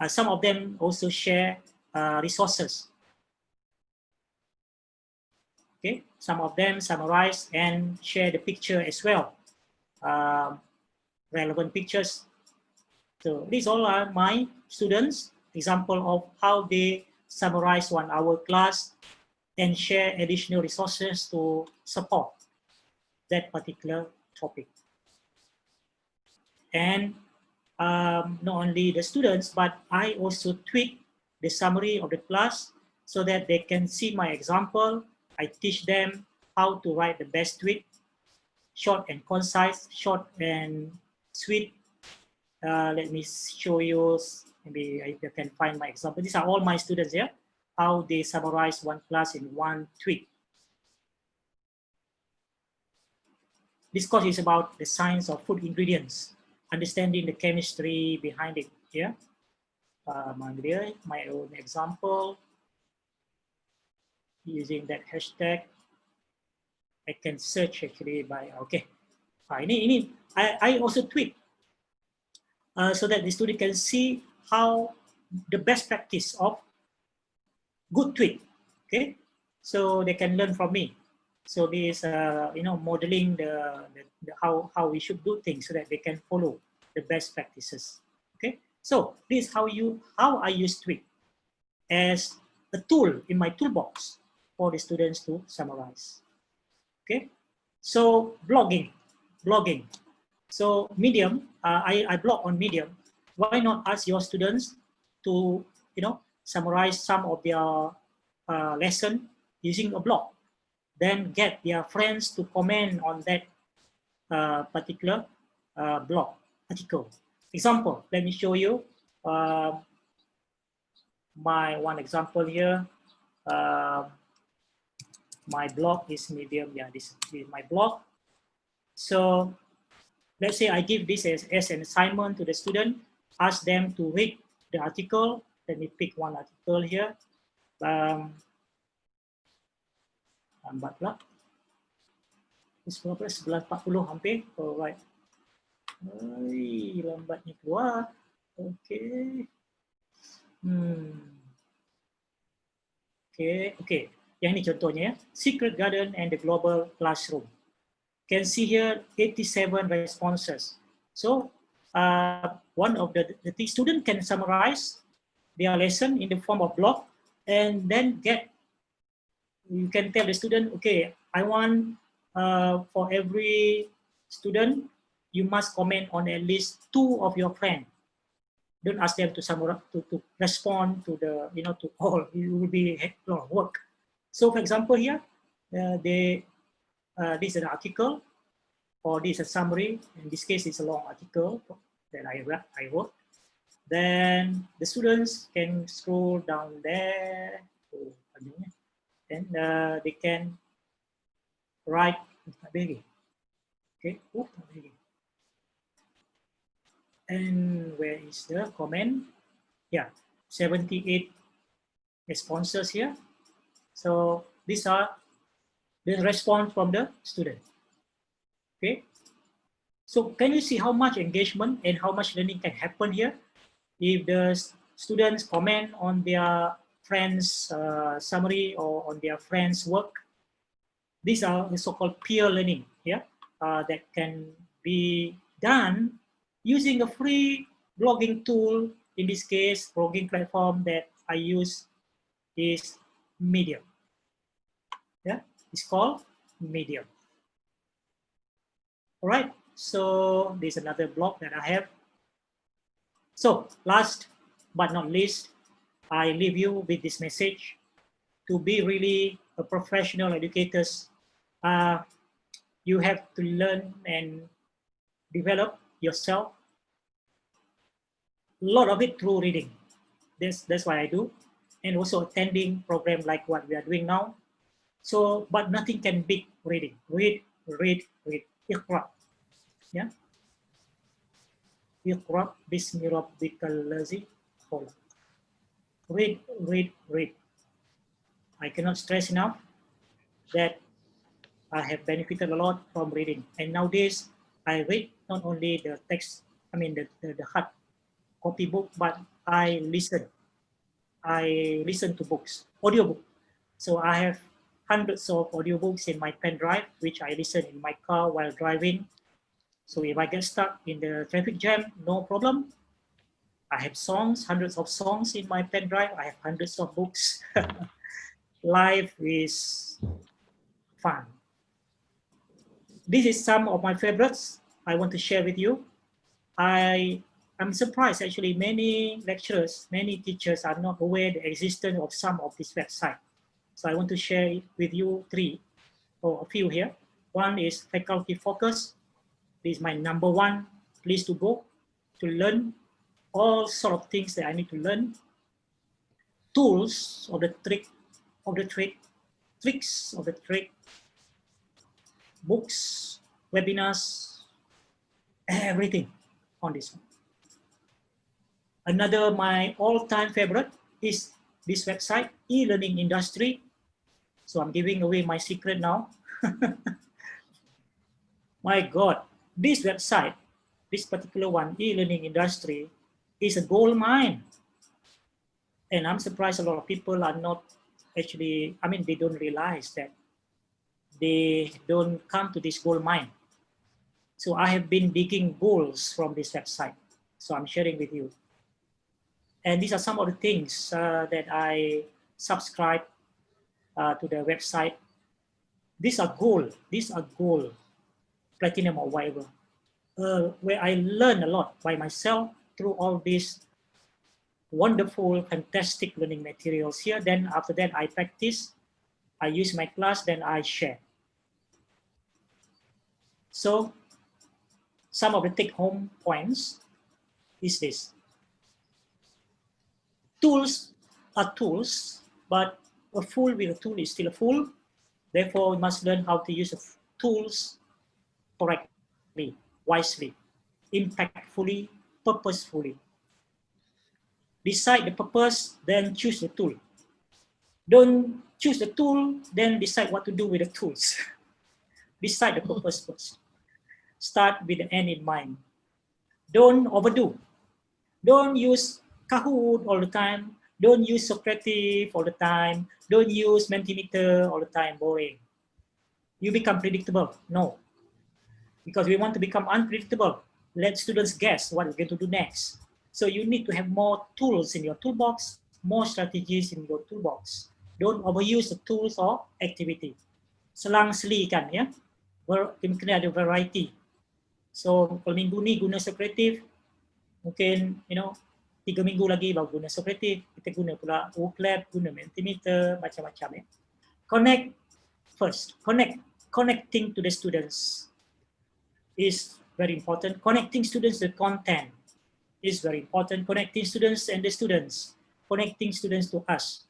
some of them also share resources. Okay, some of them summarize and share the picture as well, relevant pictures. So these all are my students, example of how they summarize 1 hour class and share additional resources to support that particular topic. And not only the students, but I also tweak the summary of the class so that they can see my example. I teach them how to write the best tweet, short and concise, short and sweet. Let me show you, maybe I can find my example. These are all my students here, how they summarize one class in one tweet. This course is about the science of food ingredients, understanding the chemistry behind it here. My own example, using that hashtag. I can search actually by, okay. I also tweet so that the student can see how the best practice of good tweet. Okay, so they can learn from me. So this, modeling the how we should do things so that they can follow the best practices. Okay, so this is how I use tweet as a tool in my toolbox for the students to summarize. Okay, so blogging. So Medium, I blog on Medium. Why not ask your students to, summarize some of their lesson using a blog? Then get their friends to comment on that particular blog article. Example, let me show you my one example here. My blog is Medium. Yeah, this is my blog. So let's say I give this as an assignment to the student, ask them to read the article. Let me pick one article here. Lambatlah. 11.40 hampir. Alright. Lambatnya keluar. Okay. Okay. Yang ini contohnya ya. Secret Garden and the Global Classroom. Can see here 87 responses. So one of the student can summarize their lesson in the form of blog, and then you can tell the student, okay, I want for every student, you must comment on at least 2 of your friends. Don't ask them to summarize, to respond to the, to all. It will be a lot of work. So for example here, this is an article, or this is a summary. In this case, it's a long article that I wrote. Then the students can scroll down there. Then they can write. Okay. And where is the comment? Yeah, 78 responses here. So these are the response from the student. Okay. So can you see how much engagement and how much learning can happen here if the students comment on their friends' summary or on their friends' work? These are the so-called peer learning, yeah, that can be done using a free blogging tool. In this case, blogging platform that I use is Medium. Yeah, it's called Medium. All right, so there's another blog that I have. So last but not least, I leave you with this message. To be really a professional educators, you have to learn and develop yourself. A lot of it through reading. That's what I do. And also attending program like what we are doing now. So, but nothing can beat reading. Read. Iqra. Yeah. Iqra bismi rabbikal ladzi khalaq. Read. I cannot stress enough that I have benefited a lot from reading. And nowadays, I read not only the text, the hard copy book, but I listen to books, audiobook. So I have hundreds of audiobooks in my pen drive, which I listen in my car while driving. So if I get stuck in the traffic jam, no problem. I have songs, hundreds of songs in my pen drive. I have hundreds of books. Life is fun. This is some of my favorites I want to share with you. I'm surprised actually many lecturers, many teachers are not aware the existence of some of this website. So I want to share it with you 3 or a few here. One is Faculty Focus. This is my #1 place to go to learn all sort of things that I need to learn. Tools of the tricks of the trade, books, webinars, everything on this one. Another, my all-time favorite is this website, e-learning industry. So I'm giving away my secret now. My God, this website this particular one, e-learning industry, is a gold mine. And I'm surprised a lot of people are not actually, I mean, they don't realize that they don't come to this gold mine. So I have been digging golds from this website. So I'm sharing with you. And these are some of the things that I subscribe to the website. These are gold, platinum or whatever, where I learn a lot by myself through all these wonderful, fantastic learning materials here. Then after that, I practice, I use my class, then I share. So some of the take-home points is this. Tools are tools, but a fool with a tool is still a fool. Therefore, we must learn how to use the tools correctly, wisely, impactfully, purposefully. Decide the purpose, then choose the tool. Don't choose the tool, then decide what to do with the tools. Decide the purpose first. Start with the end in mind. Don't overdo. Don't use Kahoot all the time. Don't use Socrative all the time. Don't use Mentimeter all the time, boring. You become predictable. No. Because we want to become unpredictable. Let students guess what we're going to do next. So you need to have more tools in your toolbox, more strategies in your toolbox. Don't overuse the tools or activity. Selang-selikan ya. Kena ada variety. So kalau minggu ni guna Socrative, mungkin 3 minggu lagi baru guna Socrative, kita guna pula Lab, guna Mentimeter, macam-macam ya. Connect first. Connecting to the students is very important. Connecting students to the content is very important. Connecting students and the students. Connecting students to us.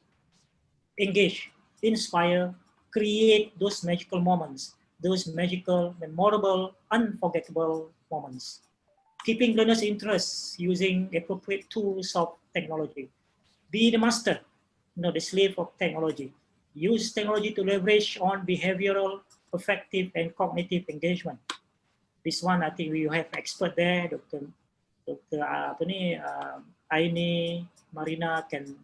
Engage, inspire, create those magical moments, those magical, memorable, unforgettable moments. Keeping learners' interest using appropriate tools of technology. Be the master, not the slave of technology. Use technology to leverage on behavioral, affective, and cognitive engagement. This one, I think we have expert there, Dr. Aini, Marina can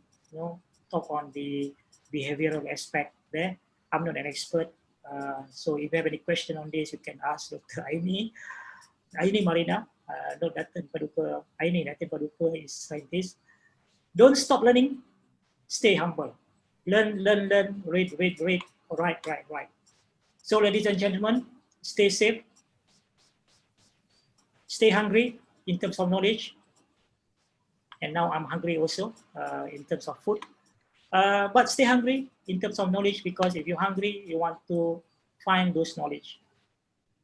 talk on the behavioral aspect there. I'm not an expert, so if you have any question on this, you can ask Dr. Aini, Marina. Not Dr. Paduka, Aini, Dr. Paduka is scientist. Don't stop learning. Stay humble. Learn, read. Right. So, ladies and gentlemen, stay safe. Stay hungry in terms of knowledge. And now I'm hungry also in terms of food. But stay hungry in terms of knowledge, because if you're hungry, you want to find those knowledge.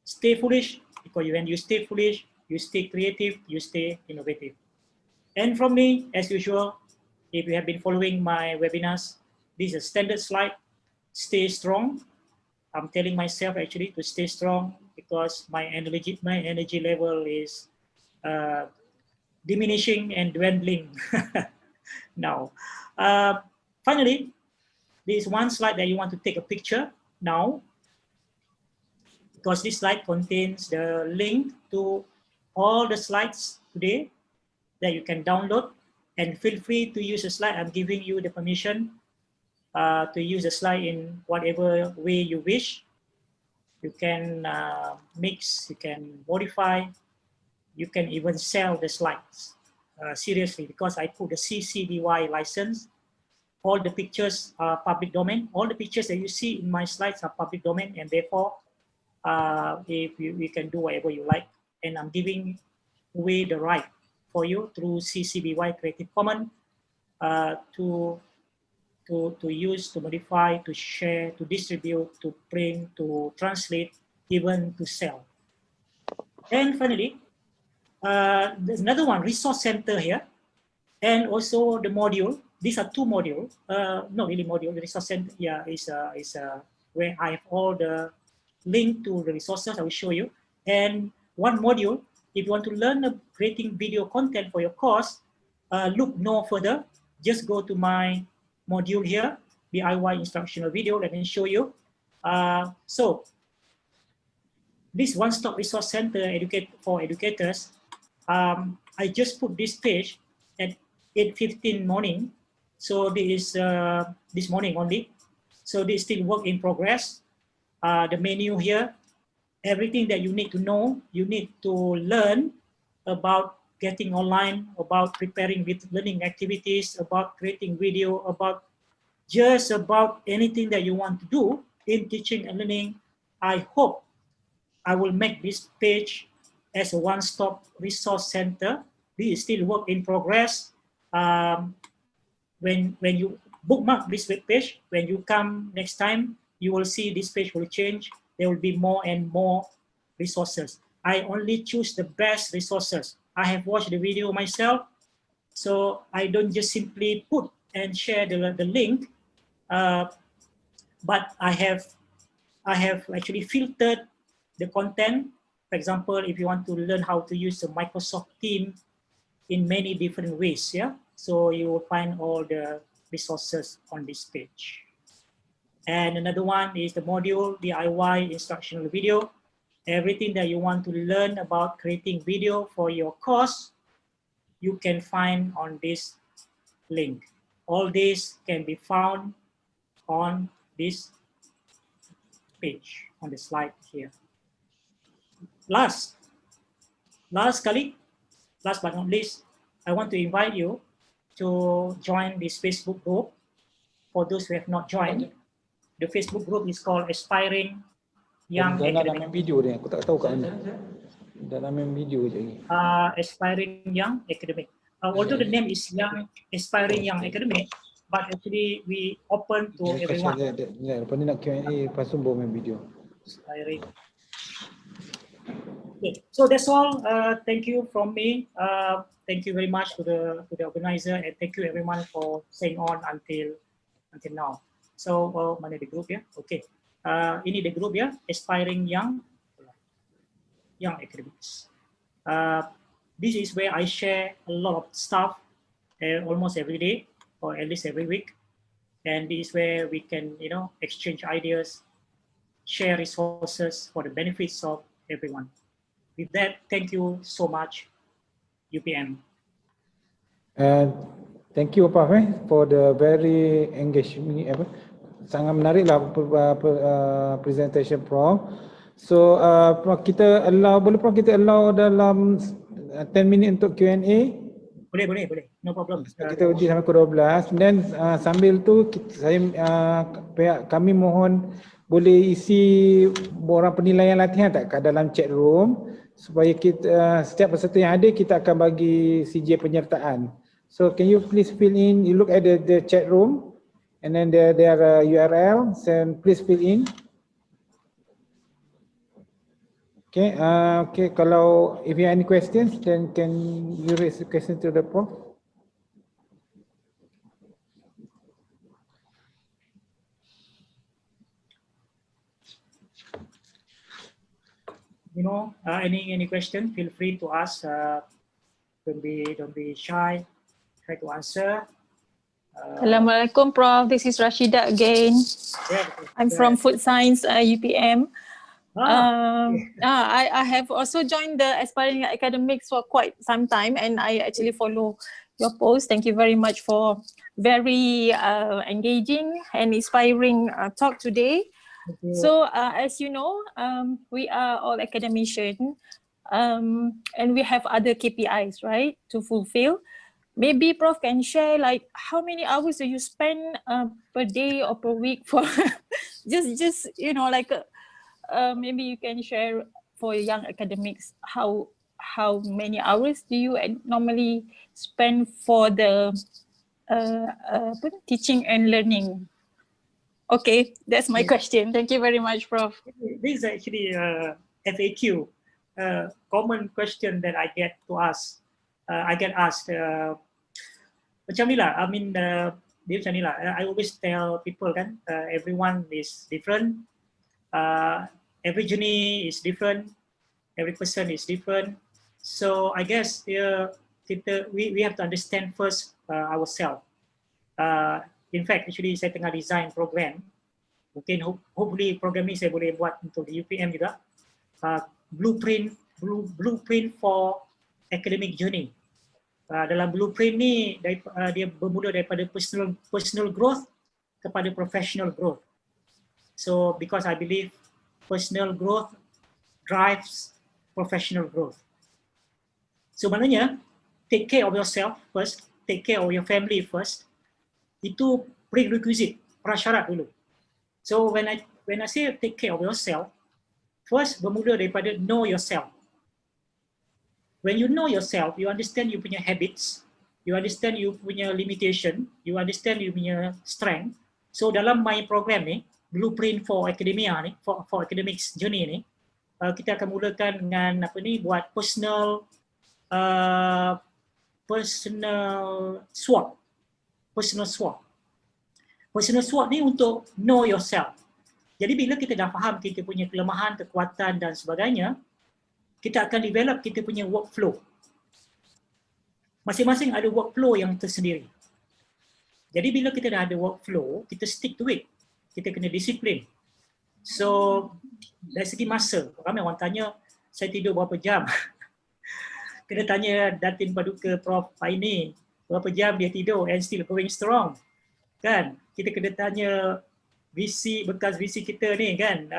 Stay foolish, because when you stay foolish, you stay creative, you stay innovative. And from me, as usual, if you have been following my webinars, this is a standard slide. Stay strong. I'm telling myself actually to stay strong, because my energy level is diminishing and dwindling now. Finally, there is one slide that you want to take a picture now, because this slide contains the link to all the slides today that you can download, and feel free to use the slide. I'm giving you the permission to use the slide in whatever way you wish. You can mix, you can modify, you can even sell the slides. Seriously, because I put the CC-BY license. All the pictures are public domain. All the pictures that you see in my slides are public domain, and therefore, if you can do whatever you like. And I'm giving away the right for you through CC-BY Creative Commons to use, to modify, to share, to distribute, to print, to translate, even to sell. And finally, there's another one, resource center here, and also the module. These are two modules, not really module. The resource center, yeah, is where I have all the link to the resources. I will show you. And one module, if you want to learn creating video content for your course, look no further. Just go to my module here, DIY instructional video. Let me show you. So this one-stop resource center for educators I just put this page at 8:15 morning. So this is this morning only. So this is still work in progress. The menu here, everything that you need to know, you need to learn about getting online, about preparing with learning activities, about creating video, about just about anything that you want to do in teaching and learning. I hope I will make this page as a one-stop resource center. This is still work in progress. When you bookmark this web page, when you come next time, you will see this page will change. There will be more and more resources. I only choose the best resources. I have watched the video myself, so I don't just simply put and share the link, but I have actually filtered the content. For example, if you want to learn how to use the Microsoft Teams in many different ways, yeah. So you will find all the resources on this page. And another one is the module DIY instructional video. Everything that you want to learn about creating video for your course, you can find on this link. All this can be found on this page, on the slide here. Last but not least, I want to invite you to join this Facebook group. For those who have not joined, the Facebook group is called Aspiring Young Academic. Video dia, aku tak tahu kat mana. Dalam video je ni. Aspiring Young Academic. Although the name is Young Aspiring Young Academic, but actually we open to everyone. Lepas ni nak Q&A, lepas tu baru main video. Aspiring. Okay, so that's all. Thank you from me. Thank you very much to the organizer, and thank you everyone for staying on until now. So mana the group ya? Okay. Ini the group ya, Aspiring Young Academics. This is where I share a lot of stuff almost every day or at least every week, and this is where we can exchange ideas, share resources for the benefits of everyone. With that, thank you so much, UPM. Thank you Prof for the very engaging, sangat menarik lah presentation Prof. So Prof, kita allow, boleh Prof kita allow dalam 10 minit untuk Q&A? Boleh, no problem. Kita uji sampai ke 12, dan sambil tu kami mohon boleh isi borang penilaian latihan tak kat dalam chat room, supaya kita setiap peserta yang ada kita akan bagi CJ penyertaan. So can you please fill in, you look at the chat room and then there are URL, and please fill in. Okay, kalau if you have any questions, then can you raise the question to the Prof? Any question, feel free to ask. Don't be shy. Try to answer. Assalamualaikum Prof. This is Rashida again. I'm from Food Science UPM. I have also joined the Aspiring Academics for quite some time, and I actually follow your post. Thank you very much for very engaging and inspiring talk today. So as you know, we are all academicians, and we have other KPIs, right, to fulfill. Maybe Prof can share like how many hours do you spend per day or per week for just like maybe you can share for young academics how many hours do you normally spend for the teaching and learning. Okay, that's my question. Thank you very much, Prof. This is actually a FAQ, common question that I get asked. Macam ni lah, I mean, dia macam ni lah. I always tell people kan, everyone is different, every journey is different, every person is different. So I guess we have to understand first ourselves. In fact, actually saya tengah design program. Mungkin hopefully program ni saya boleh buat untuk di UPM juga. Blueprint for academic journey. Dalam blueprint ni dia bermula daripada personal growth kepada professional growth. So because I believe personal growth drives professional growth. So maknanya take care of yourself first, take care of your family first. Itu prerequisite, prasyarat dulu. So when I say take care of yourself, first bermula daripada know yourself. When you know yourself, you understand you punya habits, you understand you punya limitation, you understand you punya strength. So dalam my program ni, blueprint for academia ni, for academics journey ni, kita akan mulakan dengan buat personal SWOT. Personal SWOT ni untuk know yourself. Jadi bila kita dah faham kita punya kelemahan, kekuatan dan sebagainya, kita akan develop kita punya workflow. Masing-masing ada workflow yang tersendiri. Jadi bila kita dah ada workflow, kita stick to it. Kita kena disiplin. So dari segi masa, ramai orang tanya saya tidur berapa jam. Kena tanya Datin Paduka Prof Aini berapa jam dia tidur and still going strong. Kan? Kita kena tanya bekas VC kita ni kan.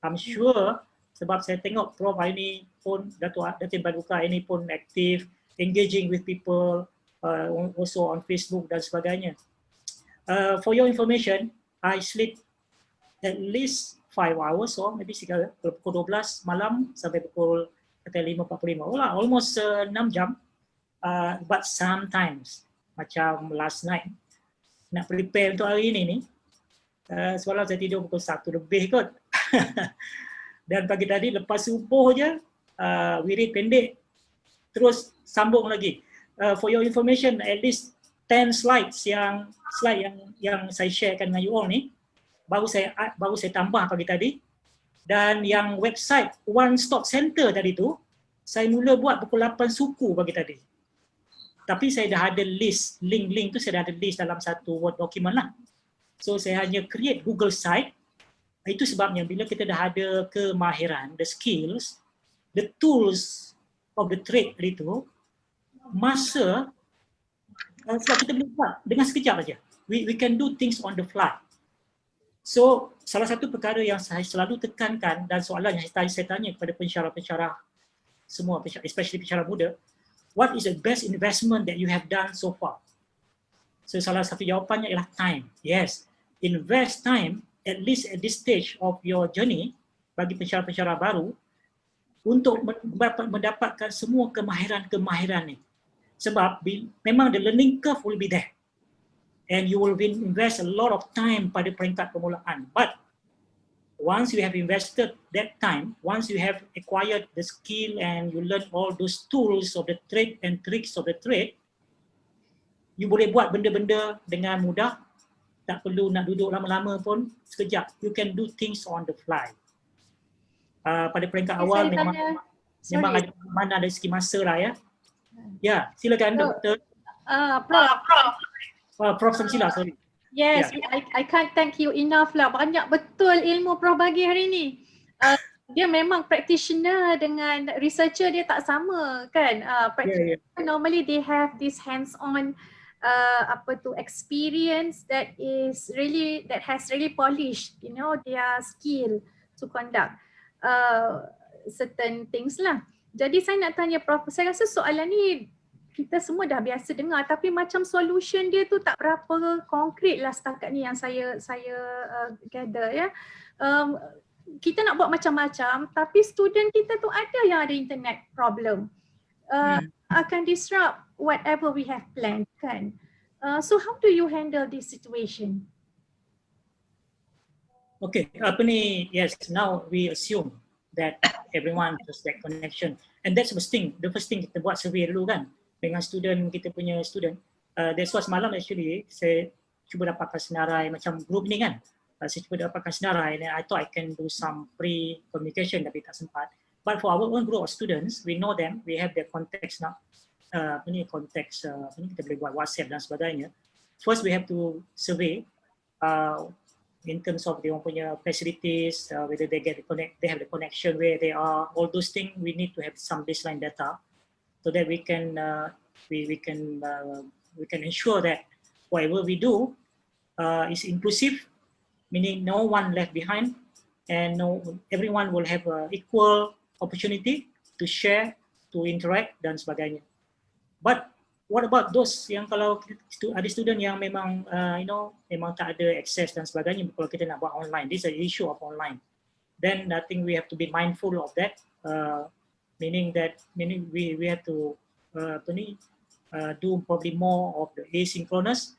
I'm sure sebab saya tengok Prof Aini pun, Datin Paduka ini pun aktif, engaging with people, also on Facebook dan sebagainya. For your information, I sleep at least 5 hours or maybe pukul 12 malam sampai pukul 5.45. Almost 6 jam. But sometimes, macam last night, nak prepare untuk hari ini ni, semalam saya tidur pukul 1 lebih kot. Dan pagi tadi lepas subuh je, wirid pendek, terus sambung lagi. For your information, at least 10 slides yang saya sharekan dengan you all ni, baru saya tambah pagi tadi. Dan yang website One Stop Center tadi tu, saya mula buat pukul 8 suku pagi tadi. Tapi saya dah ada list, link tu saya dah ada list dalam satu Word document lah. So saya hanya create Google site. Itu sebabnya bila kita dah ada kemahiran, the skills, the tools of the trade itu, masa sebab kita boleh buat dengan sekejap aja. We can do things on the fly. So salah satu perkara yang saya selalu tekankan dan soalan yang saya tanya kepada pensyarah-pensyarah semua, especially pensyarah muda, what is the best investment that you have done so far? So salah satu jawapannya ialah time. Yes, invest time at least at this stage of your journey bagi pensyarah-pensyarah baru untuk mendapatkan semua kemahiran-kemahiran ni. Sebab memang the learning curve will be there. And you will invest a lot of time pada peringkat permulaan. But once you have invested that time, once you have acquired the skill and you learn all those tools of the trade and tricks of the trade, you boleh buat benda-benda dengan mudah. Tak perlu nak duduk lama-lama pun, sekejap. You can do things on the fly. Pada peringkat awal memang ada mana dari segi masa lah ya. Ya, silakan Doktor. Prof Samsila, sorry. Yes, yeah. I can't thank you enough lah. Banyak betul ilmu Prof bagi hari ni. Dia memang practitioner dengan researcher dia tak sama kan. Practitioner normally they have this hands-on experience that has really polished, you know, their skill to conduct certain things lah. Jadi saya nak tanya Prof, saya rasa soalan ni kita semua dah biasa dengar tapi macam solution dia tu tak berapa konkret lah setakat ni yang saya gather ya. Kita nak buat macam-macam tapi student kita tu ada yang ada internet problem. Akan disrupt whatever we have planned kan. So how do you handle this situation? Okay, yes, now we assume that everyone has that connection and that's the first thing kita buat survey dulu kan dengan kita punya student. That's why semalam actually saya cuba dapatkan senarai macam group ni kan. Saya cuba dapatkan senarai and I thought I can do some pre-communication tapi tak sempat. But for our own group of students, we know them, we have their contacts now. Kita boleh buat WhatsApp dan sebagainya. First we have to survey in terms of dia punya facilities, whether they have the connection where they are, all those things we need to have some baseline data. so that we can ensure that whatever we do is inclusive, meaning no one left behind, and everyone will have equal opportunity to share, to interact dan sebagainya. But what about those yang kalau ada student yang memang memang tak ada access dan sebagainya kalau kita nak buat online, this is an issue of online. Then I think we have to be mindful of that, meaning we have to do probably more of the asynchronous,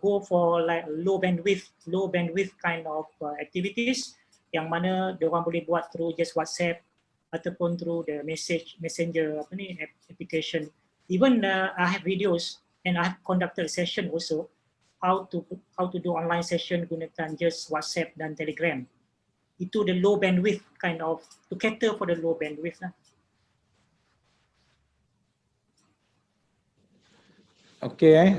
go for like low bandwidth kind of activities yang mana diorang boleh buat through just WhatsApp ataupun through the messenger application. Even I have videos and I have conducted a session also how to do online session gunakan just WhatsApp dan Telegram. Itu the low bandwidth kind of, to cater for the low bandwidth lah. Okay,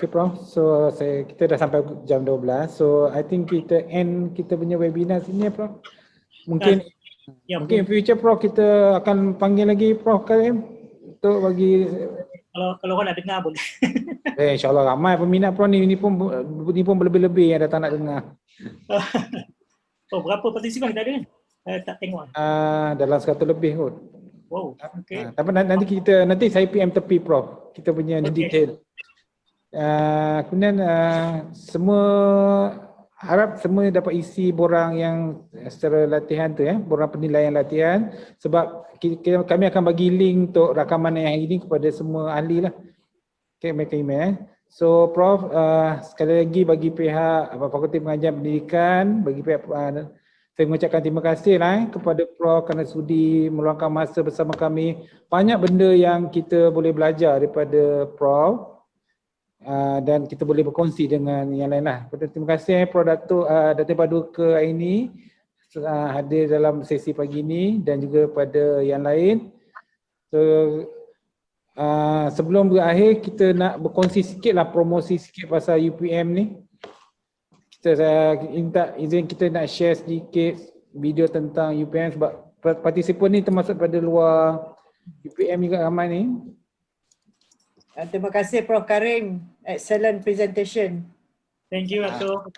Prof. So kita dah sampai jam 12. So I think kita end kita punya webinar sini, Prof. Mungkin mungkin future Prof kita akan panggil lagi Prof Karim untuk bagi kalau orang nak dengar boleh. InsyaAllah ramai peminat Prof ni pun berlebih-lebih yang datang nak dengar. Oh, berapa partisipan kita ada? Tak tengok. Dalam 100 lebih kot. Wow, okay. Tapi nanti saya PM tepi Prof. Kita punya detail. Kemudian harap semua dapat isi borang yang secara latihan tu borang penilaian latihan, sebab kami akan bagi link untuk rakaman yang ini kepada semua ahli lah. Okay, mereka email. So Prof, sekali lagi bagi pihak Fakulti Pengajian Pendidikan, bagi pihak saya mengucapkan terima kasih kepada Prof kerana sudi meluangkan masa bersama kami. Banyak benda yang kita boleh belajar daripada Prof dan kita boleh berkongsi dengan yang lain lah. Terima kasih Prof Datuk Paduka ini hadir dalam sesi pagi ini dan juga pada yang lain. So sebelum berakhir kita nak berkongsi sikit lah, promosi sikit pasal UPM ni. Saya minta izin kita nak share sedikit video tentang UPM sebab partisipan ni termasuk pada luar UPM juga ramai ni. Terima kasih Prof Karim, excellent presentation. Thank you Atul.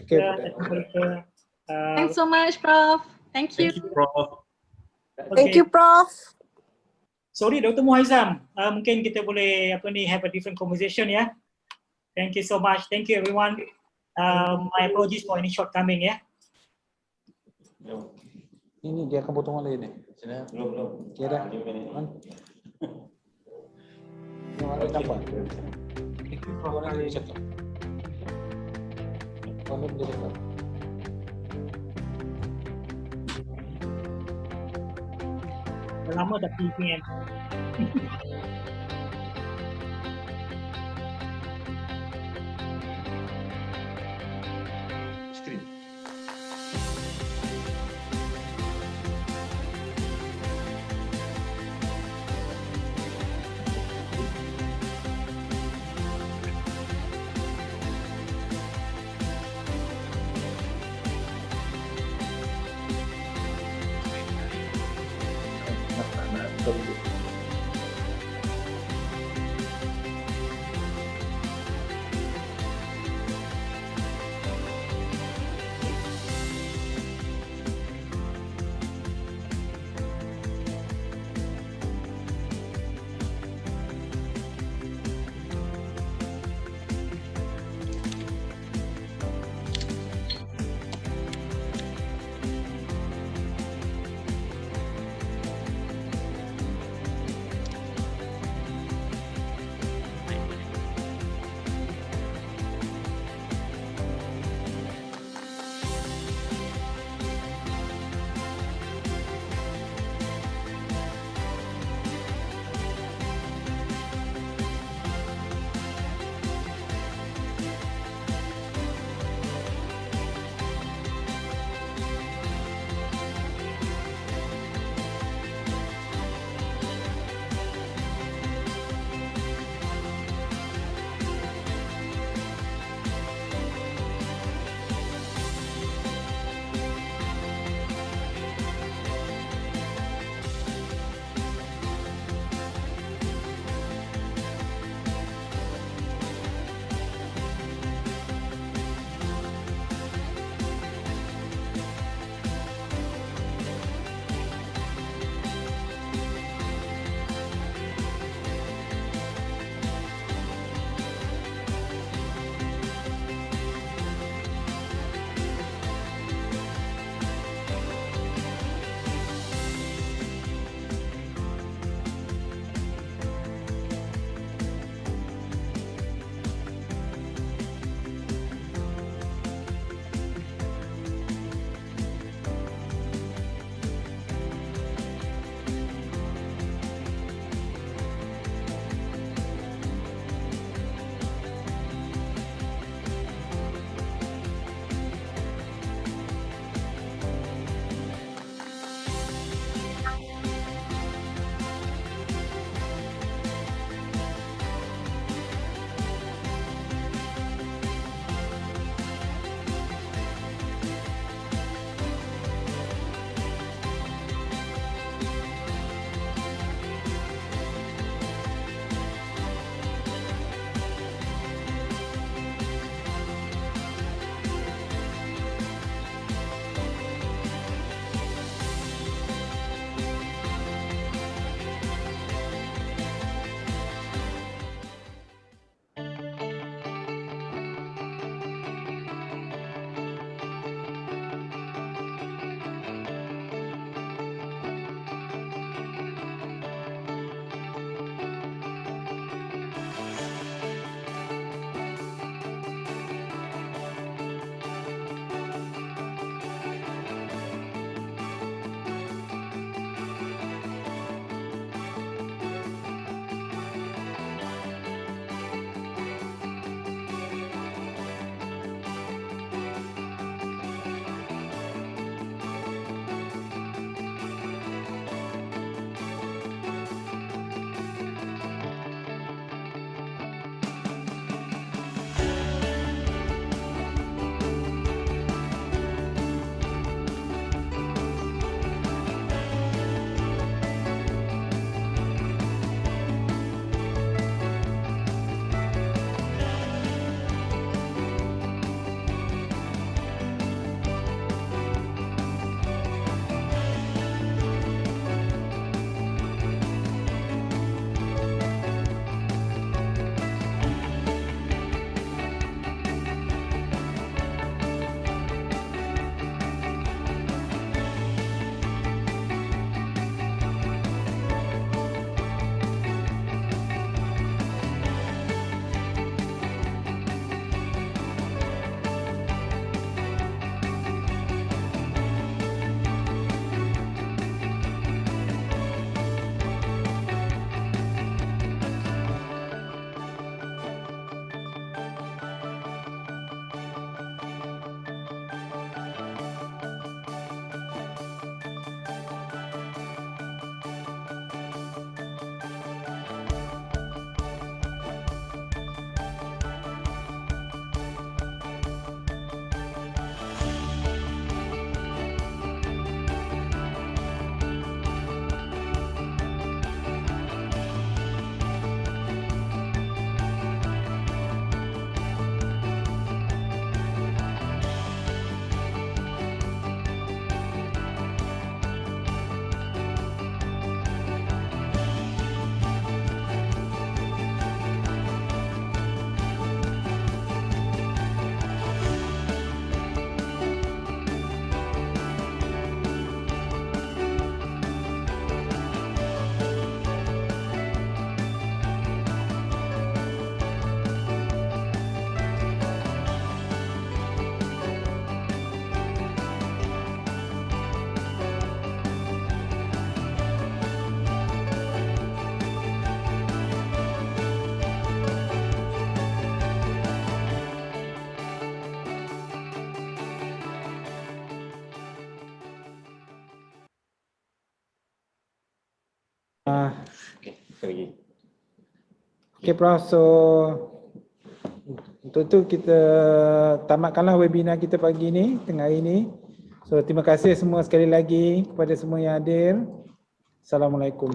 Thanks so much Prof. Thank you. Thank you Prof. Thank you Prof. Sorry Dr. Muaizam, mungkin kita boleh have a different conversation ya. Thank you so much. Thank you everyone. My apologies for any shortcoming ya. Ini dia akan potongan lain ni. Belum. Okay dah. Nampak? Orang ni cakap. Kalau dia cakap. Dah lama dah PPM. Okay, sekali lagi. Okay, Prof. So, untuk itu kita tamatkanlah webinar kita pagi ni, tengah hari ni. So, terima kasih semua sekali lagi kepada semua yang hadir. Assalamualaikum.